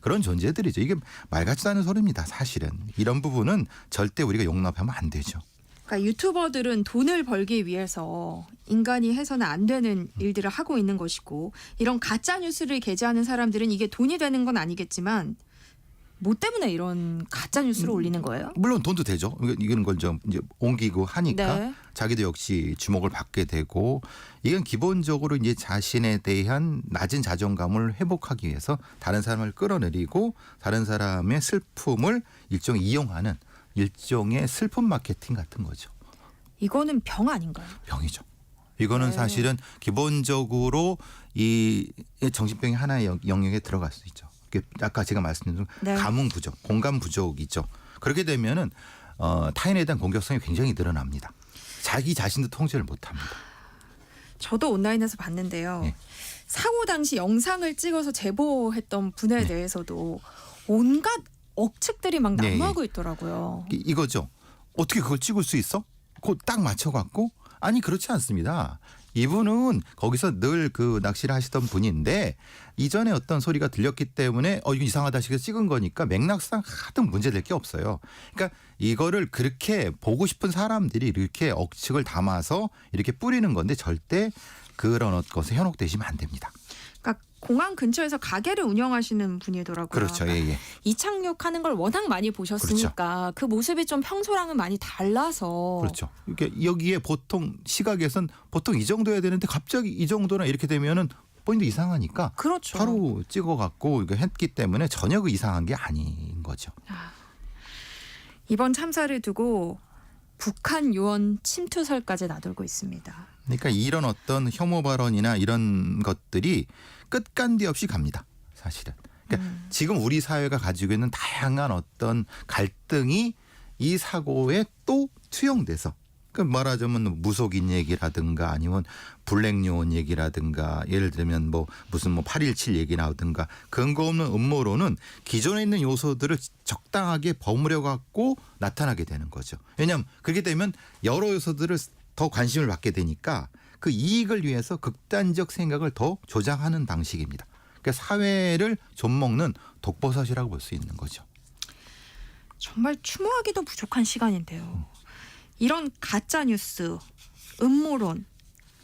그런 존재들이죠. 이게 말 같지도 않은 소리입니다. 사실은 이런 부분은 절대 우리가 용납하면 안 되죠. 그러니까 유튜버들은 돈을 벌기 위해서 인간이 해서는 안 되는 일들을 하고 있는 것이고 이런 가짜 뉴스를 게재하는 사람들은 이게 돈이 되는 건 아니겠지만 뭐 때문에 이런 가짜 뉴스를 올리는 거예요? 물론 돈도 되죠. 이런 걸 좀 이제 옮기고 하니까 네. 자기도 역시 주목을 받게 되고 이건 기본적으로 이제 자신에 대한 낮은 자존감을 회복하기 위해서 다른 사람을 끌어내리고 다른 사람의 슬픔을 일종의 이용하는 일종의 슬픔 마케팅 같은 거죠. 이거는 병 아닌가요? 병이죠. 이거는 네. 사실은 기본적으로 이 정신병의 하나의 영역에 들어갈 수 있죠. 아까 제가 말씀드린 네. 감흥 부족, 공감 부족이죠. 그렇게 되면은 타인에 대한 공격성이 굉장히 늘어납니다. 자기 자신도 통제를 못합니다. 저도 온라인에서 봤는데요. 네. 사고 당시 영상을 찍어서 제보했던 분에 네. 대해서도 온갖 억측들이 막 네. 난무하고 있더라고요. 이거죠. 어떻게 그걸 찍을 수 있어? 그걸 딱 맞춰갖고? 아니 그렇지 않습니다. 이분은 거기서 늘 그 낚시를 하시던 분인데 이전에 어떤 소리가 들렸기 때문에 이거 이상하다 싶어서 찍은 거니까 맥락상 하등 문제될 게 없어요. 그러니까 이거를 그렇게 보고 싶은 사람들이 이렇게 억측을 담아서 이렇게 뿌리는 건데 절대 그런 것에 현혹되시면 안 됩니다. 그러니까 공항 근처에서 가게를 운영하시는 분이더라고요. 그렇죠. 그러니까 예. 이착륙하는 걸 워낙 많이 보셨으니까 그 모습이 좀 평소랑은 많이 달라서 그렇죠. 이렇게 여기에 보통 시각에선 보통 이 정도 해야 되는데 갑자기 이 정도나 이렇게 되면은 포인트 이상하니까 그렇죠. 바로 찍어갖고 이거 했기 때문에 전혀 그 이상한 게 아닌 거죠. 이번 참사를 두고 북한 요원 침투설까지 나돌고 있습니다. 그러니까 이런 어떤 혐오 발언이나 이런 것들이 끝간디 없이 갑니다. 사실은. 그러니까 지금 우리 사회가 가지고 있는 다양한 어떤 갈등이 이 사고에 또 투영돼서 그러니까 말하자면 무속인 얘기라든가 아니면 블랙요원 얘기라든가 예를 들면 무슨 8.17 얘기 나오든가 근거 없는 음모론은 기존에 있는 요소들을 적당하게 버무려 갖고 나타나게 되는 거죠. 왜냐하면 그렇게 되면 여러 요소들을 더 관심을 받게 되니까 그 이익을 위해서 극단적 생각을 더 조장하는 방식입니다. 그러니까 사회를 좀먹는 독버섯이라고 볼 수 있는 거죠. 정말 추모하기도 부족한 시간인데요. 이런 가짜 뉴스, 음모론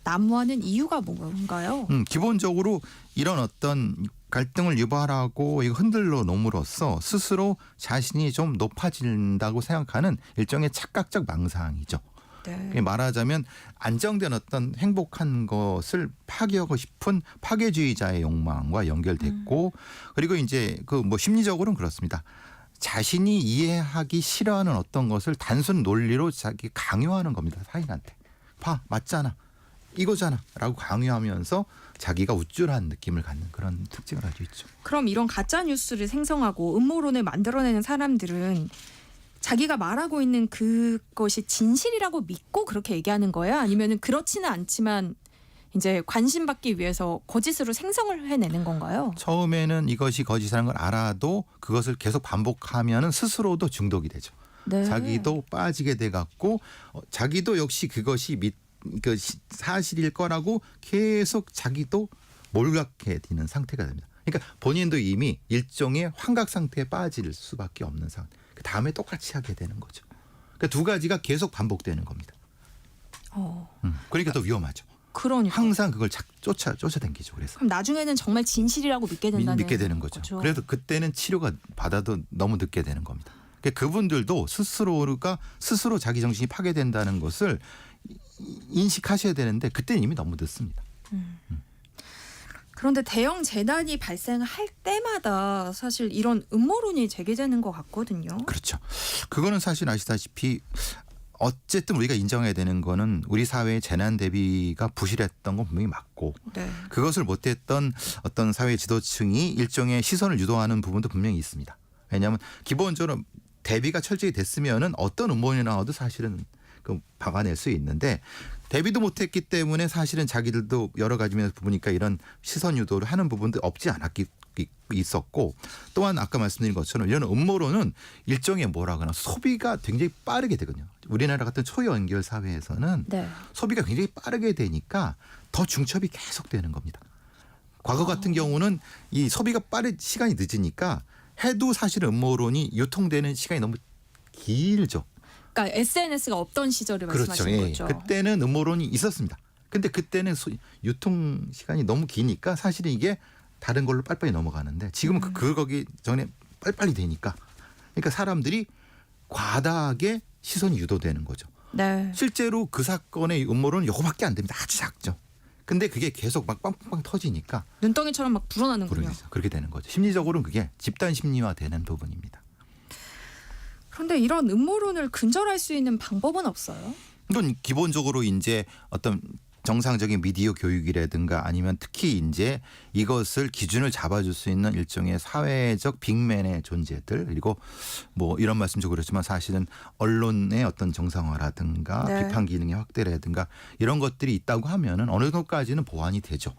난무하는 이유가 뭔가요? 기본적으로 이런 어떤 갈등을 유발하고 이거 흔들러 놓음으로써 스스로 자신이 좀 높아진다고 생각하는 일종의 착각적 망상이죠. 네. 말하자면 안정된 어떤 행복한 것을 파괴하고 싶은 파괴주의자의 욕망과 연결됐고 그리고 이제 심리적으로는 그렇습니다. 자신이 이해하기 싫어하는 어떤 것을 단순 논리로 자기 강요하는 겁니다. 타인한테. 봐 맞잖아. 이거잖아 라고 강요하면서 자기가 우쭐한 느낌을 갖는 그런 특징을 가지고 있죠. 그럼 이런 가짜 뉴스를 생성하고 음모론을 만들어내는 사람들은 자기가 말하고 있는 그것이 진실이라고 믿고 그렇게 얘기하는 거야? 아니면 그렇지는 않지만 이제 관심받기 위해서 거짓으로 생성을 해내는 건가요? 처음에는 이것이 거짓이라는 걸 알아도 그것을 계속 반복하면 스스로도 중독이 되죠. 네. 자기도 빠지게 돼갖고 자기도 역시 그것이 사실일 거라고 계속 자기도 몰락해 되는 상태가 됩니다. 그러니까 본인도 이미 일종의 환각 상태에 빠질 수밖에 없는 상태. 그 다음에 똑같이 하게 되는 거죠. 그러니까 두 가지가 계속 반복되는 겁니다. 그러니까 더 위험하죠. 그러니까. 항상 그걸 쫓아다니죠. 그래서 그럼 나중에는 정말 진실이라고 믿게 된다는 거죠. 그래서 그때는 치료가 받아도 너무 늦게 되는 겁니다. 그러니까 그분들도 스스로 자기 정신이 파괴된다는 것을 인식하셔야 되는데 그때는 이미 너무 늦습니다. 그런데 대형 재난이 발생할 때마다 사실 이런 음모론이 제기되는 것 같거든요. 그렇죠. 그거는 사실 아시다시피 어쨌든 우리가 인정해야 되는 거는 우리 사회의 재난 대비가 부실했던 건 분명히 맞고 네. 그것을 못했던 어떤 사회 지도층이 일종의 시선을 유도하는 부분도 분명히 있습니다. 왜냐하면 기본적으로 대비가 철저히 됐으면은 어떤 음모론이 나와도 사실은 박아낼 수 있는데 대비도 못했기 때문에 사실은 자기들도 여러 가지 면에서 보니까 이런 시선 유도를 하는 부분도 없지 않았기 있었고 또한 아까 말씀드린 것처럼 이런 음모론은 일종의 소비가 굉장히 빠르게 되거든요. 우리나라 같은 초연결 사회에서는 네. 소비가 굉장히 빠르게 되니까 더 중첩이 계속 되는 겁니다. 과거 같은 경우는 이 소비가 빠른 시간이 늦으니까 해도 사실 음모론이 유통되는 시간이 너무 길죠. 그러니까 SNS가 없던 시절을 그렇죠. 말씀하시는 예. 거죠. 그때는 음모론이 있었습니다. 근데 그때는 유통 시간이 너무 기니까 사실은 이게 다른 걸로 빨리빨리 넘어가는데 지금은 그거기 전에 빨리빨리 되니까 그러니까 사람들이 과다하게 시선이 유도되는 거죠. 네. 실제로 그 사건의 음모론은 요거밖에 안 됩니다. 아주 작죠. 근데 그게 계속 막 빵빵빵 터지니까 눈덩이처럼 막 불어나는군요. 그렇게 되는 거죠. 심리적으로는 그게 집단 심리화되는 부분입니다. 그런데 이런 음모론을 근절할 수 있는 방법은 없어요? 이건 기본적으로 이제 어떤 정상적인 미디어 교육이라든가 아니면 특히 이제 이것을 기준을 잡아줄 수 있는 일종의 사회적 빅맨의 존재들 그리고 뭐 이런 말씀 좀 그렇지만 사실은 언론의 어떤 정상화라든가 네. 비판 기능의 확대라든가 이런 것들이 있다고 하면은 어느 정도까지는 보완이 되죠.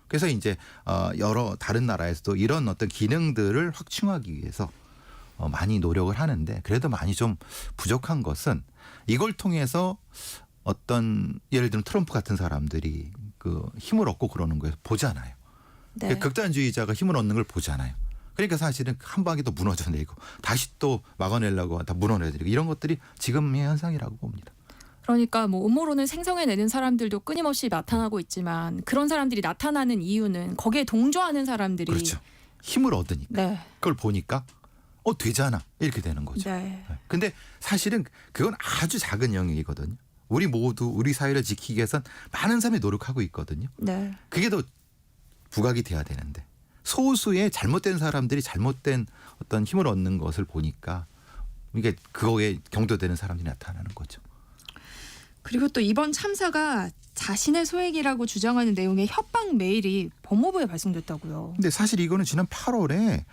그래서 이제 여러 다른 나라에서도 이런 어떤 기능들을 확충하기 위해서 많이 노력을 하는데 그래도 많이 좀 부족한 것은 이걸 통해서 어떤 예를 들면 트럼프 같은 사람들이 그 힘을 얻고 그러는 거에서 보잖아요. 네. 극단주의자가 힘을 얻는 걸 보잖아요. 그러니까 사실은 한 방에 또 무너져내고 다시 또 막아내려고 다 무너내드리고 이런 것들이 지금의 현상이라고 봅니다. 그러니까 뭐 음모론을 생성해내는 사람들도 끊임없이 나타나고 있지만 그런 사람들이 나타나는 이유는 거기에 동조하는 사람들이 그렇죠. 힘을 얻으니까. 네. 그걸 보니까 되잖아 이렇게 되는 거죠. 네. 근데 사실은 그건 아주 작은 영역이거든요. 우리 모두 우리 사회를 지키기 위해선 많은 사람이 노력하고 있거든요. 네. 그게 더 부각이 돼야 되는데 소수의 잘못된 사람들이 잘못된 어떤 힘을 얻는 것을 보니까 이게 그거에 경도되는 사람들이 나타나는 거죠. 그리고 또 이번 참사가 자신의 소액이라고 주장하는 내용의 협박 메일이 법무부에 발송됐다고요. 근데 사실 이거는 지난 8월에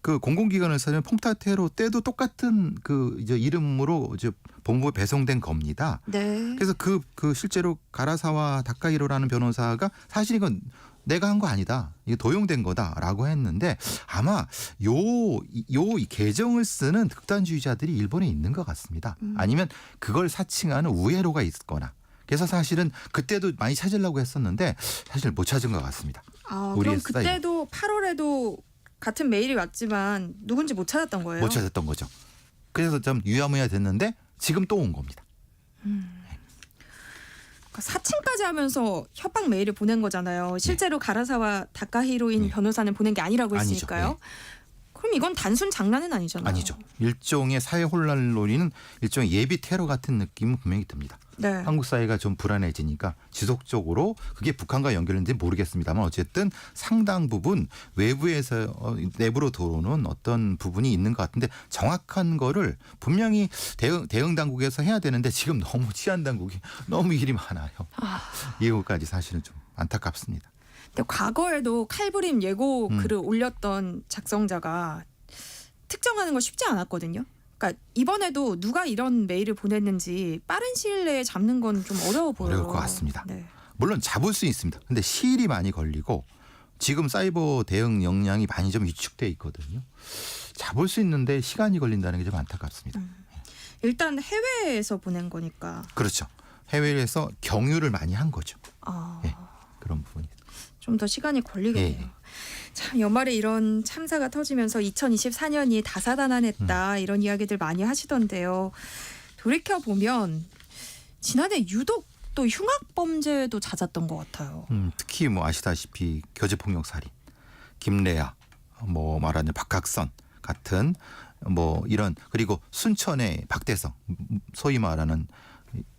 그 공공기관에서는 퐁타 테러 때도 똑같은 그 이제 이름으로 이제 법무부에 배송된 겁니다. 네. 그래서 그 실제로 가라사와 다카히로라는 변호사가 사실 이건 내가 한 거 아니다. 이게 도용된 거다라고 했는데 아마 이 계정을 쓰는 극단주의자들이 일본에 있는 것 같습니다. 아니면 그걸 사칭하는 우회로가 있거나. 그래서 사실은 그때도 많이 찾으려고 했었는데 사실 못 찾은 것 같습니다. 아, 우리의 그럼 그때도 8월에도 같은 메일이 왔지만 누군지 못 찾았던 거예요? 못 찾았던 거죠. 그래서 좀 유야무야 됐는데 지금 또 온 겁니다. 그러니까 사칭까지 하면서 협박 메일을 보낸 거잖아요. 실제로 가라사와 다카히로인 변호사는 보낸 게 아니라고 아니죠. 했으니까요. 네. 그럼 이건 단순 장난은 아니잖아요. 아니죠. 일종의 사회 혼란을 노리는 일종의 예비 테러 같은 느낌은 분명히 듭니다. 네. 한국 사회가 좀 불안해지니까 지속적으로 그게 북한과 연결된지 모르겠습니다만 어쨌든 상당 부분 외부에서 내부로 들어오는 어떤 부분이 있는 것 같은데 정확한 거를 분명히 대응 당국에서 해야 되는데 지금 너무 치안 당국이 너무 일이 많아요. 이거까지 사실은 좀 안타깝습니다. 근데 과거에도 칼부림 예고 글을 올렸던 작성자가 특정하는 거 쉽지 않았거든요. 그러니까 이번에도 누가 이런 메일을 보냈는지 빠른 시일 내에 잡는 건 좀 어려워 보여요. 어려울 것 같습니다. 네. 물론 잡을 수 있습니다. 근데 시일이 많이 걸리고 지금 사이버 대응 역량이 많이 좀 위축돼 있거든요. 잡을 수 있는데 시간이 걸린다는 게 좀 안타깝습니다. 일단 해외에서 보낸 거니까. 그렇죠. 해외에서 경유를 많이 한 거죠. 아, 예, 그런 부분이. 좀 더 시간이 걸리겠네요. 예. 참 연말에 이런 참사가 터지면서 2024년이 다사다난했다 이런 이야기들 많이 하시던데요. 돌이켜 보면 지난해 유독 또 흉악 범죄도 잦았던 것 같아요. 특히 뭐 아시다시피 교제폭력 살인, 김래아, 뭐 말하는 박학선 같은 뭐 이런 그리고 순천의 박대성 소위 말하는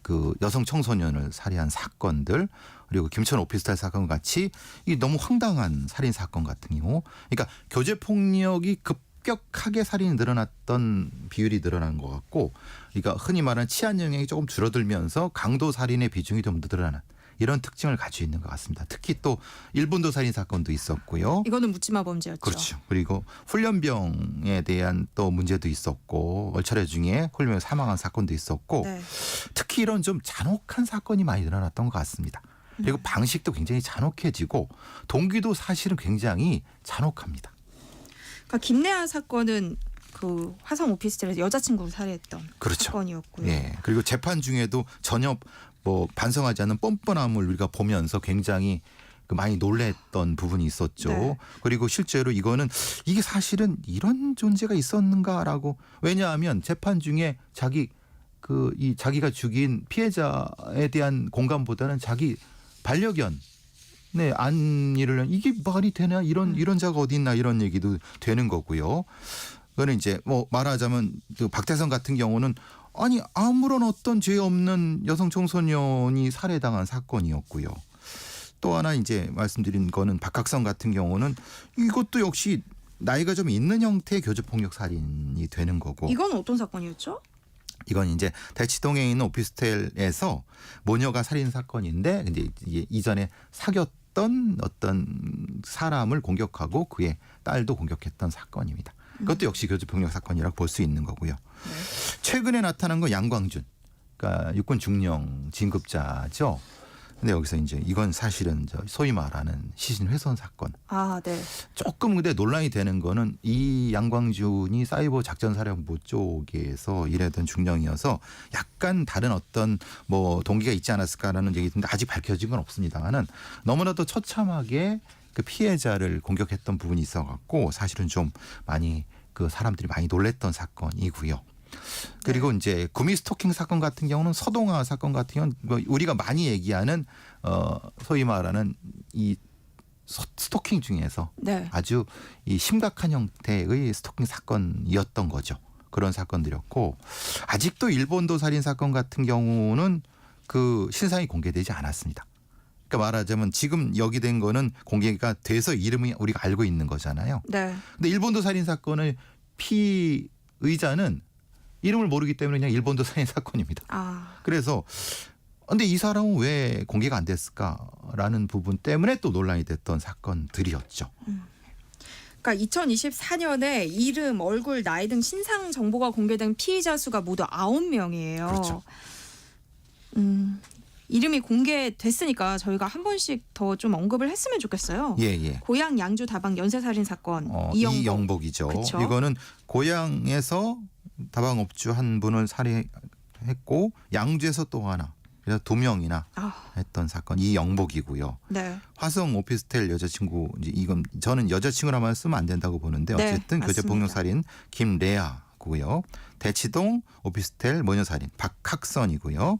그 여성 청소년을 살해한 사건들 그리고 김천 오피스텔 사건 같이 이 너무 황당한 살인 사건 같은 경우 그러니까 교제 폭력이 급격하게 살인이 늘어났던 비율이 늘어난 것 같고 그러니까 흔히 말하는 치안 영향이 조금 줄어들면서 강도 살인의 비중이 좀 늘어나는 이런 특징을 가지고 있는 것 같습니다. 특히 또 일본도 살인 사건도 있었고요. 이거는 묻지마 범죄였죠. 그렇죠. 그리고 훈련병에 대한 또 문제도 있었고 얼차례 중에 훈련병 사망한 사건도 있었고 네. 특히 이런 좀 잔혹한 사건이 많이 늘어났던 것 같습니다. 그리고 방식도 굉장히 잔혹해지고 동기도 사실은 굉장히 잔혹합니다. 그러니까 김래아 사건은 그 화성 오피스텔에서 여자친구를 살해했던 그렇죠. 사건이었고요. 예. 그리고 재판 중에도 전혀 뭐 반성하지 않는 뻔뻔함을 우리가 보면서 굉장히 많이 놀랬던 부분이 있었죠. 네. 그리고 실제로 이거는 이게 사실은 이런 존재가 있었는가라고, 왜냐하면 재판 중에 자기가 죽인 피해자에 대한 공감보다는 자기 반려견 안일을 이게 말이 되나 이런 자가 어디 있나 이런 얘기도 되는 거고요. 그거는 이제 뭐 말하자면 그 박태선 같은 경우는 아니 아무런 어떤 죄 없는 여성 청소년이 살해당한 사건이었고요. 또 하나 이제 말씀드린 거는 박학성 같은 경우는 이것도 역시 나이가 좀 있는 형태의 교주폭력 살인이 되는 거고. 이건 어떤 사건이었죠? 이건 이제 대치동에 있는 오피스텔에서 모녀가 살인 사건인데 이제 이전에 사귀었던 어떤 사람을 공격하고 그의 딸도 공격했던 사건입니다. 그것도 역시 교주폭력 사건이라고 볼 수 있는 거고요. 네. 최근에 나타난 건 양광준, 그러니까 육군 중령 진급자죠. 근데 여기서 이제 이건 사실은 소위 말하는 시신 훼손 사건. 아, 네. 조금 근데 논란이 되는 거는 이 양광준이 사이버 작전사령부 쪽에서 일하던 중령이어서 약간 다른 어떤 뭐 동기가 있지 않았을까라는 얘기 있는데 아직 밝혀진 건 없습니다만은 너무나도 처참하게 그 피해자를 공격했던 부분이 있어갖고 사실은 좀 많이 그 사람들이 많이 놀랬던 사건이고요. 그리고 이제 구미 스토킹 사건 같은 경우는 서동아 사건 같은 경우는 뭐 우리가 많이 얘기하는 소위 말하는 이 스토킹 중에서 네. 아주 이 심각한 형태의 스토킹 사건이었던 거죠. 그런 사건들이었고 아직도 일본도 살인 사건 같은 경우는 그 신상이 공개되지 않았습니다. 그러니까 말하자면 지금 여기 된 거는 공개가 돼서 이름이 우리가 알고 있는 거잖아요. 네. 근데 일본도 살인 사건의 피의자는 이름을 모르기 때문에 그냥 일본도 살인 사건입니다. 아. 그래서 근데 이 사람은 왜 공개가 안 됐을까라는 부분 때문에 또 논란이 됐던 사건들이었죠. 그러니까 2024년에 이름, 얼굴, 나이 등 신상 정보가 공개된 피의자 수가 모두 9명이에요. 그렇죠. 이름이 공개됐으니까 저희가 한 번씩 더 좀 언급을 했으면 좋겠어요. 예. 고양 양주 다방 연쇄살인 사건 이영복이죠. 그쵸? 이거는 고향에서 다방업주 한 분을 살해했고 양주에서 또 하나, 그래서 2명이나 했던 사건 이영복이고요. 네. 화성 오피스텔 여자친구, 이건 저는 여자친구라만 쓰면 안 된다고 보는데 어쨌든 네, 교제폭력살인 김레아고요. 대치동 오피스텔 모녀살인 박학선이고요.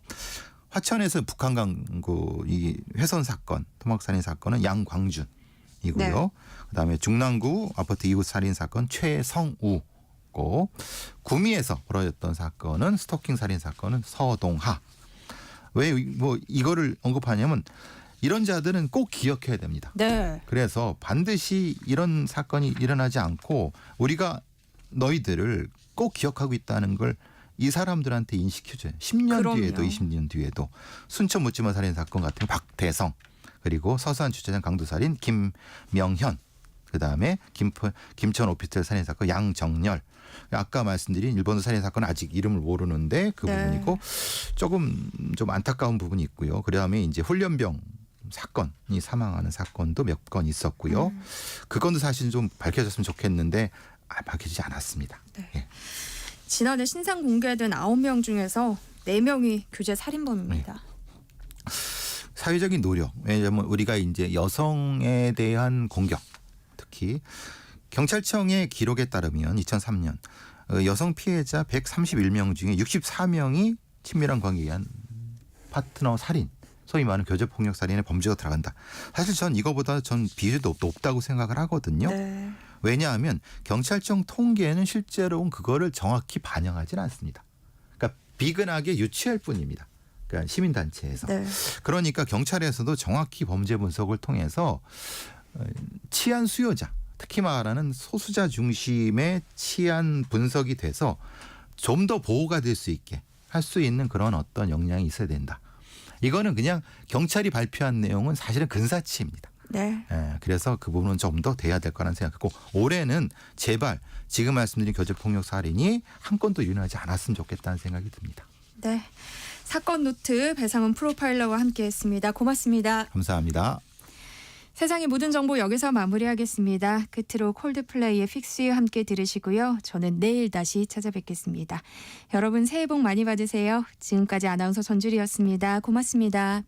화천에서 북한강구 이 훼손 사건, 토막살인 사건은 양광준이고요. 네. 그다음에 중랑구 아파트 이웃 살인 사건 최성우고, 구미에서 벌어졌던 사건은 스토킹 살인 사건은 서동하. 왜 뭐 이거를 언급하냐면 이런 자들은 꼭 기억해야 됩니다. 네. 그래서 반드시 이런 사건이 일어나지 않고 우리가 너희들을 꼭 기억하고 있다는 걸 이 사람들한테 인식해줘요. 10년 그럼요. 뒤에도 20년 뒤에도 순천 묻지마 살인 사건 같은 박대성, 그리고 서산 주차장 강도살인 김명현, 그다음에 김천 오피스텔 살인 사건 양정열, 아까 말씀드린 일본도 살인 사건은 아직 이름을 모르는데 그 네. 부분이고 조금 좀 안타까운 부분이 있고요. 그다음에 이제 훈련병 사건이 사망하는 사건도 몇 건 있었고요. 그건도 사실 좀 밝혀졌으면 좋겠는데 밝혀지지 않았습니다. 네. 예. 지난해 신상 공개된 9명 중에서 4명이 교제 살인범입니다. 사회적인 노력, 왜냐하면 우리가 이제 여성에 대한 공격, 특히 경찰청의 기록에 따르면 2003년 여성 피해자 131명 중에 64명이 친밀한 관계에 의한 파트너 살인, 소위 말하는 교제폭력 살인의 범죄가 들어간다. 사실 전 이거보다 비율도 높다고 생각을 하거든요. 네. 왜냐하면 경찰청 통계는 실제로는 그거를 정확히 반영하지는 않습니다. 그러니까 비근하게 유추할 뿐입니다. 그러니까 시민단체에서. 네. 그러니까 경찰에서도 정확히 범죄 분석을 통해서 치안 수요자, 특히 말하는 소수자 중심의 치안 분석이 돼서 좀 더 보호가 될 수 있게 할 수 있는 그런 어떤 역량이 있어야 된다. 이거는 그냥 경찰이 발표한 내용은 사실은 근사치입니다. 네. 예, 그래서 그 부분은 좀 더 돼야 될 거라는 생각했고, 올해는 제발 지금 말씀드린 교제폭력 살인이 한 건도 일어나지 않았으면 좋겠다는 생각이 듭니다. 네. 사건 노트 배상훈 프로파일러와 함께했습니다. 고맙습니다. 감사합니다. 세상의 모든 정보 여기서 마무리하겠습니다. 끝으로 콜드플레이의 Fix You 함께 들으시고요. 저는 내일 다시 찾아뵙겠습니다. 여러분 새해 복 많이 받으세요. 지금까지 아나운서 전주리였습니다. 고맙습니다.